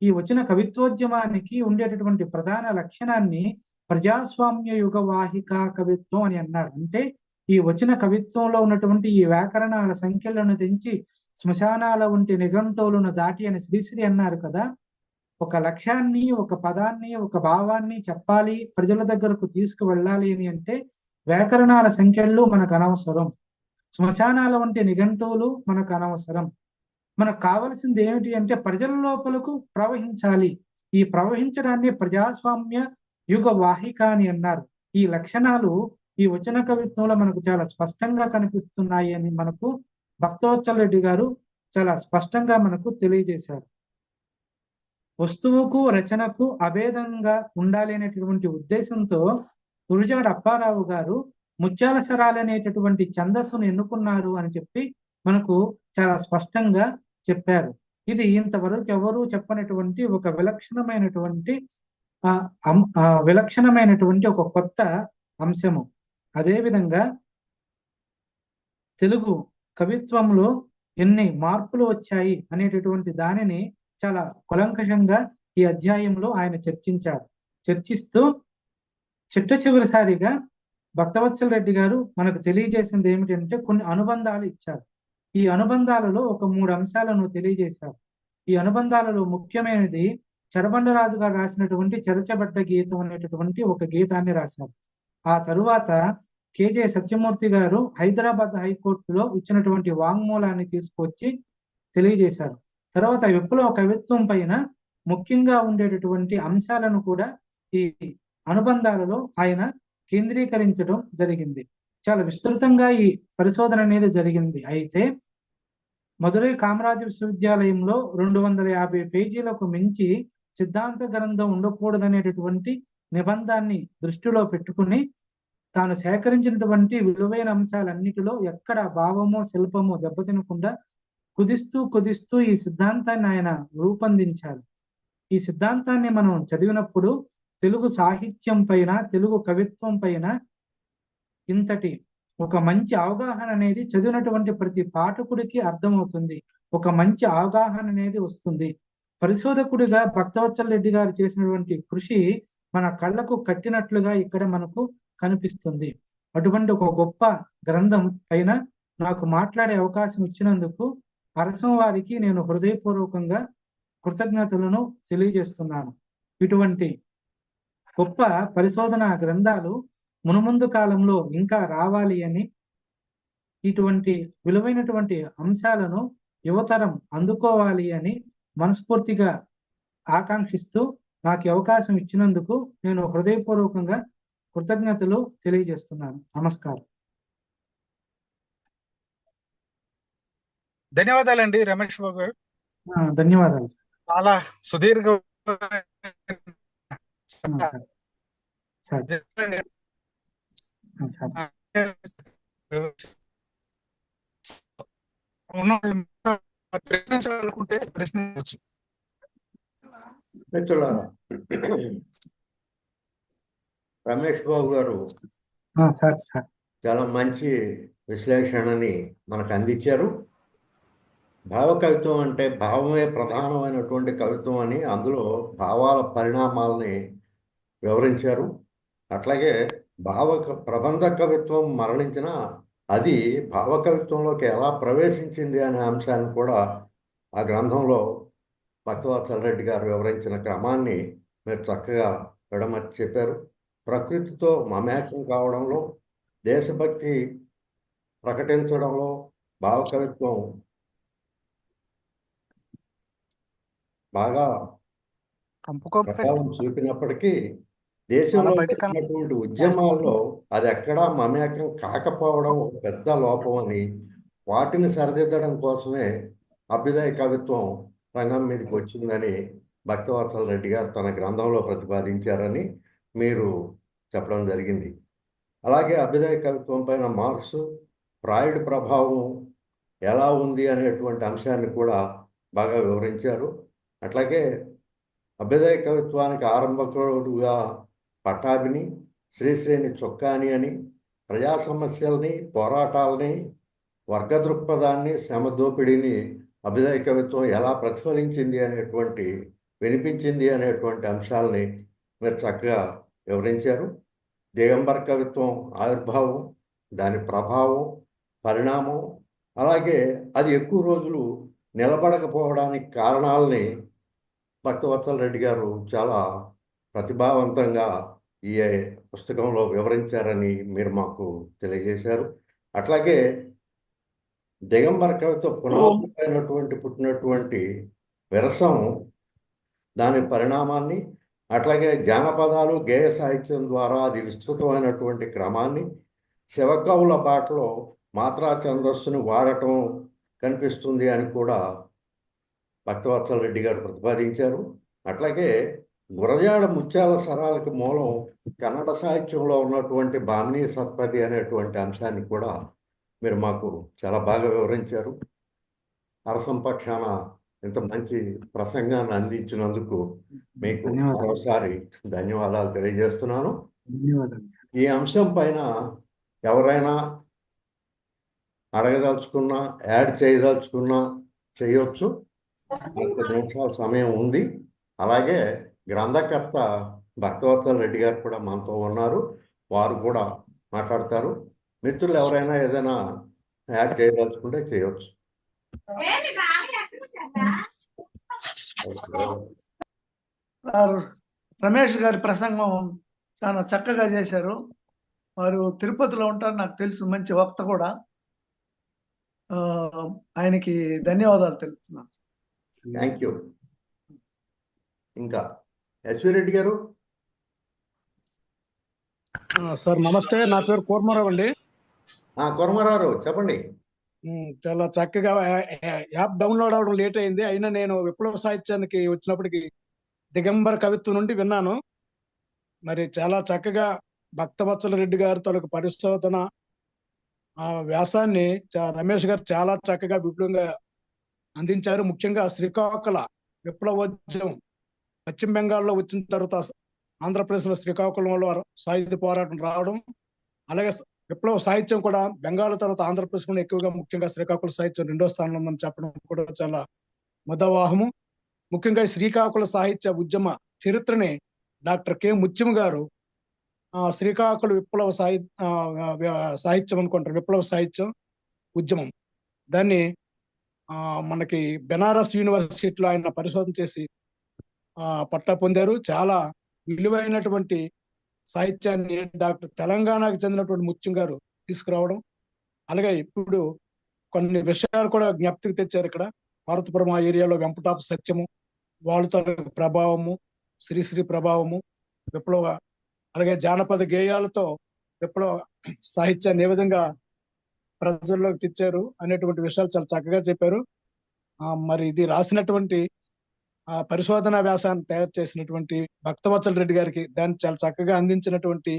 ఈ వచన కవిత్వోద్యమానికి ఉండేటటువంటి ప్రధాన లక్షణాన్ని ప్రజాస్వామ్య యుగ వాహిక కవిత్వం అని అన్నారు. అంటే ఈ వచన కవిత్వంలో ఉన్నటువంటి ఈ వ్యాకరణాల సంఖ్యలను తెంచి శ్మశానాల వంటి నిఘంటువులను దాటి అని శ్రీశ్రీ అన్నారు కదా. ఒక లక్ష్యాన్ని, ఒక పదాన్ని, ఒక భావాన్ని చెప్పాలి, ప్రజల దగ్గరకు తీసుకువెళ్ళాలి అని అంటే వ్యాకరణాల సంఖ్యలు మనకు అనవసరం, శ్మశానాల వంటి నిఘంటువులు మనకు అనవసరం. మనకు కావలసింది ఏమిటి అంటే ప్రజల లోపలకు ప్రవహించాలి. ఈ ప్రవహించడాన్ని ప్రజాస్వామ్య యుగ వాహిక అని అన్నారు. ఈ లక్షణాలు ఈ వచన కవిత్వంలో మనకు చాలా స్పష్టంగా కనిపిస్తున్నాయి అని మనకు భక్తవత్సల రెడ్డి గారు చాలా స్పష్టంగా మనకు తెలియజేశారు. వస్తువుకు రచనకు అభేదంగా ఉండాలి అనేటటువంటి ఉద్దేశంతో గురజాడ అప్పారావు గారు ముత్యాల సరాలు అనేటటువంటి ఛందస్సును ఎన్నుకున్నారు అని చెప్పి మనకు చాలా స్పష్టంగా చెప్పారు. ఇది ఇంతవరకు ఎవరూ చెప్పనటువంటి ఒక విలక్షణమైనటువంటి ఒక కొత్త అంశము. అదేవిధంగా తెలుగు కవిత్వంలో ఎన్ని మార్పులు వచ్చాయి అనేటటువంటి దానిని చాలా కులంకషంగా ఈ అధ్యాయంలో ఆయన చర్చిస్తూ చిట్ట చివరిసారిగా భక్తవత్సల రెడ్డి గారు మనకు తెలియజేసింది ఏమిటంటే కొన్ని అనుబంధాలు ఇచ్చారు. ఈ అనుబంధాలలో ఒక 3 అంశాలను తెలియజేశారు. ఈ అనుబంధాలలో ముఖ్యమైనది చరబండరాజు గారు రాసినటువంటి చెరచబడ్డ గీతం అనేటటువంటి ఒక గీతాన్ని రాశారు. ఆ తరువాత కేజే సత్యమూర్తి గారు హైదరాబాద్ హైకోర్టులో ఇచ్చినటువంటి వాంగ్మూలాన్ని తీసుకొచ్చి తెలియజేశారు. తర్వాత విప్లవ కవిత్వం పైన ముఖ్యంగా ఉండేటటువంటి అంశాలను కూడా ఈ అనుబంధాలలో ఆయన కేంద్రీకరించడం జరిగింది. చాలా విస్తృతంగా ఈ పరిశోధన అనేది జరిగింది. అయితే మదురై కామరాజ విశ్వవిద్యాలయంలో 250 పేజీలకు మించి సిద్ధాంత గ్రంథం ఉండకూడదనేటటువంటి నిబంధాన్ని దృష్టిలో పెట్టుకుని తాను సేకరించినటువంటి విలువైన అంశాలన్నిటిలో ఎక్కడ భావమో శిల్పమో దెబ్బతినకుండా కుదిస్తూ ఈ సిద్ధాంతాన్ని ఆయన రూపొందించారు. ఈ సిద్ధాంతాన్ని మనం చదివినప్పుడు తెలుగు సాహిత్యం పైన, తెలుగు కవిత్వం పైన ఇంతటి ఒక మంచి అవగాహన అనేది చదివినటువంటి ప్రతి పాఠకుడికి అర్థమవుతుంది. ఒక మంచి అవగాహన అనేది వస్తుంది. పరిశోధకుడిగా భక్తవత్సల రెడ్డి గారు చేసినటువంటి కృషి మన కళ్ళకు కట్టినట్లుగా ఇక్కడ మనకు కనిపిస్తుంది. అటువంటి ఒక గొప్ప గ్రంథం పైన నాకు మాట్లాడే అవకాశం ఇచ్చినందుకు అరసం వారికి నేను హృదయపూర్వకంగా కృతజ్ఞతలను తెలియజేస్తున్నాను. ఇటువంటి గొప్ప పరిశోధన గ్రంథాలు మునుముందు కాలంలో ఇంకా రావాలి అని, ఇటువంటి విలువైనటువంటి అంశాలను యువతరం అందుకోవాలి అని మనస్ఫూర్తిగా ఆకాంక్షిస్తూ నాకు ఈ అవకాశం ఇచ్చినందుకు నేను హృదయపూర్వకంగా కృతజ్ఞతలు తెలియజేస్తున్నాను. నమస్కారం. ధన్యవాదాలండి రమేష్ బాబు గారు. ధన్యవాదాలు సార్. చాలా సుదీర్ఘ సార్ సార్ సార్ ప్రశ్నించాలనుకుంటే ప్రశ్నించవచ్చు. మిత్రులారా, రమేష్ బాబు గారు సార్ సార్ చాలా మంచి విశ్లేషణని మనకు అందించారు. భావ కవిత్వం అంటే భావమే ప్రధానమైనటువంటి కవిత్వం అని, అందులో భావాల పరిణామాలని వివరించారు. అట్లాగే ప్రబంధ కవిత్వం మరణించిన అది భావ కవిత్వంలోకి ఎలా ప్రవేశించింది అనే అంశాన్ని కూడా ఆ గ్రంథంలో భక్తవత్సల రెడ్డి గారు వివరించిన క్రమాన్ని మీరు చక్కగా విడమర్చి చెప్పారు. ప్రకృతితో మమేకం కావడంలో, దేశభక్తి ప్రకటించడంలో భావ కవిత్వం బాగా ప్రభావం చూపినప్పటికీ దేశంలో వచ్చినటువంటి ఉద్యమాల్లో అది ఎక్కడా మమేకం కాకపోవడం ఒక పెద్ద లోపం అని, వాటిని సరిదిద్దడం కోసమే అభ్యుదయ కవిత్వం రంగం మీదకి వచ్చిందని భక్తవత్సల రెడ్డి గారు తన గ్రంథంలో ప్రతిపాదించారని మీరు చెప్పడం జరిగింది. అలాగే అభ్యుదయ కవిత్వం పైన మార్క్స్, ఫ్రాయిడ్ ప్రభావం ఎలా ఉంది అనేటువంటి అంశాన్ని కూడా బాగా వివరించారు. అట్లాగే అభ్యుదయ కవిత్వానికి ఆరంభకుడుగా పట్టాభిని, శ్రీశ్రేణి చొక్కాని అని, ప్రజా సమస్యల్ని, పోరాటాలని, వర్గ దృక్పథాన్ని, శ్రమ దోపిడీని అభ్యుదయ కవిత్వం ఎలా ప్రతిఫలించింది వినిపించింది అనేటువంటి అంశాలని మీరు చక్కగా వివరించారు. దిగంబర కవిత్వం ఆవిర్భావం, దాని ప్రభావం, పరిణామం, అలాగే అది ఎక్కువ రోజులు నిలబడకపోవడానికి కారణాలని భక్తవత్సల రెడ్డి గారు చాలా ప్రతిభావంతంగా ఈ పుస్తకంలో వివరించారని మీరు మాకు తెలియజేశారు. అట్లాగే దిగంబర కవిత్వ పునాదిపైనటువంటి పుట్టినటువంటి విరసం, దాని పరిణామాన్ని, అట్లాగే జానపదాలు, గేయ సాహిత్యం ద్వారా అది విస్తృతమైనటువంటి క్రమాన్ని, శివకవుల బాటలో మాత్రా ఛందస్సును వాడటం కనిపిస్తుంది అని కూడా భక్తవత్సల రెడ్డి గారు ప్రతిపాదించారు. అట్లాగే గురజాడ ముత్యాల సరాలకు మూలం కన్నడ సాహిత్యంలో ఉన్నటువంటి భామినీ సత్పది అనేటువంటి అంశాన్ని కూడా మీరు మాకు చాలా బాగా వివరించారు. అరసం పక్షాన ఇంత మంచి ప్రసంగాన్ని అందించినందుకు మీకు మరోసారి ధన్యవాదాలు తెలియజేస్తున్నాను. ఈ అంశం పైన ఎవరైనా అడగదలుచుకున్నా, యాడ్ చేయదలుచుకున్నా చేయొచ్చు. 30 నిమిషాల సమయం ఉంది. అలాగే గ్రంథకర్త భక్తవత్సల రెడ్డి గారు కూడా మనతో ఉన్నారు, వారు కూడా మాట్లాడతారు. మిత్రులు ఎవరైనా ఏదైనా యాడ్ చేయదలుచుకుంటే చేయవచ్చు. రమేష్ గారి ప్రసంగం చాలా చక్కగా చేశారు. వారు తిరుపతిలో ఉంటారు, నాకు తెలుసు, మంచి వక్త కూడా. ఆయనకి ధన్యవాదాలు తెలుపుతున్నాను. Thank you. ఇంకా ఎస్వి రెడ్డి గారు. సార్ నమస్తే, నా పేరు కూర్మారావు అండి. కూర్మారావు చెప్పండి. చాలా చక్కగా యాప్ డౌన్లోడ్ అవడం లేట్ అయింది, అయినా నేను విప్లవ సాహిత్యానికి వచ్చినప్పటికి దిగంబర కవిత్వం నుండి విన్నాను. మరి చాలా చక్కగా భక్తవత్సల రెడ్డి గారి తాలూకు పరిశోధన వ్యాసాన్ని రమేష్ గారు చాలా చక్కగా విపులంగా అందించారు. ముఖ్యంగా శ్రీకాకుళ విప్లవోద్యమం పశ్చిమ బెంగాల్లో వచ్చిన తర్వాత ఆంధ్రప్రదేశ్లో శ్రీకాకుళంలో సాయుధ పోరాటం రావడం, అలాగే విప్లవ సాహిత్యం కూడా బెంగాల్ తర్వాత ఆంధ్రప్రదేశ్లో ఎక్కువగా, ముఖ్యంగా శ్రీకాకుళ సాహిత్యం 2వ స్థానంలో ఉందని చెప్పడం కూడా చాలా ముదవాహము. ముఖ్యంగా శ్రీకాకుళ సాహిత్య ఉద్యమ చరిత్రని డాక్టర్ కె ముత్యం గారు శ్రీకాకుళ విప్లవ సాహిత్యం అనుకుంటారు, విప్లవ సాహిత్యం ఉద్యమం, దాన్ని మనకి బెనారస్ యూనివర్సిటీలో ఆయన పరిశోధన చేసి పట్టా పొందారు. చాలా విలువైనటువంటి సాహిత్యాన్ని తెలంగాణకు చెందినటువంటి ముత్యం గారు తీసుకురావడం, అలాగే ఇప్పుడు కొన్ని విషయాలు కూడా జ్ఞప్తికి తెచ్చారు. ఇక్కడ పార్వతీపురం ఆ ఏరియాలో వెంపటాపు సత్యము, వాళ్ళ ప్రభావము, శ్రీశ్రీ ప్రభావము, విప్లవ, అలాగే జానపద గేయాలతో విప్లవ సాహిత్యాన్ని ఏ విధంగా ప్రజల్లోకి తెచ్చారు అనేటువంటి విషయాలు చాలా చక్కగా చెప్పారు. మరి ఇది రాసినటువంటి పరిశోధన వ్యాసాన్ని తయారు చేసినటువంటి భక్తవత్సల రెడ్డి గారికి, దాన్ని చాలా చక్కగా అందించినటువంటి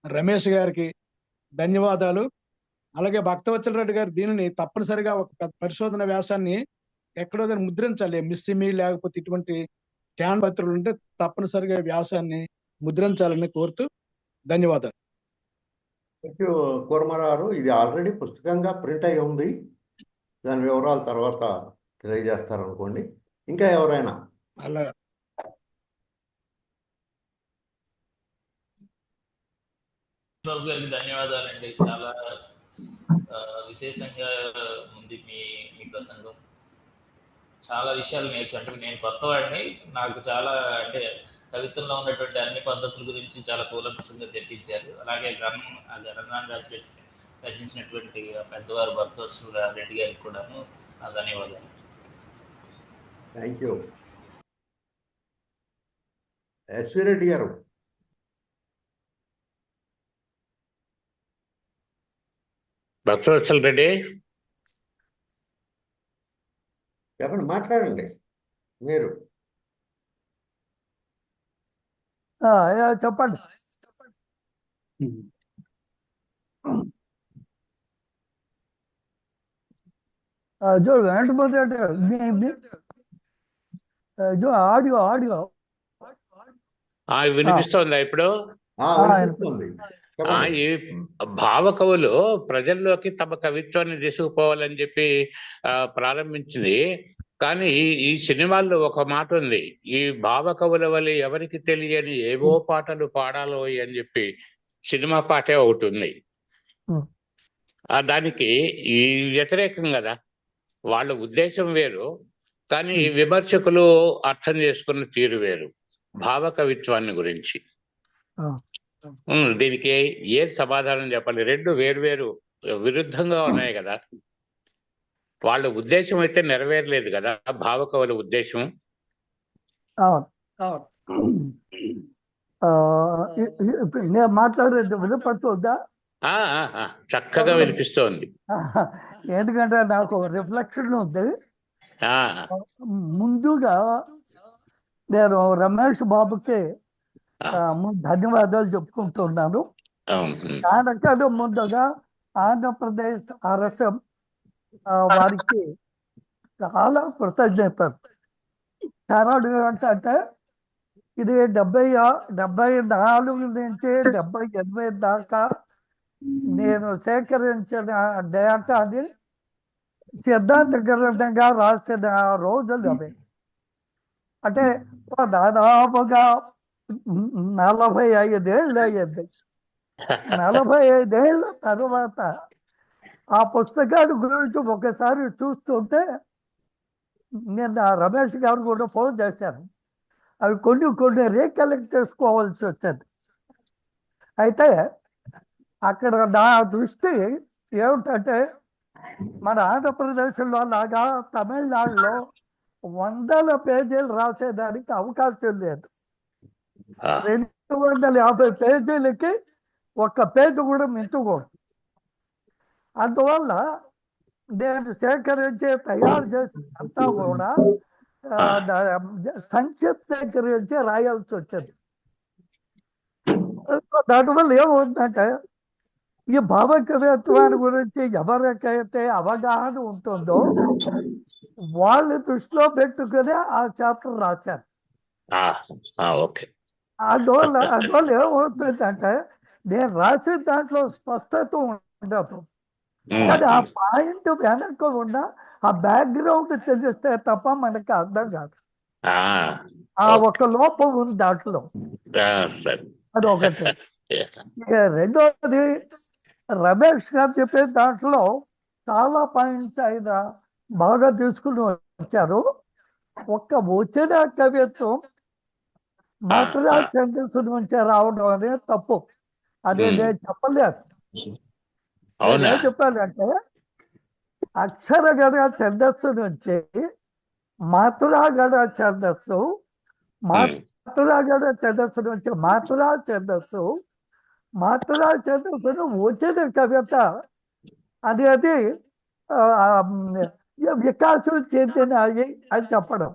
రమేష్ గారికి ధన్యవాదాలు. అలాగే భక్తవత్సల రెడ్డి గారు దీనిని తప్పనిసరిగా ఒక పెద్ద పరిశోధన వ్యాసాన్ని ఎక్కడో దాన్ని ముద్రించాలి. మిస్సిమి లేకపోతే ఇటువంటి క్యాన్ పత్రులు ఉంటే తప్పనిసరిగా వ్యాసాన్ని ముద్రించాలని కోరుతూ ధన్యవాదాలు. Thank you Kurma Rao. ఇది ఆల్రెడీ పుస్తకంగా ప్రింట్ అయి ఉంది. దాని వివరాలు తర్వాత తెలియజేస్తారనుకోండి. ఇంకా ఎవరైనా? అలా బాబు గారికి ధన్యవాదాలండి. చాలా విశేషంగా ఉంది మీ ప్రసంగం. చాలా విషయాలు అంటే నేను కొత్తవాడిని, నాకు చాలా అంటే కవిత్వంలో ఉన్నటువంటి అన్ని పద్ధతుల గురించి చాలా కూలంకషంగా చర్చించారు. అలాగే గ్రంథాన్ని రచించినటువంటి పెద్దవారు భక్తవత్సల రెడ్డి గారికి కూడాను నా ధన్యవాదాలు. Thank you. ఎస్వి రెడ్డి గారు. భక్తవత్సల రెడ్డి చెప్పండి, మాట్లాడండి మీరు. చెప్పండి. जो వెంటనే ఆడియో ఆడియో వినిపిస్తోందా ఇప్పుడు? వినిపిస్తుంది. ఈ భావకవులు ప్రజల్లోకి తమ కవిత్వాన్ని తీసుకుపోవాలని చెప్పి ప్రారంభించింది. కానీ ఈ సినిమాల్లో ఒక మాట ఉంది, ఈ భావకవుల వల్ల ఎవరికి తెలియని ఏవో పాటలు పాడాలో అని చెప్పి సినిమా పాటే ఒకటి ఉంది. దానికి ఈ వ్యతిరేకం కదా, వాళ్ళ ఉద్దేశం వేరు, కానీ విమర్శకులు అర్థం చేసుకున్న తీరు వేరు భావ కవిత్వాన్ని గురించి. దీనికి ఏ సమాధానం చెప్పాలి? రెండు వేరు విరుద్ధంగా ఉన్నాయి కదా. వాళ్ళ ఉద్దేశం అయితే నెరవేరలేదు కదా, భావకవుల ఉద్దేశం. నేను మాట్లాడేది వినపడుతుందా? చక్కగా వినిపిస్తోంది. ఎందుకంటే నాకు రిఫ్లెక్షన్ ఉంది. ముందుగా నేను రమేష్ బాబుకి ధన్యవాదాలు చెప్పుకుంటున్నాను. దానికన్నా ముందుగా ఆంధ్రప్రదేశ్ అరసం వారికి చాలా కృతజ్ఞతలు. కారణం ఏంటంటే ఇది 74 నుంచి 78 దాకా నేను సేకరించిన డేటాని సిద్ధాంత గ్రంథంగా రాసిన రోజులు అవి. అంటే దాదాపుగా 45 ఏళ్ళు అయ్యింది. 45 ఏళ్ళ తర్వాత ఆ పుస్తకాల గురించి ఒకసారి చూస్తుంటే నేను రమేష్ గారు కూడా ఫోన్ చేశాను. అవి కొన్ని రీకలెక్ట్ చేసుకోవాల్సి వచ్చింది. అయితే అక్కడ నా దృష్టి ఏమిటంటే మన ఆంధ్రప్రదేశ్లో లాగా తమిళనాడులో 100 పేజీలు రాసేదానికి అవకాశం లేదు. 250 పేజీలకి ఒక్క పేజీ కూడా మించకూడదు. అందువల్ల నేను సేకరించి తయారు చేసినంతా కూడా సంక్షిప్తీకరించి రాయాల్సి వచ్చింది. దానివల్ల ఏమవుతుందంటే ఈ భావకవిత్వాన్ని గురించి ఎవరికైతే అవగాహన ఉంటుందో వాళ్ళు దృష్టిలో పెట్టుకుని ఆ చాప్టర్ రాశారు. అందువల్ల ఏమవుతుందంటే నేను రాసిన దాంట్లో స్పష్టత ఉండదు, కానీ ఆ పాయింట్ వెనక ఉన్న ఆ బ్యాక్గ్రౌండ్ తెలిస్తే తప్ప మనకి అర్థం కాదు. ఆ ఒక లోపం ఉంది దాంట్లో, అది ఒకటి. రెండోది రమేష్ గారు చెప్పే దాంట్లో చాలా పాయింట్స్ ఆయన బాగా తీసుకుని వచ్చారు. ఒక్క వచ్చిన కవిత్వం మాత్రమే ఛందస్సు నుంచి రావడం అనేది తప్పు. అది నేను చెప్పలేదు. నేను చెప్పానంటే అక్షరగణ ఛందస్సు నుంచి మాత్రాగణ ఛందస్సు, మాత్రాగణ ఛందస్సు నుంచి మాత్రా ఛందస్సు, మాత్రా ఛందస్సును వచ్చిన కవిత అనేది వికాసం చెందినాయి అని చెప్పడం.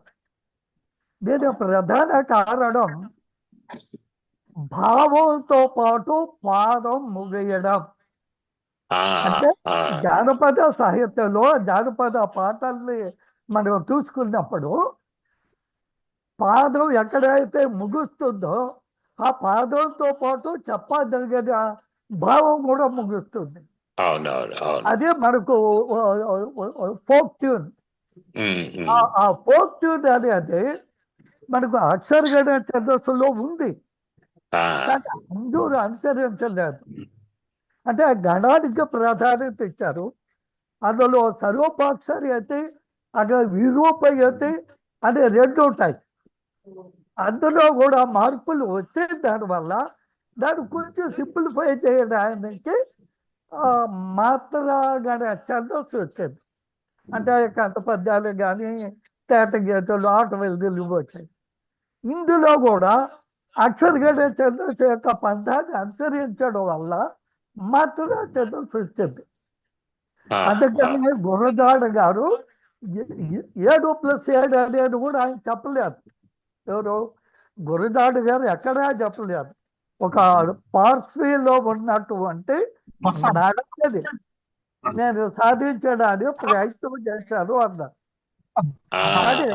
దీని ప్రధాన కారణం భావంతో పాటు పాదం ముగియడం. అంటే జానపద సాహిత్యంలో జానపద పాటల్ని మనం చూసుకున్నప్పుడు పాదం ఎక్కడైతే ముగుస్తుందో ఆ పాదంతో పాటు చెప్పదగిన భావం కూడా ముగుస్తుంది. అదే మనకు ఫోక్ ట్యూన్. ఆ ఫోక్ ట్యూన్ అనేది మనకు అక్షరగణ ఛందస్సులో ఉంది, కానీ అందరూ అనుసరించలేదు. అంటే గణానికి ప్రాధాన్యత ఇచ్చారు. అందులో సర్వపాక్షరియతి అక్కడ విరూపయతి అనే రెండు ఉంటాయి. అందులో కూడా మార్పులు వచ్చే దానివల్ల దాన్ని కొంచెం సింప్లిఫై చేయడానికి మాత్రాగణ ఛందస్సు వచ్చింది. అంటే కంట పద్యాలు కానీ తేట గీతలు ఆట వెలుగులు వచ్చాయి. ఇందులో కూడా అక్షరగణ ఛందస్సు యొక్క పంథాన్ని అనుసరించడం వల్ల మాత్రా ఛందస్సు వచ్చింది. అందుకని గురజాడ గారు 7+7 అనేది కూడా ఆయన చెప్పలేదు. ఎవరు గురజాడ గారు ఎక్కడా చెప్పలేదు. ఒక పార్శ్వీలో ఉన్నటువంటి నడకది నేను సాధించడానికి ప్రయత్నం చేశాను అన్నారు. కానీ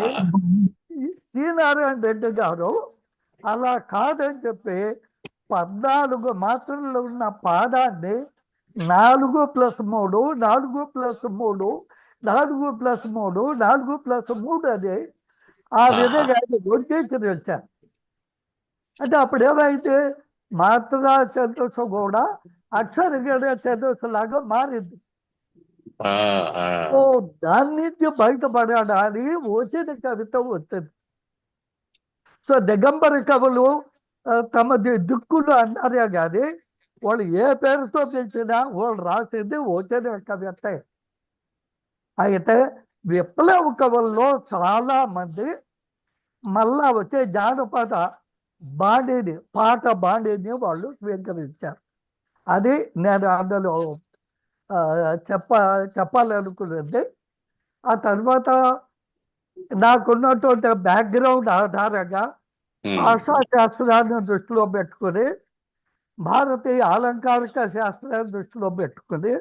సి నారాయణ రెడ్డి గారు అలా కాదని చెప్పి 14 మాత్రలు ఉన్న పాదాన్ని 4+3, 4+3, 4+3, 4+3 అని ఆ విధంగా వర్గీకరించారు. అంటే అప్పుడు ఏమైతే మాత్రా ఛందస్సు కూడా అక్షరగణ ఛందస్సు లాగా మారింది. దాని నుంచి బయటపడడానికి వచ్చిన కవిత వచ్చింది. సో దిగంబర కవులు తమ దిక్కులు అన్నారే కానీ వాళ్ళు ఏ పేరుతో పిలిచినా వాళ్ళు రాసింది వచ్చిన కవిత. అయితే విప్లవ కవుల్లో చాలా మంది మళ్ళా వచ్చే జానపద బాణిని పాట బాణిని వాళ్ళు స్వీకరించారు. అది నేను అందులో చెప్పాలనుకున్నది. ఆ తర్వాత నాకున్నటువంటి బ్యాక్గ్రౌండ్ ఆధారంగా భాషా శాస్త్రాన్ని దృష్టిలో పెట్టుకుని, భారతీయ అలంకారిక శాస్త్రాన్ని దృష్టిలో పెట్టుకుని,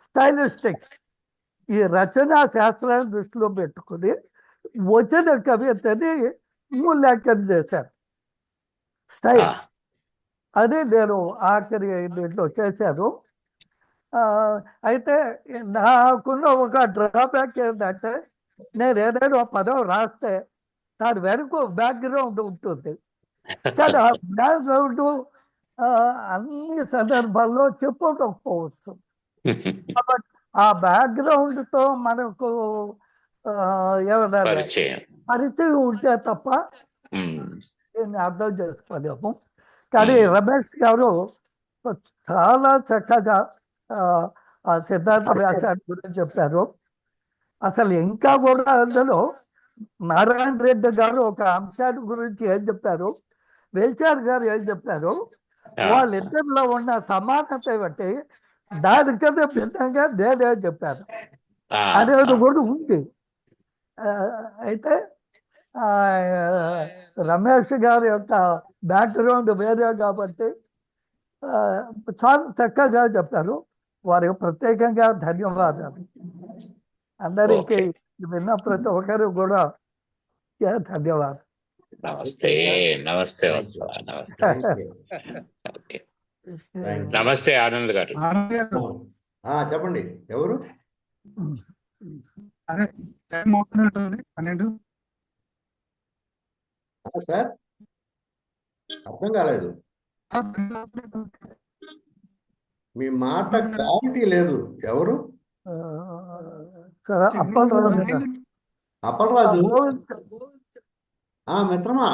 స్టైలిస్టిక్స్ ఈ రచనా శాస్త్రాన్ని దృష్టిలో పెట్టుకుని వచ్చిన కవితని మూల్యాంకనం చేశాను. స్టైల్ అది నేను ఆఖరి దీంట్లో చేశాను. అయితే నాకున్న ఒక డ్రాబ్యాక్ ఏంటంటే నేను ఏదైనా పదం రాస్తే దాని వెనుక బ్యాక్గ్రౌండ్ ఉంటుంది. కానీ ఆ బ్యాక్గ్రౌండ్ అన్ని సందర్భాల్లో చెప్పుకోకపోవచ్చు. కాబట్టి ఆ బ్యాక్గ్రౌండ్ తో మనకు ఏమన్నా పరిచయం ఉంటే తప్ప దీన్ని అర్థం చేసుకోలేము. కానీ రమేష్ గారు చాలా చక్కగా ఆ సిద్ధాంత వ్యాసాన్ని గురించి చెప్పారు. అసలు ఇంకా కూడా అందులో నారాయణ రెడ్డి గారు ఒక అంశాన్ని గురించి ఏం చెప్పారు, వెల్చార్ గారు ఏం చెప్పారు, వాళ్ళిద్దరిలో ఉన్న సమానత బట్టి దానికన్నా భిన్నంగా నేనే చెప్పాను అనేది కూడా ఉంది. అయితే రమేష్ గారి యొక్క బ్యాక్గ్రౌండ్ వేరే కాబట్టి చాలా చక్కగా చెప్పారు. వారికి ప్రత్యేకంగా ధన్యవాదాలు. అందరికీ విన్న ప్రతి ఒక్కరు కూడా ధన్యవాదాలు. నమస్తే. నమస్తే నమస్తే. నమస్తే ఆనంద్ గారు. చెప్పండి. ఎవరు? 12 సార్ అర్థం కాలేదు. మీ మాట క్లారిటీ లేదు. ఎవరు? అప్పలరాజు. మిత్రమా